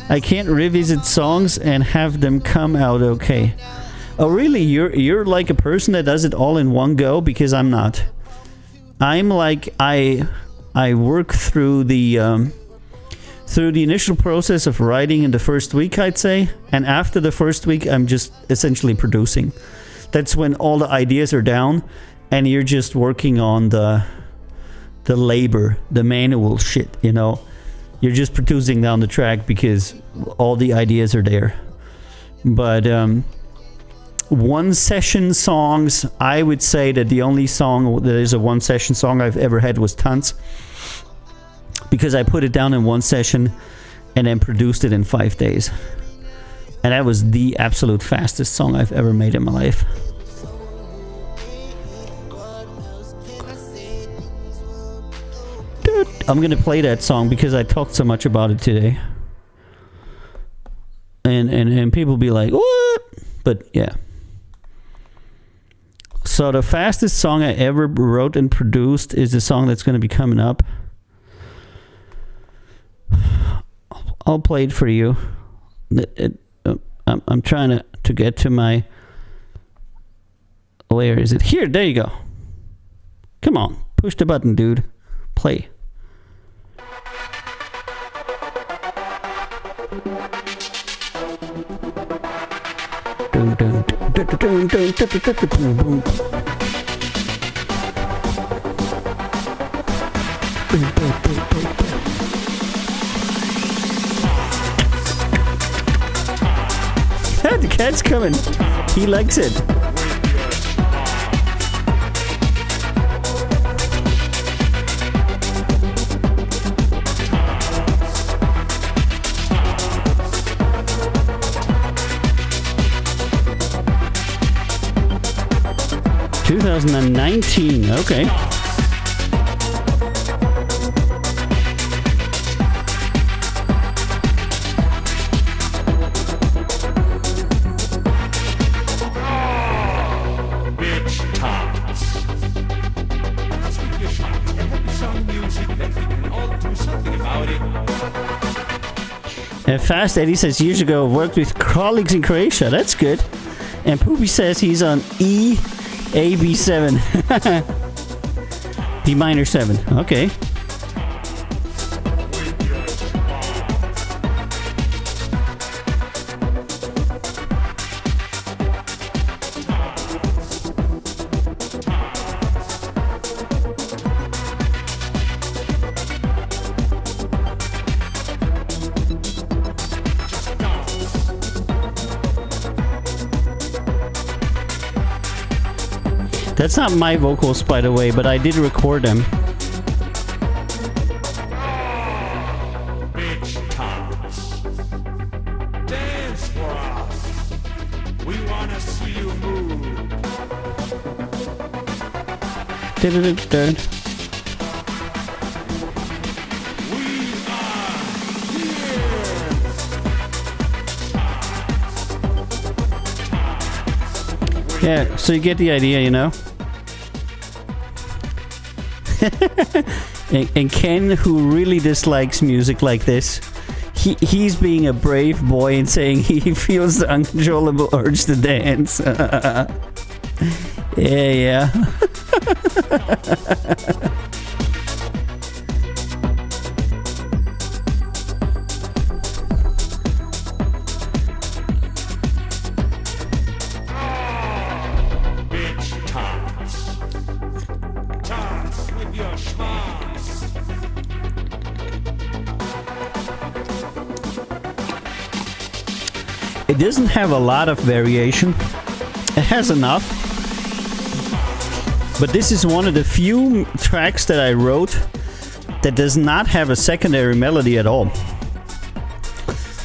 I can't revisit songs and have them come out okay. Oh, really? You're like a person that does it all in one go? Because I'm not. I'm like, I work through the initial process of writing in the first week, I'd say, and after the first week, I'm just essentially producing. That's when all the ideas are down, and you're just working on the labor, the manual shit, You're just producing down the track because all the ideas are there. But one session songs, I would say that the only song that is a one session song I've ever had was Tanz, because I put it down in one session and then produced it in 5 days. And that was the absolute fastest song I've ever made in my life. I'm gonna play that song because I talked so much about it today, and people be like, what? But yeah. So the fastest song I ever wrote and produced is the song that's gonna be coming up. I'll play it for you. I'm trying to get to my. Where is it? Here, there you go. Come on, push the button, dude. Play. The cat's coming. He likes it. $2019. Okay. And Fast Eddie says years ago worked with colleagues in Croatia. That's good. And Poopy says he's on AV7. B minor 7. Okay. That's not my vocals, by the way, but I did record them. Bitch Thomas. Dance for us. We wanna see you move. Dun-dun-dun-dun. Yeah, so you get the idea, you know? and Ken, who really dislikes music like this, he's being a brave boy and saying he feels the uncontrollable urge to dance. Yeah. It doesn't have a lot of variation. It has enough. But this is one of the few tracks that I wrote that does not have a secondary melody at all.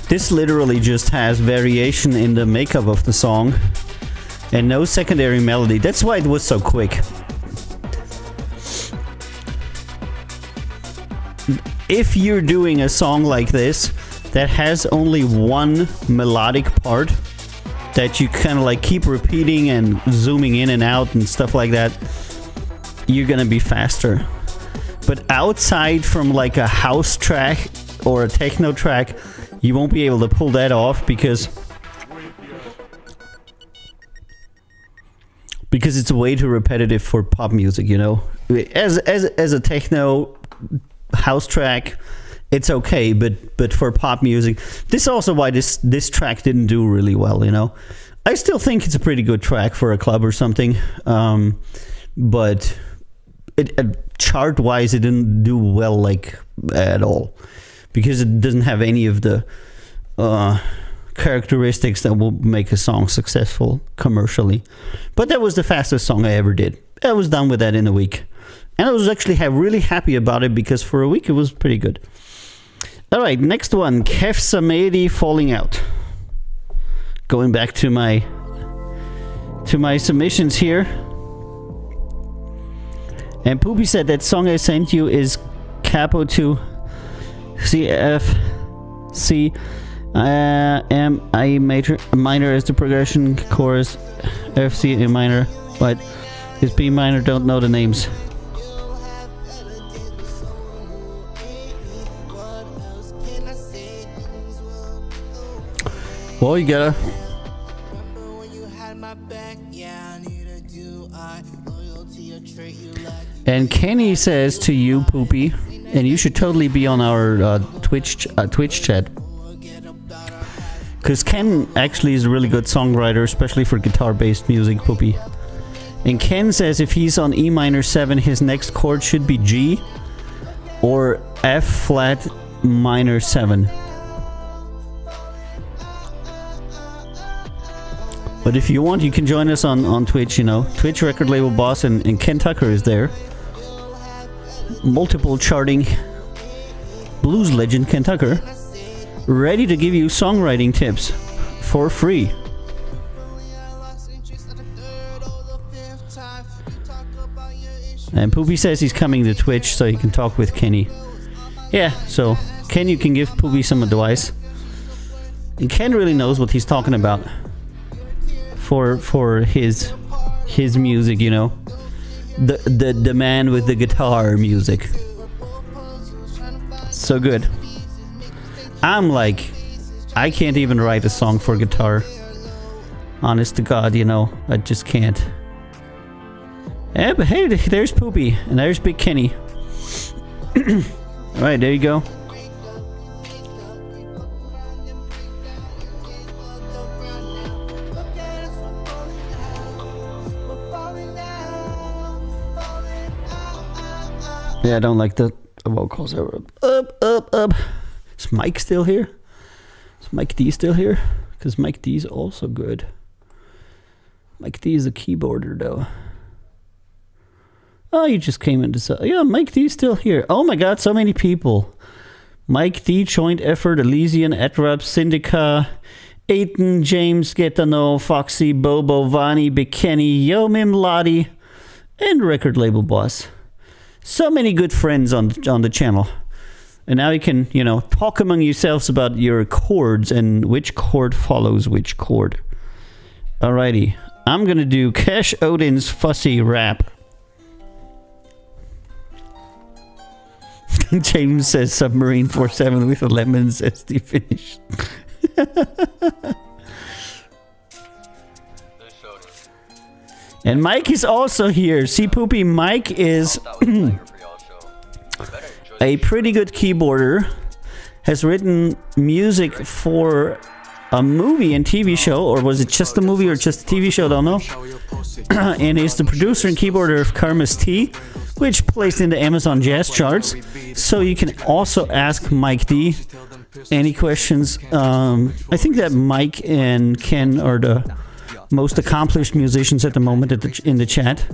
This literally just has variation in the makeup of the song and no secondary melody. That's why it was so quick. If you're doing a song like this that has only one melodic part that you kind of like keep repeating and zooming in and out and stuff like that, you're gonna be faster. But outside from like a house track or a techno track, you won't be able to pull that off because it's way too repetitive for pop music, you know. As a techno house track, it's okay, but for pop music, this is also why this track didn't do really well, you know. I still think it's a pretty good track for a club or something, but chart-wise, it didn't do well like at all because it doesn't have any of the characteristics that will make a song successful commercially. But that was the fastest song I ever did. I was done with that in a week, and I was actually really happy about it because for a week it was pretty good. All right, next one, Kef Samedi, Falling Out. Going back to my submissions here. And Poopy said that song I sent you is Capo 2 CFC M I minor as the progression, chorus F C A minor, but his B minor, don't know the names. Well, you gotta. And Kenny says to you, Poopy, and you should totally be on our Twitch chat, because Ken actually is a really good songwriter, especially for guitar-based music, Poopy. And Ken says if he's on E minor 7, his next chord should be G or F flat minor 7. But if you want, you can join us on Twitch, you know. Twitch record label boss and Ken Tucker is there. Multiple charting blues legend Ken Tucker. Ready to give you songwriting tips for free. And Poopy says he's coming to Twitch so he can talk with Kenny. Yeah, so Ken, you can give Poopy some advice. And Ken really knows what he's talking about. For his music, you know, the man with the guitar music, so good. I'm like, I can't even write a song for guitar, honest to God, you know, I just can't. Yeah, but hey, there's Poopy and there's Big Kenny. All right, there you go. Yeah, I don't like the vocals are up. Is Mike still here? Is Mike D still here? Because Mike D is also good. Mike D is a keyboarder though. Oh, you just came into... Yeah, Mike D's still here. Oh my god, so many people. Mike D, Joint Effort, Elysian, Edrap, Syndica, Aiton, James, Getano, Foxy, Bobo, Vani, Bikini, Yomim, Lottie, and Record Label Boss. So many good friends on the channel. And now you can, you know, talk among yourselves about your chords and which chord follows which chord. Alrighty. I'm gonna do Cash Odin's Fussy Rap. James says Submarine 47 with a lemon says the finish. And Mike is also here. See, Poopy, Mike is a pretty good keyboarder. Has written music for a movie and TV show, or was it just a movie or just a TV show? I don't know. And he's the producer and keyboarder of Karma's Tea, which plays in the Amazon Jazz charts. So you can also ask Mike D any questions. I think that Mike and Ken are the most accomplished musicians at the moment in the chat.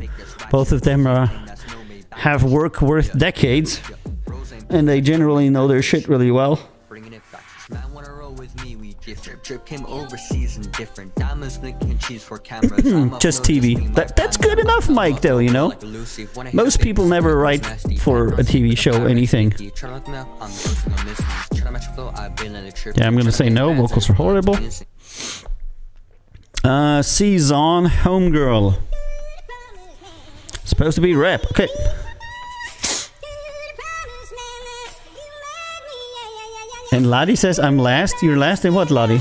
Both of them have work worth decades, and they generally know their shit really well. Just TV. That's good enough, Mike, though, you know? Most people never write for a TV show anything. Yeah, I'm gonna say no. Vocals are horrible. Season Homegirl. Supposed to be rap. Okay. And Lottie says I'm last. You're last in what, Lottie?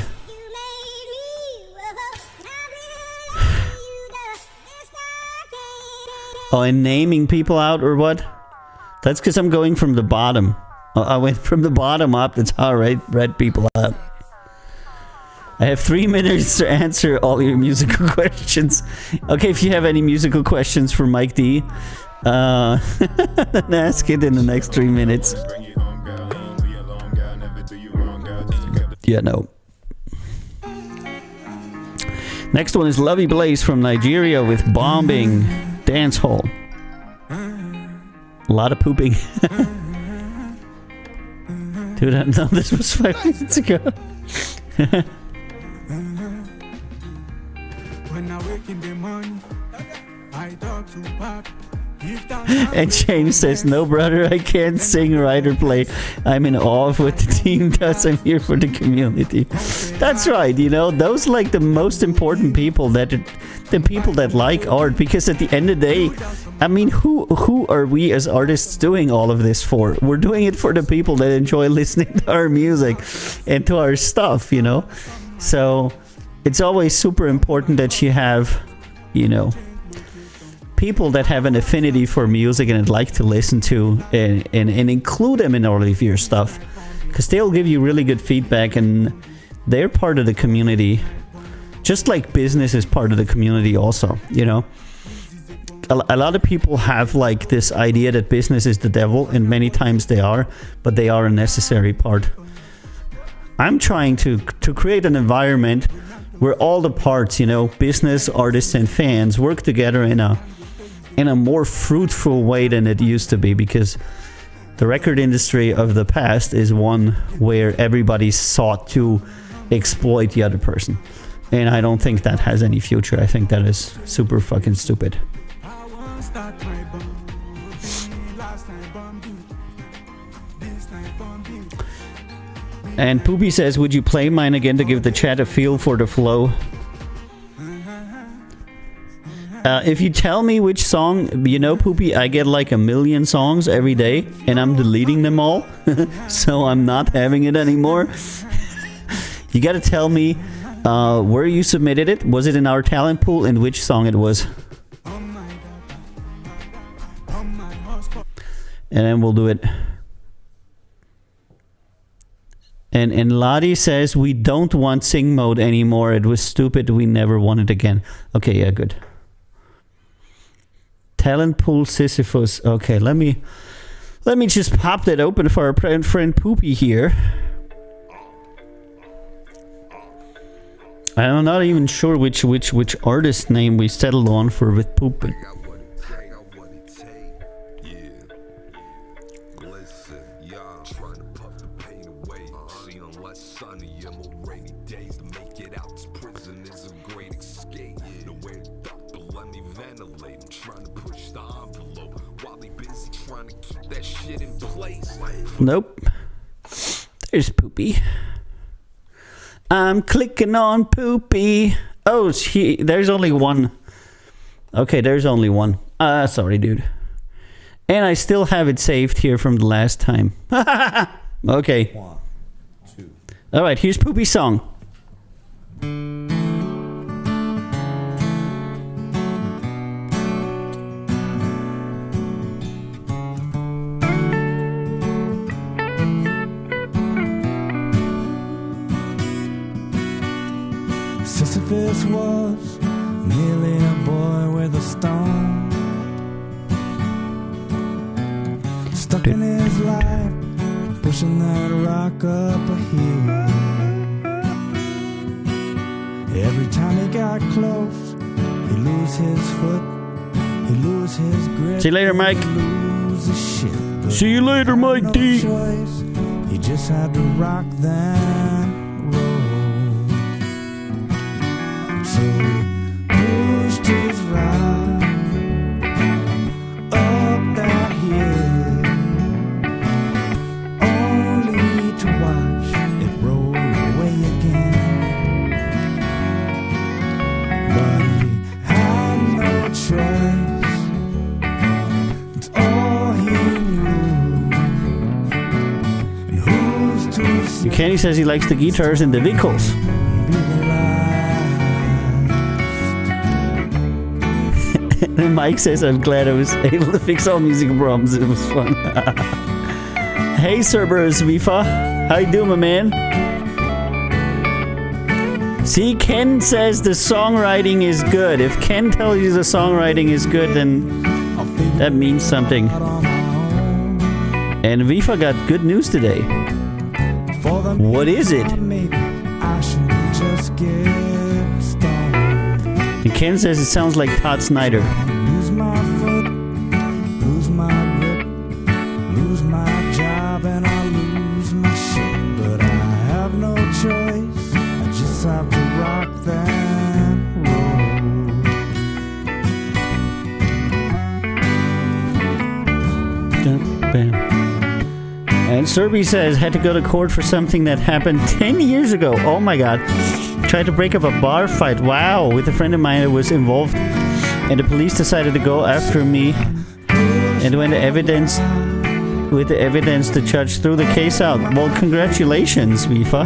Oh, and naming people out or what? That's because I'm going from the bottom. I went from the bottom up. That's how I read people out. I have 3 minutes to answer all your musical questions. Okay, if you have any musical questions for Mike D, then ask it in the next 3 minutes. Yeah, no. Next one is Lovey Blaze from Nigeria with Bombing Dance Hall. A lot of pooping. Dude, no, this was 5 minutes ago. And James says, no brother, I can't sing, write or play. I'm in awe of what the team does. I'm here for the community. That's right, you know, those like the most important people, that the people that like art, because at the end of the day, I mean, who are we as artists doing all of this for? We're doing it for the people that enjoy listening to our music and to our stuff, you know? So it's always super important that you have, you know, people that have an affinity for music and like to listen to and include them in all of your stuff, because they'll give you really good feedback and they're part of the community, just like business is part of the community also, you know. A lot of people have like this idea that business is the devil, and many times they are, but they are a necessary part. I'm trying to create an environment where all the parts, you know, business, artists and fans work together in a more fruitful way than it used to be, because the record industry of the past is one where everybody sought to exploit the other person. And I don't think that has any future. I think that is super fucking stupid. And Poopy says, would you play mine again to give the chat a feel for the flow? If you tell me which song, you know, Poopy, I get like 1 million songs every day, and I'm deleting them all, so I'm not having it anymore. You gotta tell me where you submitted it. Was it in our talent pool, and which song it was? And then we'll do it. And Lottie says, we don't want sing mode anymore. It was stupid. We never want it again. Okay, yeah, good. Talent pool Sisyphus. Okay, let me just pop that open for our friend Poopy here. I'm not even sure which artist name we settled on for with Poop. that shit in place. Nope. There's Poopy. I'm clicking on Poopy. Oh, there's only one. Okay, there's only one. Sorry, dude. And I still have it saved here from the last time. Okay. 1, 2. All right, here's Poopy's song. Sisyphus was merely a boy with a stone stuck in his life, pushing that rock up a hill. Every time he got close, he'd lose his foot, he'd lose his grip. See you later, Mike. Lose his shit. See you later, Mike D. Choice. He just had to rock that roll. So he pushed his rock up that hill, only to watch it roll away again. But he had no choice. It's all he knew. And who's to say? Kenny says he likes the guitars and the vehicles. And Mike says, I'm glad I was able to fix all music problems. It was fun. Hey, Cerberus Vifa. How you doing, my man? See, Ken says the songwriting is good. If Ken tells you the songwriting is good, then that means something. And Vifa got good news today. What is it? I should just get started. And Ken says it sounds like Todd Snyder. Lose my foot, lose my grip, lose my job, and I lose my shit. But I have no choice. I just have to rock that Bam. And Serby says, had to go to court for something that happened 10 years ago. Oh my god. Tried to break up a bar fight. Wow. With a friend of mine that was involved. And the police decided to go after me. And when the evidence... With the evidence, the judge threw the case out. Well, congratulations, Vifa.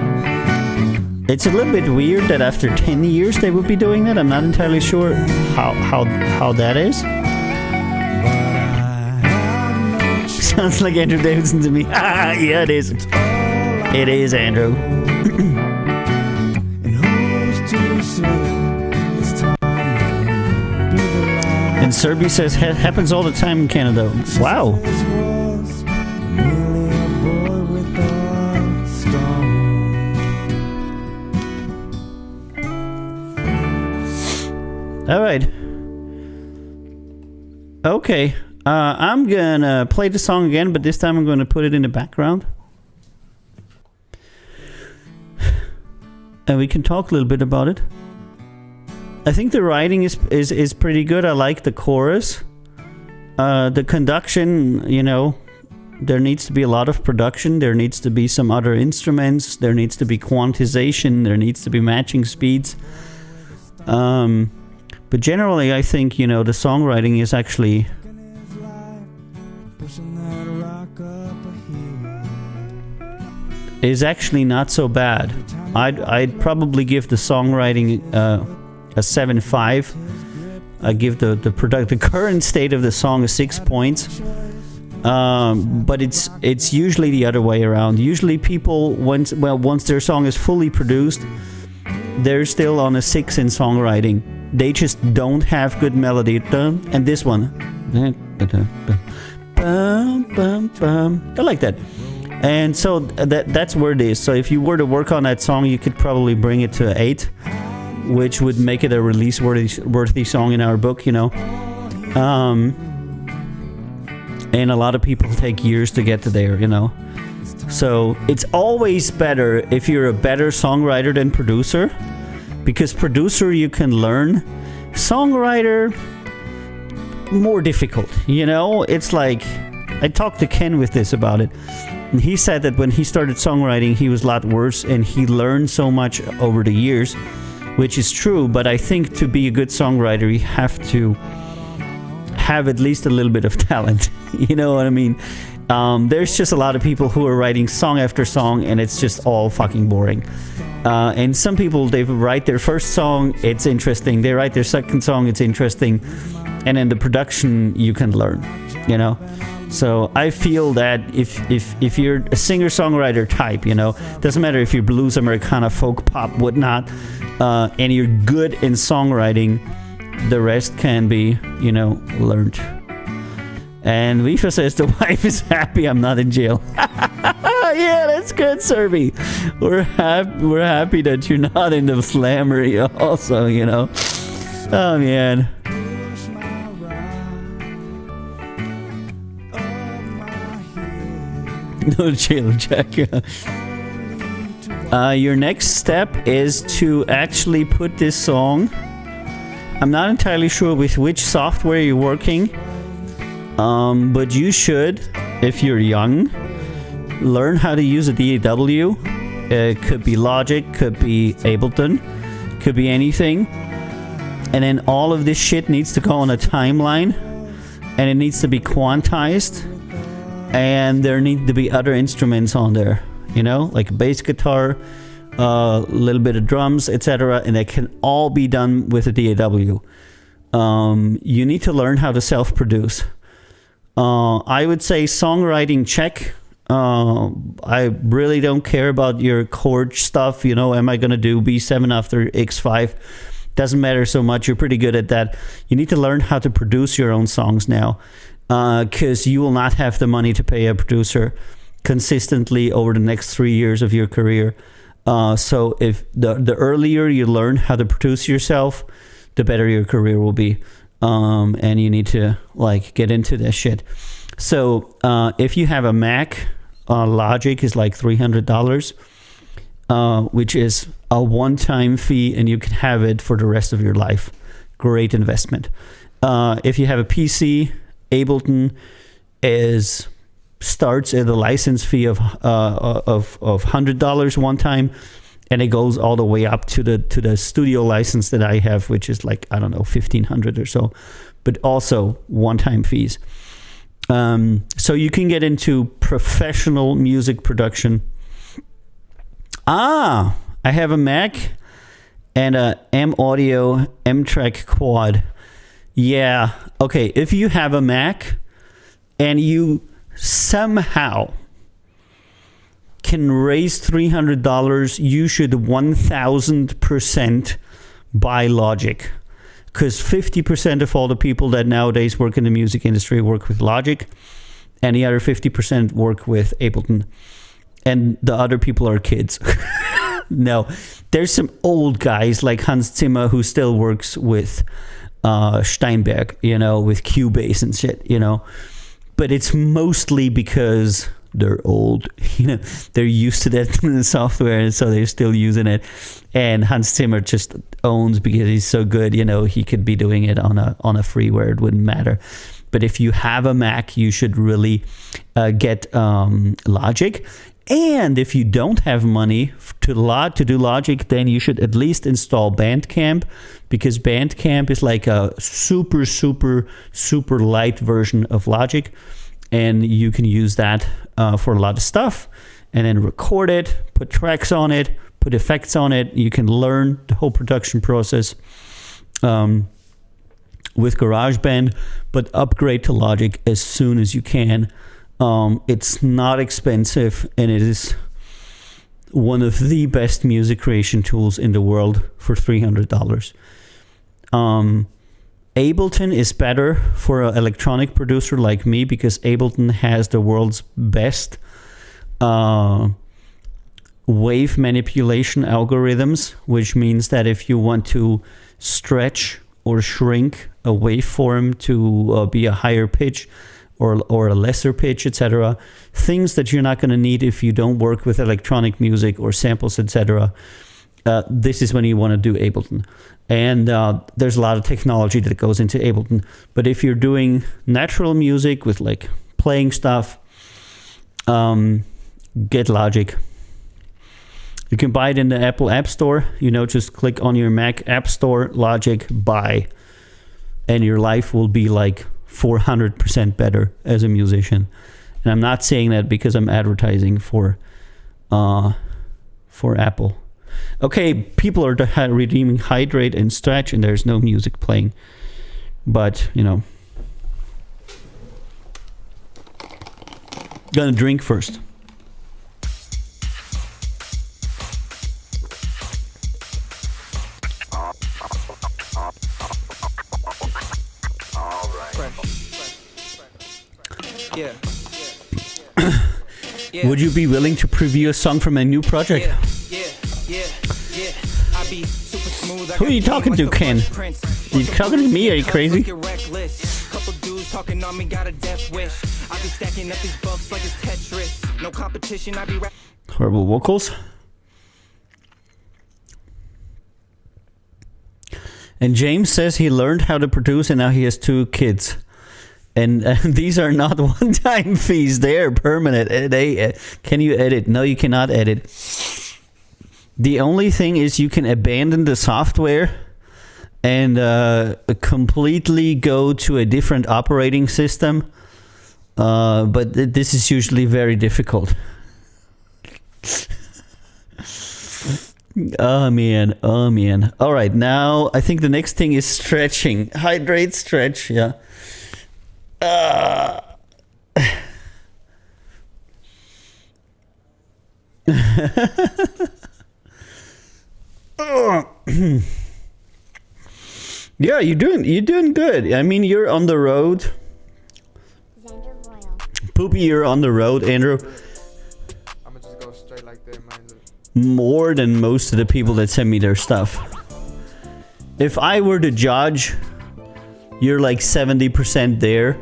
It's a little bit weird that after 10 years they would be doing that. I'm not entirely sure how that is. Sounds like Andrew Davidson to me. Yeah, it is. It is, Andrew. And Serby says, happens all the time in Canada. Wow. All right. Okay. I'm gonna play the song again, but this time I'm gonna put it in the background. And we can talk a little bit about it. I think the writing is pretty good. I like the chorus. The conduction, you know, there needs to be a lot of production. There needs to be some other instruments. There needs to be quantization. There needs to be matching speeds. But generally, I think, you know, the songwriting is actually... not so bad. I'd probably give the songwriting a 7.5. I give the current state of the song a 6 points. But it's usually the other way around. Usually people once their song is fully produced, they're still on a 6 in songwriting. They just don't have good melody. And this one, I like that. And so that's where it is. So if you were to work on that song, you could probably bring it to 8, which would make it a release-worthy song in our book, you know. And a lot of people take years to get to there, you know. So it's always better if you're a better songwriter than producer, because producer you can learn, songwriter more difficult, you know. It's like I talked to Ken with this about it, and he said that when he started songwriting, he was a lot worse, and he learned so much over the years, which is true. But I think to be a good songwriter, you have to have at least a little bit of talent. You know what I mean? There's just a lot of people who are writing song after song, and it's just all fucking boring. And some people, they write their first song, it's interesting. They write their second song, it's interesting. And then the production, you can learn, you know? So I feel that if you're a singer-songwriter type, you know, doesn't matter if you're blues, Americana, folk, pop, whatnot, and you're good in songwriting, the rest can be, you know, learned. And Vifa says the wife is happy I'm not in jail. Yeah, that's good, Serby. We're happy that you're not in the slammery also, you know. Oh, man. No jail, Jack. Your next step is to actually put this song. I'm not entirely sure with which software you're working, but you should, if you're young, learn how to use a DAW. It could be Logic, could be Ableton, could be anything. And then all of this shit needs to go on a timeline, and it needs to be quantized. And there need to be other instruments on there, you know, like a bass guitar, a little bit of drums, etc. And they can all be done with a DAW. You need to learn how to self-produce. I would say songwriting, check. I really don't care about your chord stuff. You know, am I going to do B7 after X5? Doesn't matter so much. You're pretty good at that. You need to learn how to produce your own songs now. Because you will not have the money to pay a producer consistently over the next 3 years of your career. So if the earlier you learn how to produce yourself, the better your career will be. And you need to like get into this shit. So if you have a Mac, Logic is like $300, which is a one-time fee, and you can have it for the rest of your life. Great investment. If you have a PC, Ableton starts at a license fee of $100 one time, and it goes all the way up to the studio license that I have, which is like, I don't know, $1,500 or so, but also one-time fees. So you can get into professional music production. I have a Mac and a M-Audio M-Track Quad. Yeah, okay, if you have a Mac and you somehow can raise $300, you should 1,000% buy Logic. Because 50% of all the people that nowadays work in the music industry work with Logic, and the other 50% work with Ableton. And the other people are kids. No, there's some old guys like Hans Zimmer who still works with Steinberg, you know, with Cubase and shit, you know. But it's mostly because they're old, you know, they're used to that software, and so they're still using it. And Hans Zimmer just owns, because he's so good, you know, he could be doing it on a freeware, it wouldn't matter. But if you have a Mac, you should really get Logic. And if you don't have money to do Logic, then you should at least install Bandcamp, because Bandcamp is like a super, super, super light version of Logic. And you can use that for a lot of stuff, and then record it, put tracks on it, put effects on it. You can learn the whole production process with GarageBand, but upgrade to Logic as soon as you can. It's not expensive, and it is one of the best music creation tools in the world for $300. Ableton is better for an electronic producer like me, because Ableton has the world's best wave manipulation algorithms, which means that if you want to stretch or shrink a waveform to be a higher pitch or a lesser pitch, etc., things that you're not going to need if you don't work with electronic music or samples, etc., this is when you want to do Ableton. And there's a lot of technology that goes into Ableton. But if you're doing natural music with like playing stuff, get Logic. You can buy it in the Apple App Store. You know, just click on your Mac App Store, Logic, buy. And your life will be like 400% better as a musician. And I'm not saying that because I'm advertising for Apple. Okay, people are redeeming Hydrate and Stretch, and there's no music playing. But, you know. Gonna drink first. Yeah. Would you be willing to preview a song from a new project? I be super smooth. Who are you talking to, Ken? You talking to me? Are you crazy? Couple dudes talking on me, got a death wish. I be stacking up these bucks like it's Tetris. No competition, I be Horrible vocals. And James says he learned how to produce and now he has 2 kids. And these are not one-time fees. They are permanent. Can you edit? No, you cannot edit. The only thing is you can abandon the software and completely go to a different operating system. But this is usually very difficult. Oh man. All right, now I think the next thing is stretching. Hydrate, stretch, yeah. Yeah, you're doing good. I mean, you're on the road. Poopy, you're on the road, Andrew. I'm gonna just go straight like that, man. More than most of the people that send me their stuff. If I were to judge, you're like 70% there.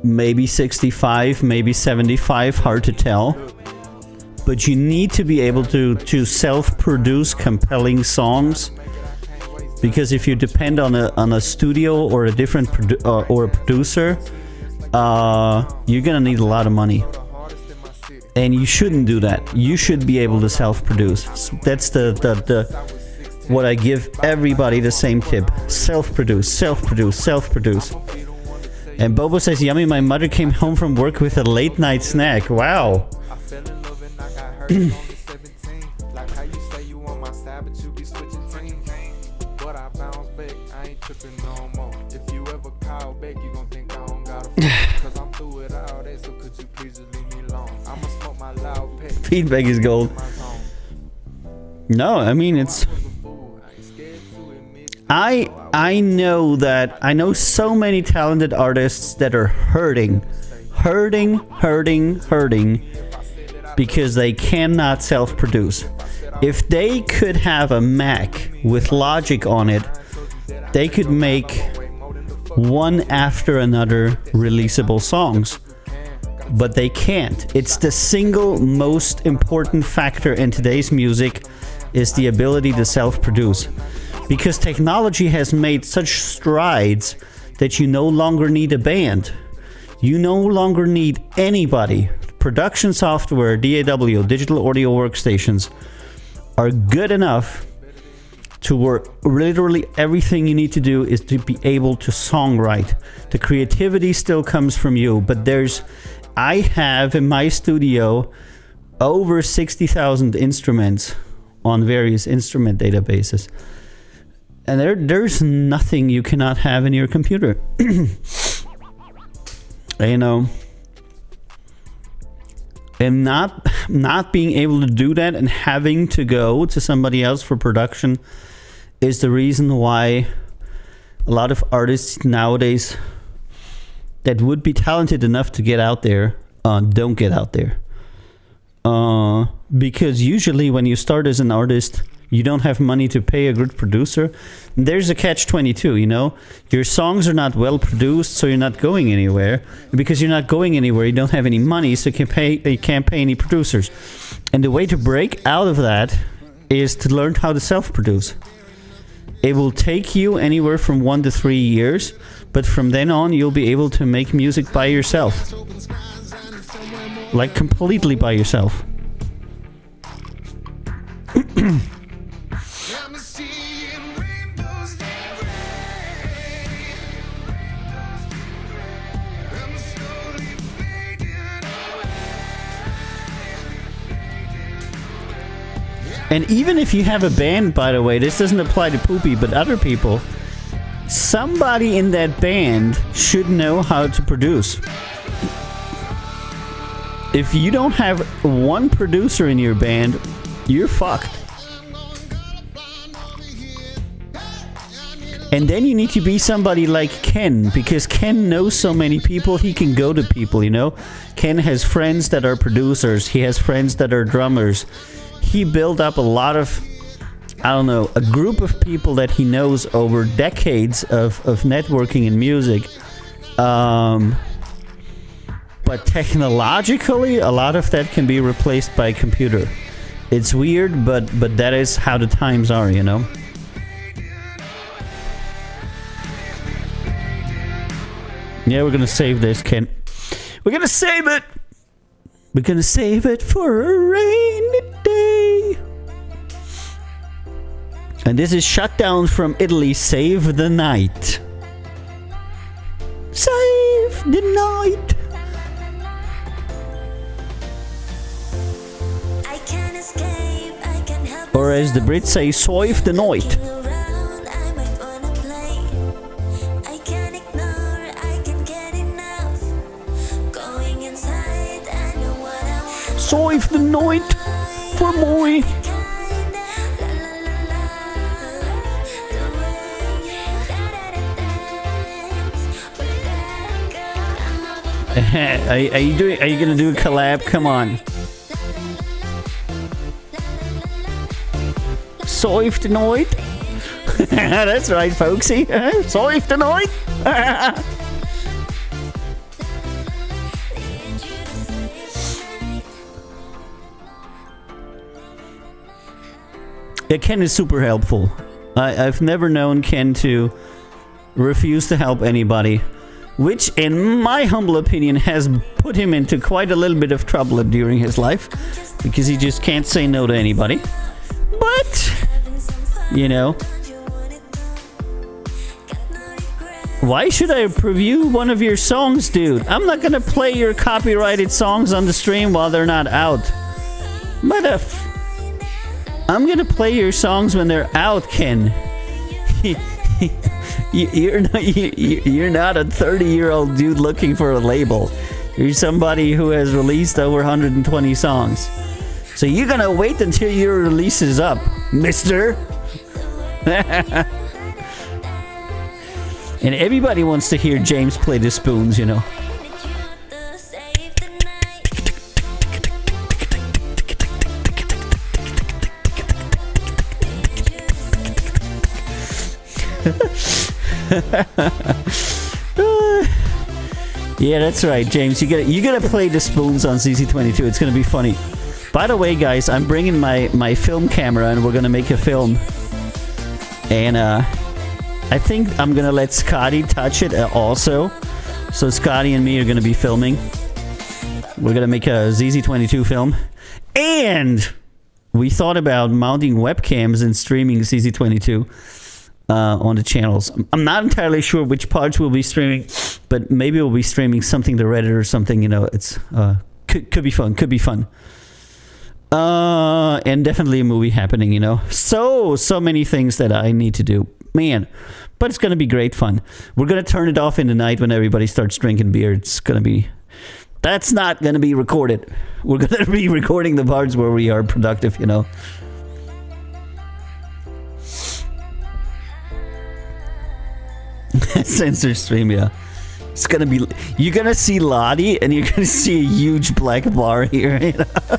Maybe 65, maybe 75, hard to tell. But you need to be able to self-produce compelling songs, because if you depend on a studio or a different or a producer, you're gonna need a lot of money. And you shouldn't do that. You should be able to self-produce. That's the what I give everybody, the same tip. Self-produce, self-produce, self-produce. And Bobo says, yummy, my mother came home from work with a late night snack. Wow. Feedback is gold. No, I mean, it's... I know so many talented artists that are hurting because they cannot self-produce. If they could have a Mac with Logic on it, they could make one after another releasable songs. But they can't. It's the single most important factor in today's music, is the ability to self-produce. Because technology has made such strides that you no longer need a band. You no longer need anybody. Production software, d.o.o, digital audio workstations, are good enough to work. Literally everything you need to do is to be able to songwrite. The creativity still comes from you, but I have in my studio over 60,000 instruments on various instrument databases. And there's nothing you cannot have in your computer. You know. And not being able to do that and having to go to somebody else for production is the reason why a lot of artists nowadays that would be talented enough to get out there don't get out there. Because usually when you start as an artist, you don't have money to pay a good producer. There's a catch-22, you know? Your songs are not well produced, so you're not going anywhere. Because you're not going anywhere, you don't have any money, so you can't pay any producers. And the way to break out of that is to learn how to self-produce. It will take you anywhere from 1 to 3 years, but from then on you'll be able to make music by yourself. Like completely by yourself. And even if you have a band, by the way, this doesn't apply to Poopy, but other people, somebody in that band should know how to produce. If you don't have one producer in your band, you're fucked. And then you need to be somebody like Ken, because Ken knows so many people, he can go to people, you know? Ken has friends that are producers, he has friends that are drummers. He built up a lot of, I don't know, a group of people that he knows over decades of networking in music. But technologically, a lot of that can be replaced by a computer. It's weird, but that is how the times are, you know? Yeah, we're gonna save this, Ken. We're gonna save it! We're gonna save it for a rainy day. And this is Shutdown from Italy, Save the Night. Save the night. I can't escape, I can't help Or as the Brits say, Save the night. around, I might wanna play. I can't ignore, I can't get enough. Going inside, I know what I want. Save the night for moi. Are you gonna do a collab? Come on. Save the night. That's right, folksy. Save the night. Yeah, Ken is super helpful. I've never known Ken to refuse to help anybody, which in my humble opinion has put him into quite a little bit of trouble during his life, because he just can't say no to anybody. But, you know, why should I preview one of your songs, dude? I'm not gonna play your copyrighted songs on the stream while they're not out. I'm gonna play your songs when they're out, Ken. You're not a 30-year-old dude looking for a label. You're somebody who has released over 120 songs. So you're gonna wait until your release is up, mister. And everybody wants to hear James play the spoons, you know. Yeah, that's right, James. You gotta play the spoons on CC22. It's gonna be funny. By the way, guys, I'm bringing my film camera and we're gonna make a film. And I think I'm gonna let Scotty touch it also. So Scotty and me are gonna be filming. We're gonna make a ZZ22 film. And we thought about mounting webcams and streaming CC22 on the channels. I'm not entirely sure which parts we'll be streaming, but maybe we'll be streaming something to Reddit or something, you know. It's could be fun, and definitely a movie happening, you know. So many things that I need to do, man, but it's gonna be great fun. We're gonna turn it off in the night when everybody starts drinking beer. That's not gonna be recorded. We're gonna be recording the parts where we are productive, you know. Censor stream, yeah. It's gonna be. You're gonna see Lottie, and you're gonna see a huge black bar here. You know? I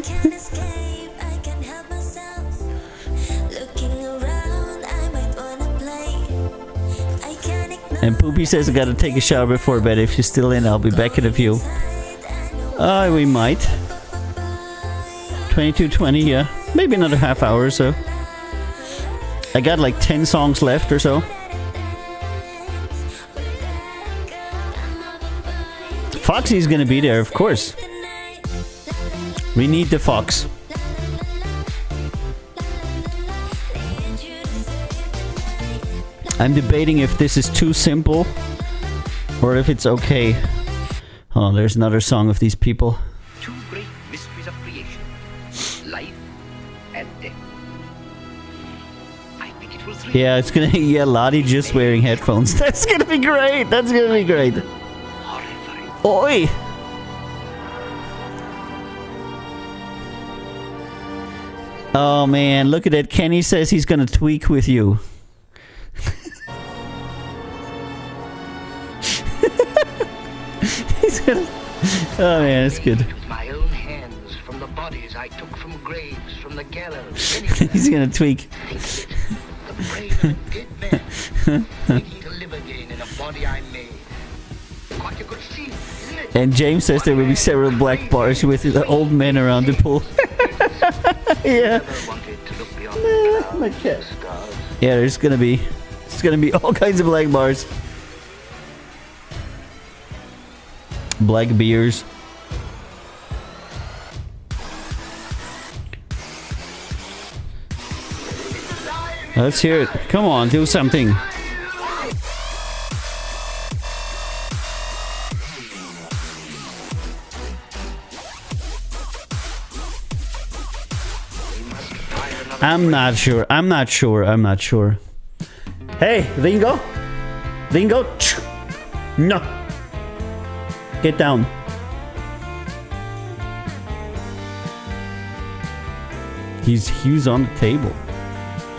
can't escape, I can't help myself. Looking around, I might wanna play. I can't ignore. And Poopy says I gotta take a shower before bed. If she's still in, I'll be back in a few. We might. 22:20, yeah. Maybe another half hour or so. I got like 10 songs left or so. Foxy's gonna be there, of course. We need the fox. I'm debating if this is too simple or if it's okay. Oh, there's another song of these people. Two great mysteries of creation, life and death. I think it will thrill Yeah, it's gonna. Yeah, Lottie just wearing headphones. That's gonna be great. That's gonna be great. Oi! Oh man, look at that. Kenny says he's gonna tweak with you. He's gonna. Oh man, that's good. my own hands from the bodies I took from graves, from the gallows. He's gonna tweak. The brain of a dead man, waking to live again in a body I made. Quite a good scene, isn't it? And James says there will be several black bars with the old men around the pool. Yeah. My cat. Yeah, there's gonna be all kinds of black bars. Black beers. Let's hear it. Come on, do something. I'm not sure. Hey, Ringo? No. Get down. He's on the table.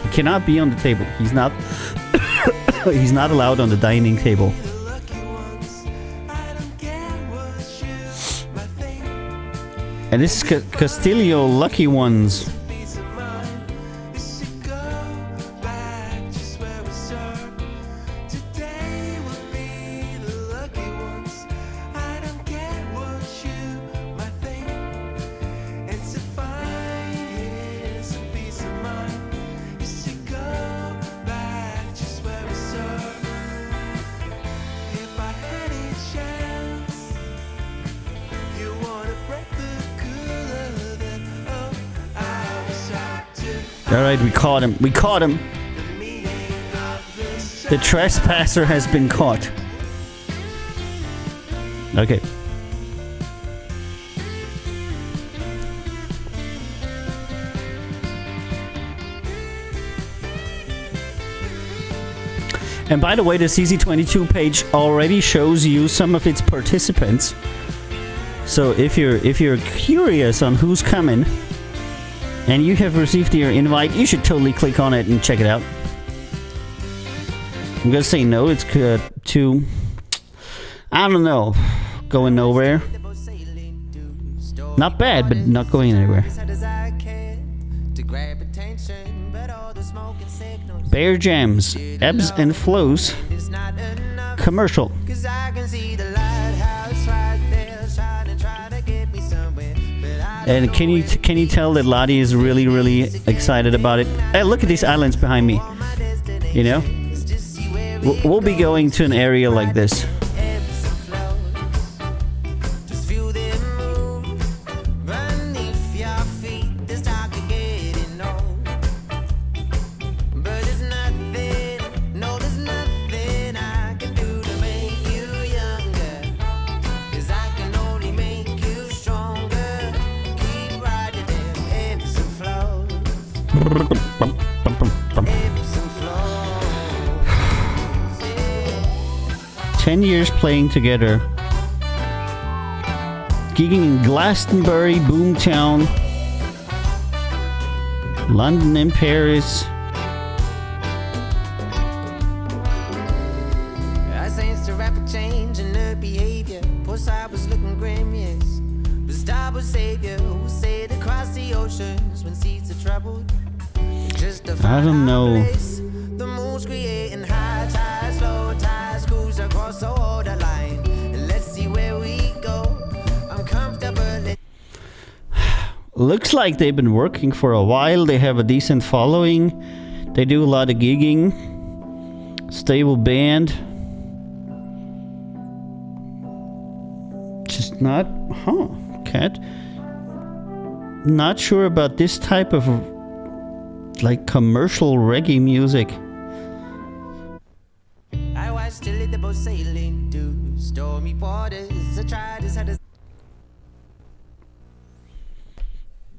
He cannot be on the table. He's not he's not allowed on the dining table. And this is Castillo Lucky Ones. Alright, we caught him. The trespasser has been caught. Okay. And by the way, the CC22 page already shows you some of its participants. So if you're curious on who's coming and you have received your invite, you should totally click on it and check it out. I'm gonna say no, it's too, I don't know, going nowhere. Not bad, but not going anywhere. Bear Jams, Ebbs and Flows, commercial. And can you tell that Lottie is really, really excited about it? Hey, look at these islands behind me. You know? We'll be going to an area like this. Years playing together, gigging in Glastonbury, Boomtown, London and Paris. I sensed a rapid change in her behavior. Poor side was looking grim, yes. But star was savior who sailed across the oceans when seas are troubled. I don't know. The moon's creating high tides, low tides, cruise across the borderline. And let's see where we go. I'm comfortable. Looks like they've been working for a while. They have a decent following. They do a lot of gigging. Stable band. Just not, cat. Not sure about this type of like commercial reggae music. I watched the little boat sailing through stormy waters. I tried as hard as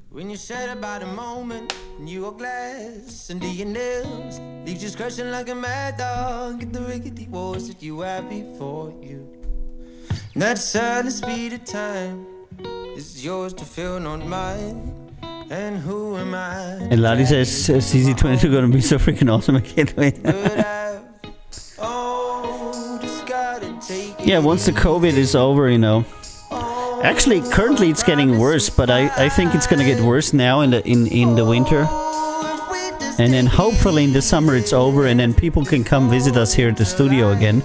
when you said about a moment, and you were glass under your nails, leaves you scratching like a mad dog at the rickety walls that you had before you. That sudden speed of time is yours to feel, not mine. And who am I? And Lottie says CZ22 gonna be so freaking awesome. I can't wait. Yeah, once the COVID is over, you know. Actually, currently it's getting worse, but I think it's gonna get worse now in the winter. And then hopefully in the summer it's over, and then people can come visit us here at the studio again.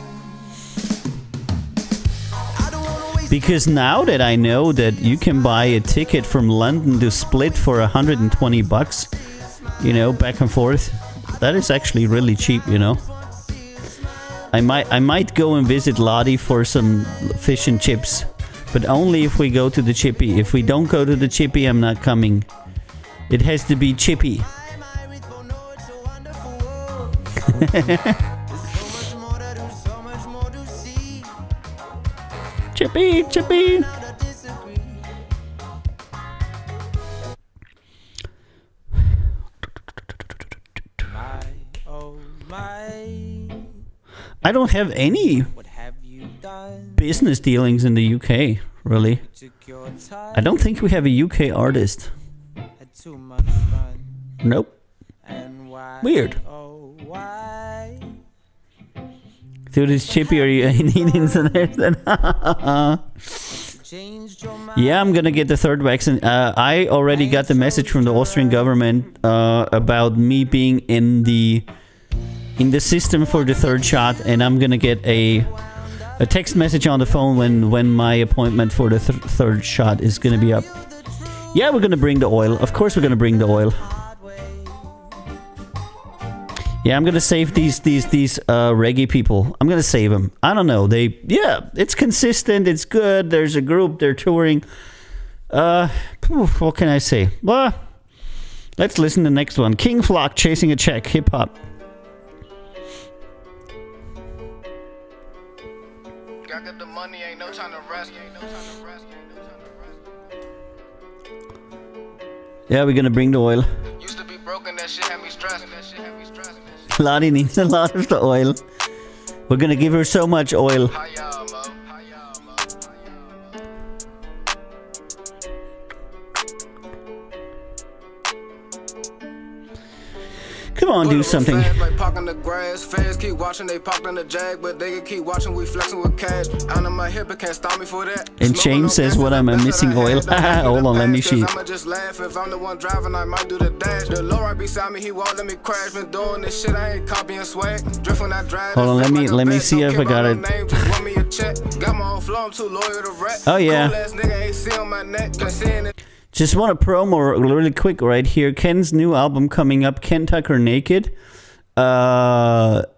Because now that I know that you can buy a ticket from London to Split for $120, you know, back and forth, that is actually really cheap, you know. I might go and visit Lottie for some fish and chips, but only if we go to the Chippy. If we don't go to the Chippy, I'm not coming. It has to be Chippy. Chippy, Chippy. I don't have any business dealings in the UK, really. I don't think we have a UK artist. Nope. Weird. Dude, it's Chippy, are you need internet? Yeah, I'm gonna get the third vaccine. I already got the message from the Austrian government about me being in the system for the third shot, and I'm gonna get a text message on the phone when my appointment for the third shot is gonna be up. Yeah, we're gonna bring the oil. Of course, we're gonna bring the oil. Yeah, I'm gonna save these reggae people. I'm gonna save them. I don't know. It's consistent. It's good. There's a group. They're touring. What can I say? Well, let's listen to the next one. King Flock, Chasing a Check, hip hop. Gotta get the money, ain't no time to rest. Yeah, we're gonna bring the oil. Used to be broken, that shit had me stressed. Lottie needs a lot of the oil. We're gonna give her so much oil. Come on, do something. Like parking the grass, fans keep watching, they parked on the jag, but they can keep watching, we flexing with cash. Out of my hip, it can't stop me for that. And James says, what am I missing oil? Hold on, let me see. I'ma just laugh if I'm the one driving, I might do the dash. The low right beside me, he won't let me crash. Been doing this shit, I ain't copying swag. Drift when I drive. Hold on, let me see if I got it. Got my own flow, I'm too loyal to rap. Oh yeah. Cool ass nigga ain't see on my neck, Just want to promo really quick right here. Ken's new album coming up, Ken Tucker Naked. Available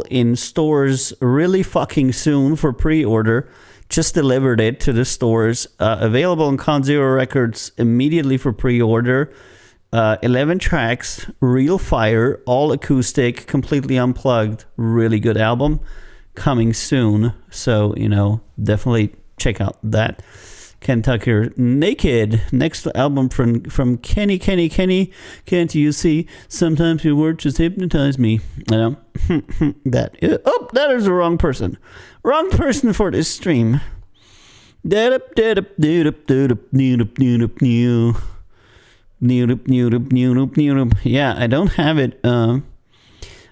in stores really fucking soon for pre-order. Just delivered it to the stores. Available on Con Zero Records immediately for pre-order. 11 tracks, real fire, all acoustic, completely unplugged. Really good album. Coming soon. So, you know, definitely check out that. Ken Tucker Naked. Next album from Kenny. Can't you see? Sometimes your words just hypnotize me. You know? that is the wrong person. Wrong person for this stream. Yeah, I don't have it.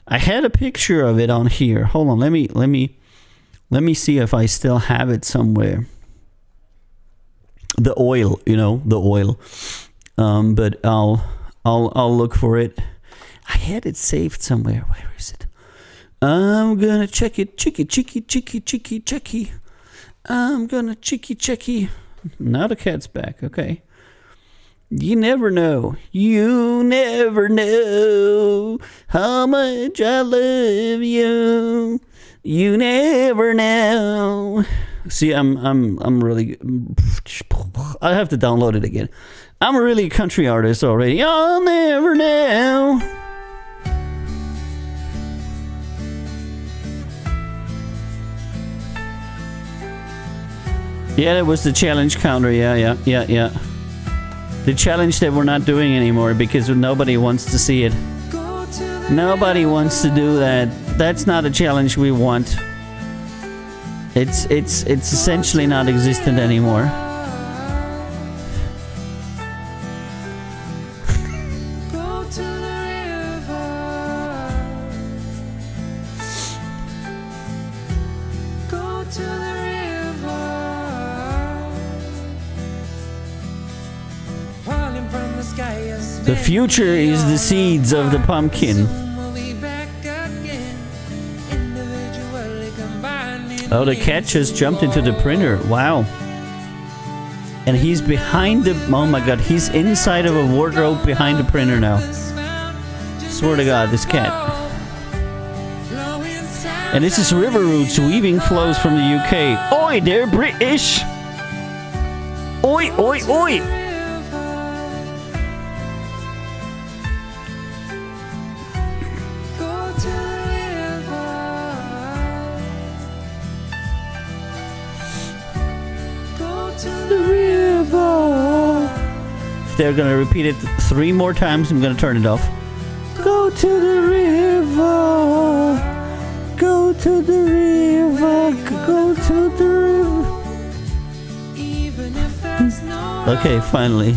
I had a picture of it on here. Hold on, let me see if I still have it somewhere. The oil, you know, the oil. But I'll look for it. I had it saved somewhere. Where is it? I'm gonna check it. Checky. I'm gonna checky. Now the cat's back. Okay. You never know. You never know how much I love you. You never know. See, I'm really. I have to download it again. I'm a really country artist already. I'll never know. Yeah, that was the challenge counter. Yeah. The challenge that we're not doing anymore because nobody wants to see it. Nobody wants to do that. That's not a challenge we want. It's essentially not existent anymore. The future is the seeds of the pumpkin. Oh, the cat just jumped into the printer. Wow. And he's behind the... Oh my god, he's inside of a wardrobe behind the printer now. Swear to god, this cat. And this is River Roots, weaving flows from the UK. Oi, they're British! Oi, oi, oi! They're gonna repeat it 3 more times. I'm gonna turn it off. Go to the river. Go to the river. Go to the river. Okay, finally.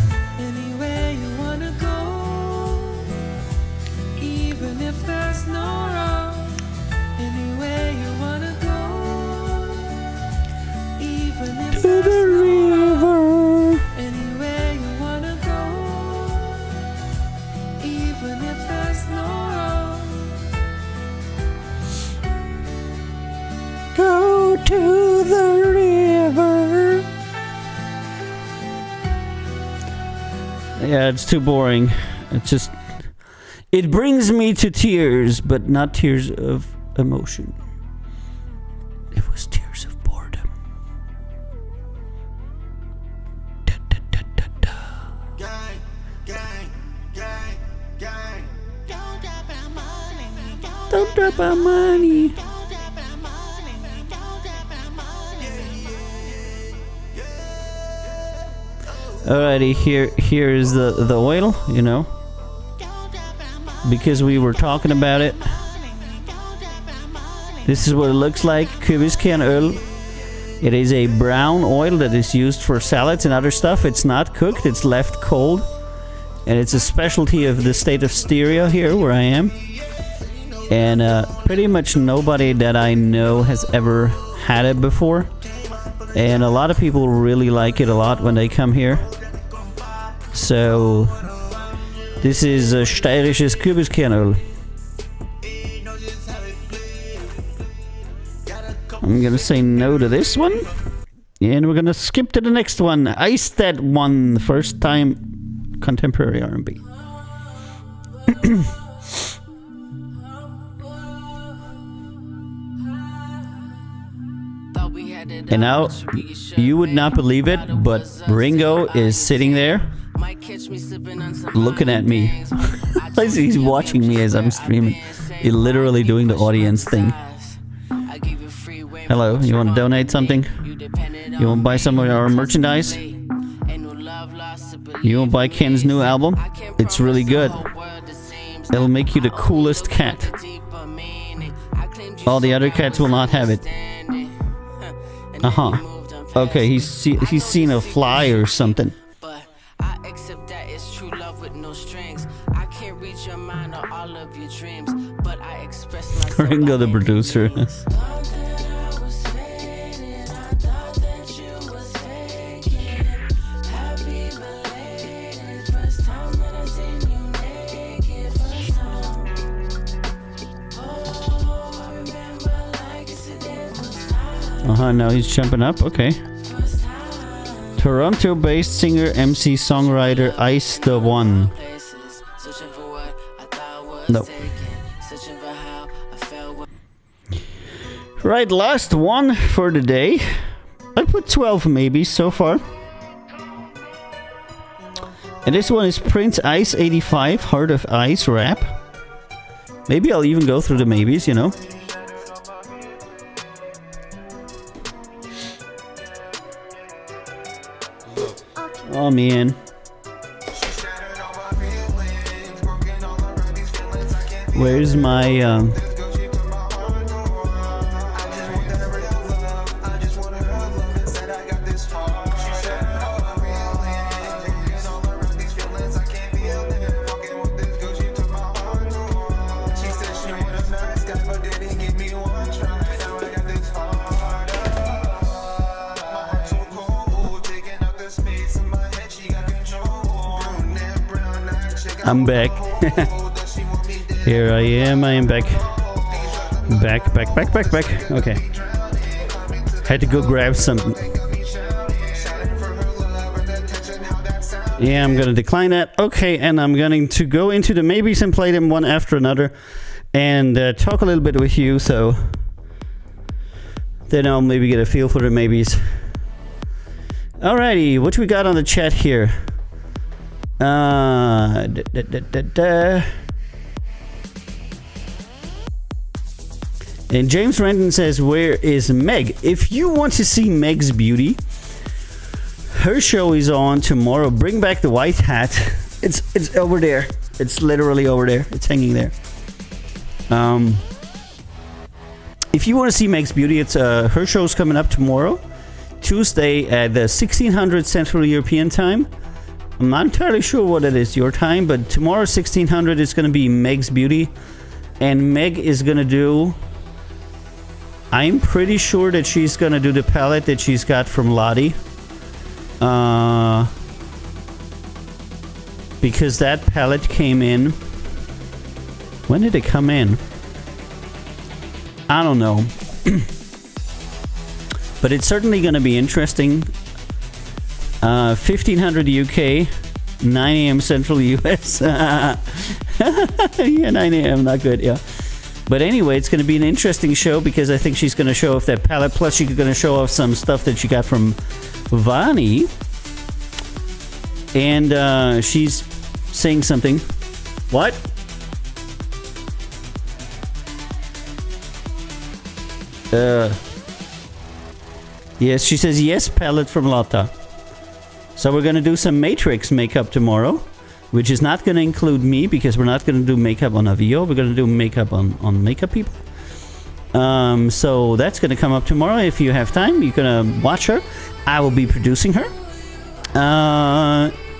To the river. Go to the river. Yeah, it's too boring. It brings me to tears, but not tears of emotion. It was tears of boredom. Da, da, da, da, da. Gang, gang, gang, gang. Don't drop our money. Don't drop our money. Alrighty, here is the oil, you know, because we were talking about it. This is what it looks like, Kürbiskernöl. It is a brown oil that is used for salads and other stuff. It's not cooked, it's left cold. And it's a specialty of the state of Styria here, where I am. And pretty much nobody that I know has ever had it before. And a lot of people really like it a lot when they come here. So, this is steirisches Kürbiskernöl. I'm gonna say no to this one. And we're gonna skip to the next one. Ice That One. First time contemporary R&B. And now, you would not believe it, but Ringo is sitting there, looking at me. He's watching me as I'm streaming. He's literally doing the audience thing. Hello, you want to donate something? You want to buy some of our merchandise? You want to buy Ken's new album? It's really good. It'll make you the coolest cat. All the other cats will not have it. Okay, he's seen a fly or something. Ringo the producer. Now he's jumping up, okay. Toronto-based singer, MC, songwriter, Ice the One. No. Right, last one for the day. I put 12 maybes so far. And this one is Prince Ice 85, Heart of Ice rap. Maybe I'll even go through the maybes, you know. Oh man. Where's my I'm back. Here I am back. Back. Okay. Had to go grab something. Yeah, I'm gonna decline that. Okay, and I'm going to go into the maybes and play them one after another and talk a little bit with you, so then I'll maybe get a feel for the maybes. Alrighty, what we got on the chat here? And James Renton says, where is Meg? If you want to see Meg's beauty, her show is on tomorrow. Bring back the white hat. It's over there. It's literally over there. It's hanging there. If you want to see Meg's beauty, it's her show's coming up tomorrow, Tuesday at the 1600 Central European Time. I'm not entirely sure what it is your time, but tomorrow 1600 is going to be Meg's beauty, and Meg is going to do, I'm pretty sure that she's going to do the palette that she's got from Lottie, because that palette came in, when did it come in? I don't know. But it's certainly going to be interesting. 1500 UK, 9 a.m. Central US. Yeah, 9 a.m. Not good, yeah. But anyway, it's going to be an interesting show because I think she's going to show off that palette. Plus, she's going to show off some stuff that she got from Vani. And she's saying something. What? Yes, she says yes, palette from Lotta. So we're going to do some Matrix makeup tomorrow, which is not going to include me because we're not going to do makeup on AViiO. We're going to do makeup on makeup people. So that's going to come up tomorrow. If you have time, you're going to watch her. I will be producing her.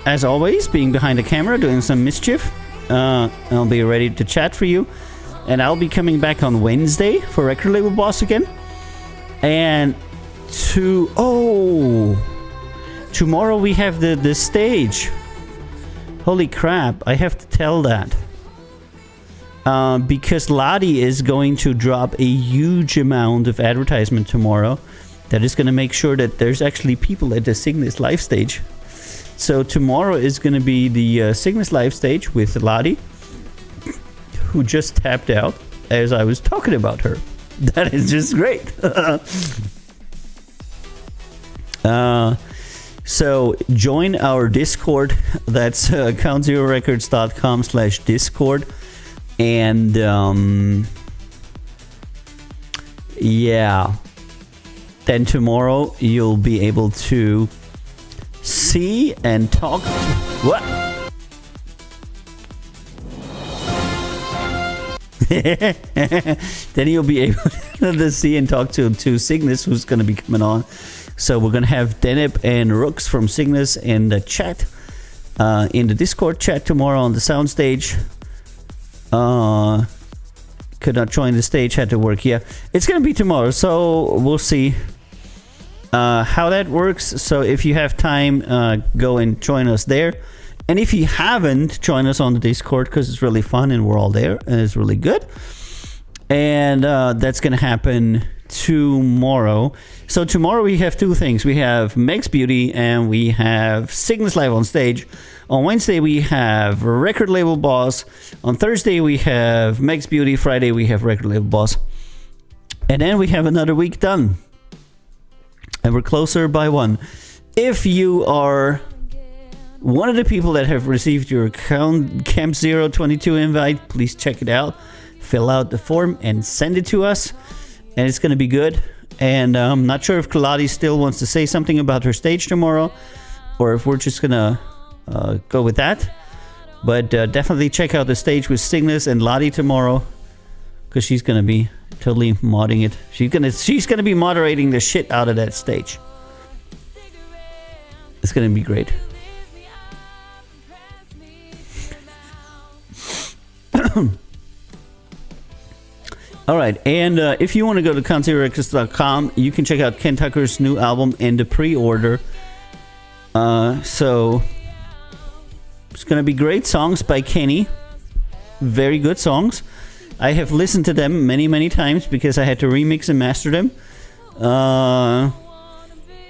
As always, being behind the camera, doing some mischief. I'll be ready to chat for you. And I'll be coming back on Wednesday for Record Label Boss again. And tomorrow we have the stage. Holy crap, I have to tell that. Because Lottie is going to drop a huge amount of advertisement tomorrow that is going to make sure that there's actually people at the Cygnus live stage. So tomorrow is going to be the Cygnus live stage with Lottie, who just tapped out as I was talking about her. That is just great. So join our Discord. That's countzerorecords.com/Discord. And yeah, then tomorrow you'll be able to see and talk. What? Then you'll be able to see and talk to Cygnus, who's going to be coming on. So we're going to have Denip and Rooks from Cygnus in the chat, in the Discord chat tomorrow on the soundstage. Could not join the stage, had to work. Yeah, it's going to be tomorrow, so we'll see how that works. So if you have time, go and join us there. And if you haven't, join us on the Discord because it's really fun and we're all there and it's really good. And that's going to happen tomorrow. So tomorrow we have two things. We have Meg's Beauty and we have Cygnus live on stage. On Wednesday we have Record Label Boss. On Thursday we have Meg's Beauty. Friday we have Record Label Boss. And then we have another week done. And we're closer by one. If you are one of the people that have received your Camp 022 invite, please check it out. Fill out the form and send it to us. And it's going to be good. And I'm not sure if Kaladi still wants to say something about her stage tomorrow, or if we're just going to go with that. But definitely check out the stage with Cygnus and Lottie tomorrow, because she's going to be totally modding it. She's gonna be moderating the shit out of that stage. It's going to be great. All right, and if you want to go to CountZeroRecords.com, you can check out Ken Tucker's new album in the pre-order. So it's going to be great songs by Kenny. Very good songs. I have listened to them many, many times because I had to remix and master them.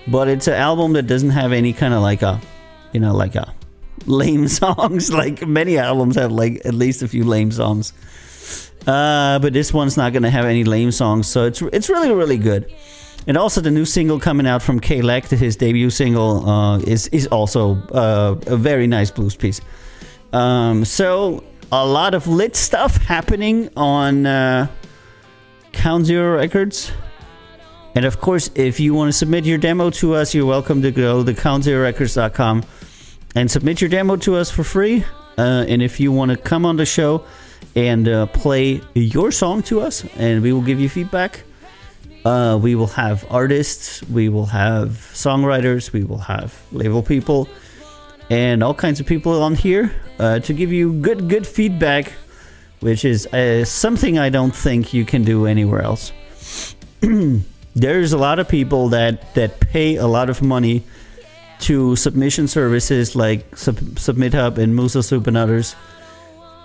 But it's an album that doesn't have any kind of like a lame songs. Like many albums have like at least a few lame songs. But this one's not going to have any lame songs, so it's really, really good. And also the new single coming out from K-Lek, his debut single, is also a very nice blues piece. So a lot of lit stuff happening on Count Zero Records. And of course, if you want to submit your demo to us, you're welcome to go to CountZeroRecords.com and submit your demo to us for free. And if you want to come on the show and play your song to us, and we will give you feedback. We will have artists, we will have songwriters, we will have label people, and all kinds of people on here to give you good feedback, which is something I don't think you can do anywhere else. There's a lot of people that pay a lot of money to submission services like Submit Hub and Musa Soup and others.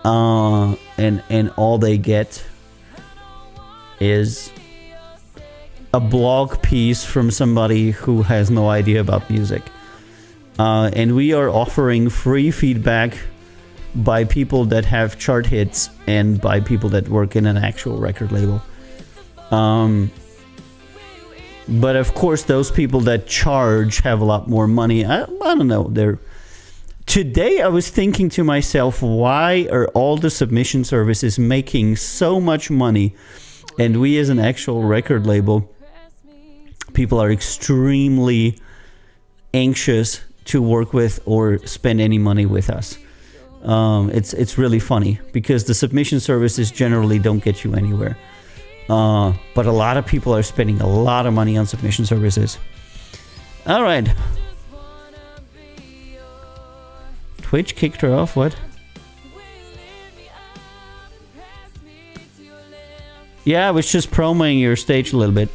And all they get is a blog piece from somebody who has no idea about music. And we are offering free feedback by people that have chart hits and by people that work in an actual record label. But of course, those people that charge have a lot more money. I don't know. Today I was thinking to myself, why are all the submission services making so much money, and we as an actual record label, people are extremely anxious to work with or spend any money with us. It's really funny because the submission services generally don't get you anywhere. But a lot of people are spending a lot of money on submission services. All right. Twitch kicked her off, what? Yeah, I was just promoting your stage a little bit.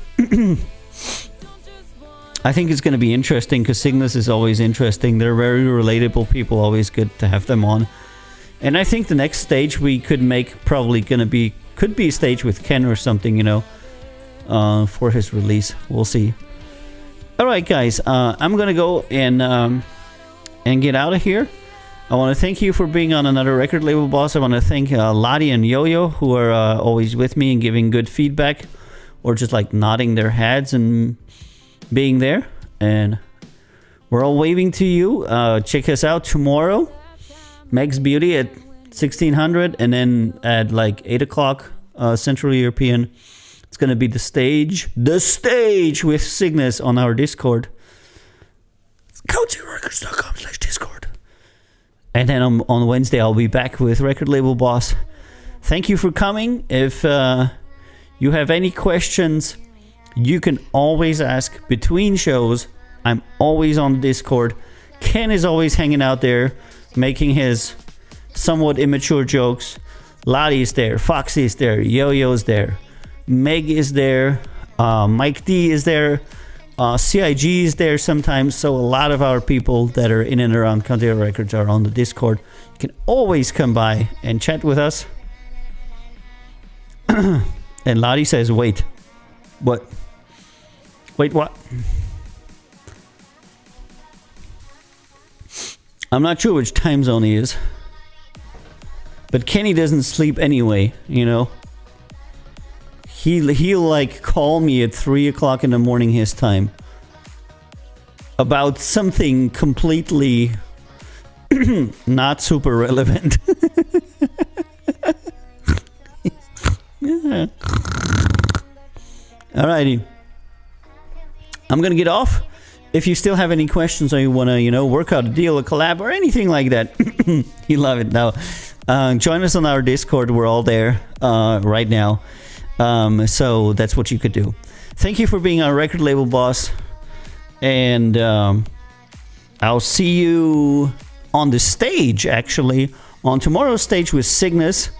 I think it's going to be interesting because Cygnus is always interesting. They're very relatable people, always good to have them on. And I think the next stage we could make probably could be a stage with Ken or something, for his release. We'll see. All right, guys, I'm going to go and get out of here. I want to thank you for being on another Record Label Boss. I want to thank Lottie and Yo-Yo, who are always with me and giving good feedback, or just like nodding their heads and being there. And we're all waving to you. Check us out tomorrow. Meg's Beauty at 1600, and then at like 8 o'clock Central European, it's going to be the stage with Cygnus on our Discord. CountZeroRecords.com/Discord. And then on Wednesday, I'll be back with Record Label Boss. Thank you for coming. If you have any questions, you can always ask between shows. I'm always on Discord. Ken is always hanging out there, making his somewhat immature jokes. Lottie is there. Foxy is there. Yo-Yo is there. Meg is there. Mike D is there. CIG is there sometimes, so a lot of our people that are in and around Count Zero Records are on the Discord. You can always come by and chat with us. And Lottie says, wait. What? Wait, what? I'm not sure which time zone he is. But Kenny doesn't sleep anyway, you know. He'll like call me at 3 o'clock in the morning his time. About something completely not super relevant. Yeah. Alrighty. I'm gonna get off. If you still have any questions or you wanna, you know, work out a deal, a collab, or anything like that, you love it now. Join us on our Discord. We're all there right now. So that's what you could do. Thank you for being our record label boss. And I'll see you on the stage, actually, on tomorrow's stage with Cygnus.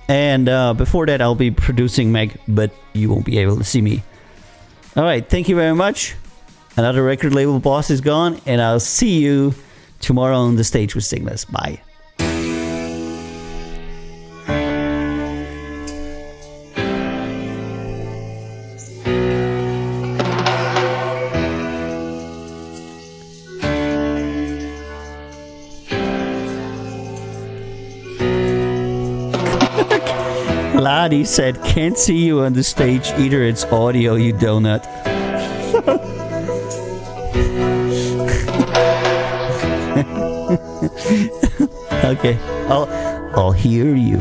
And before that, I'll be producing Meg, but you won't be able to see me. All right, thank you very much. Another record label boss is gone, and I'll see you tomorrow on the stage with Cygnus. Bye. Lottie said, can't see you on the stage either. It's audio, you donut. Okay, I'll hear you.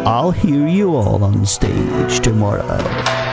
I'll hear you all on stage tomorrow.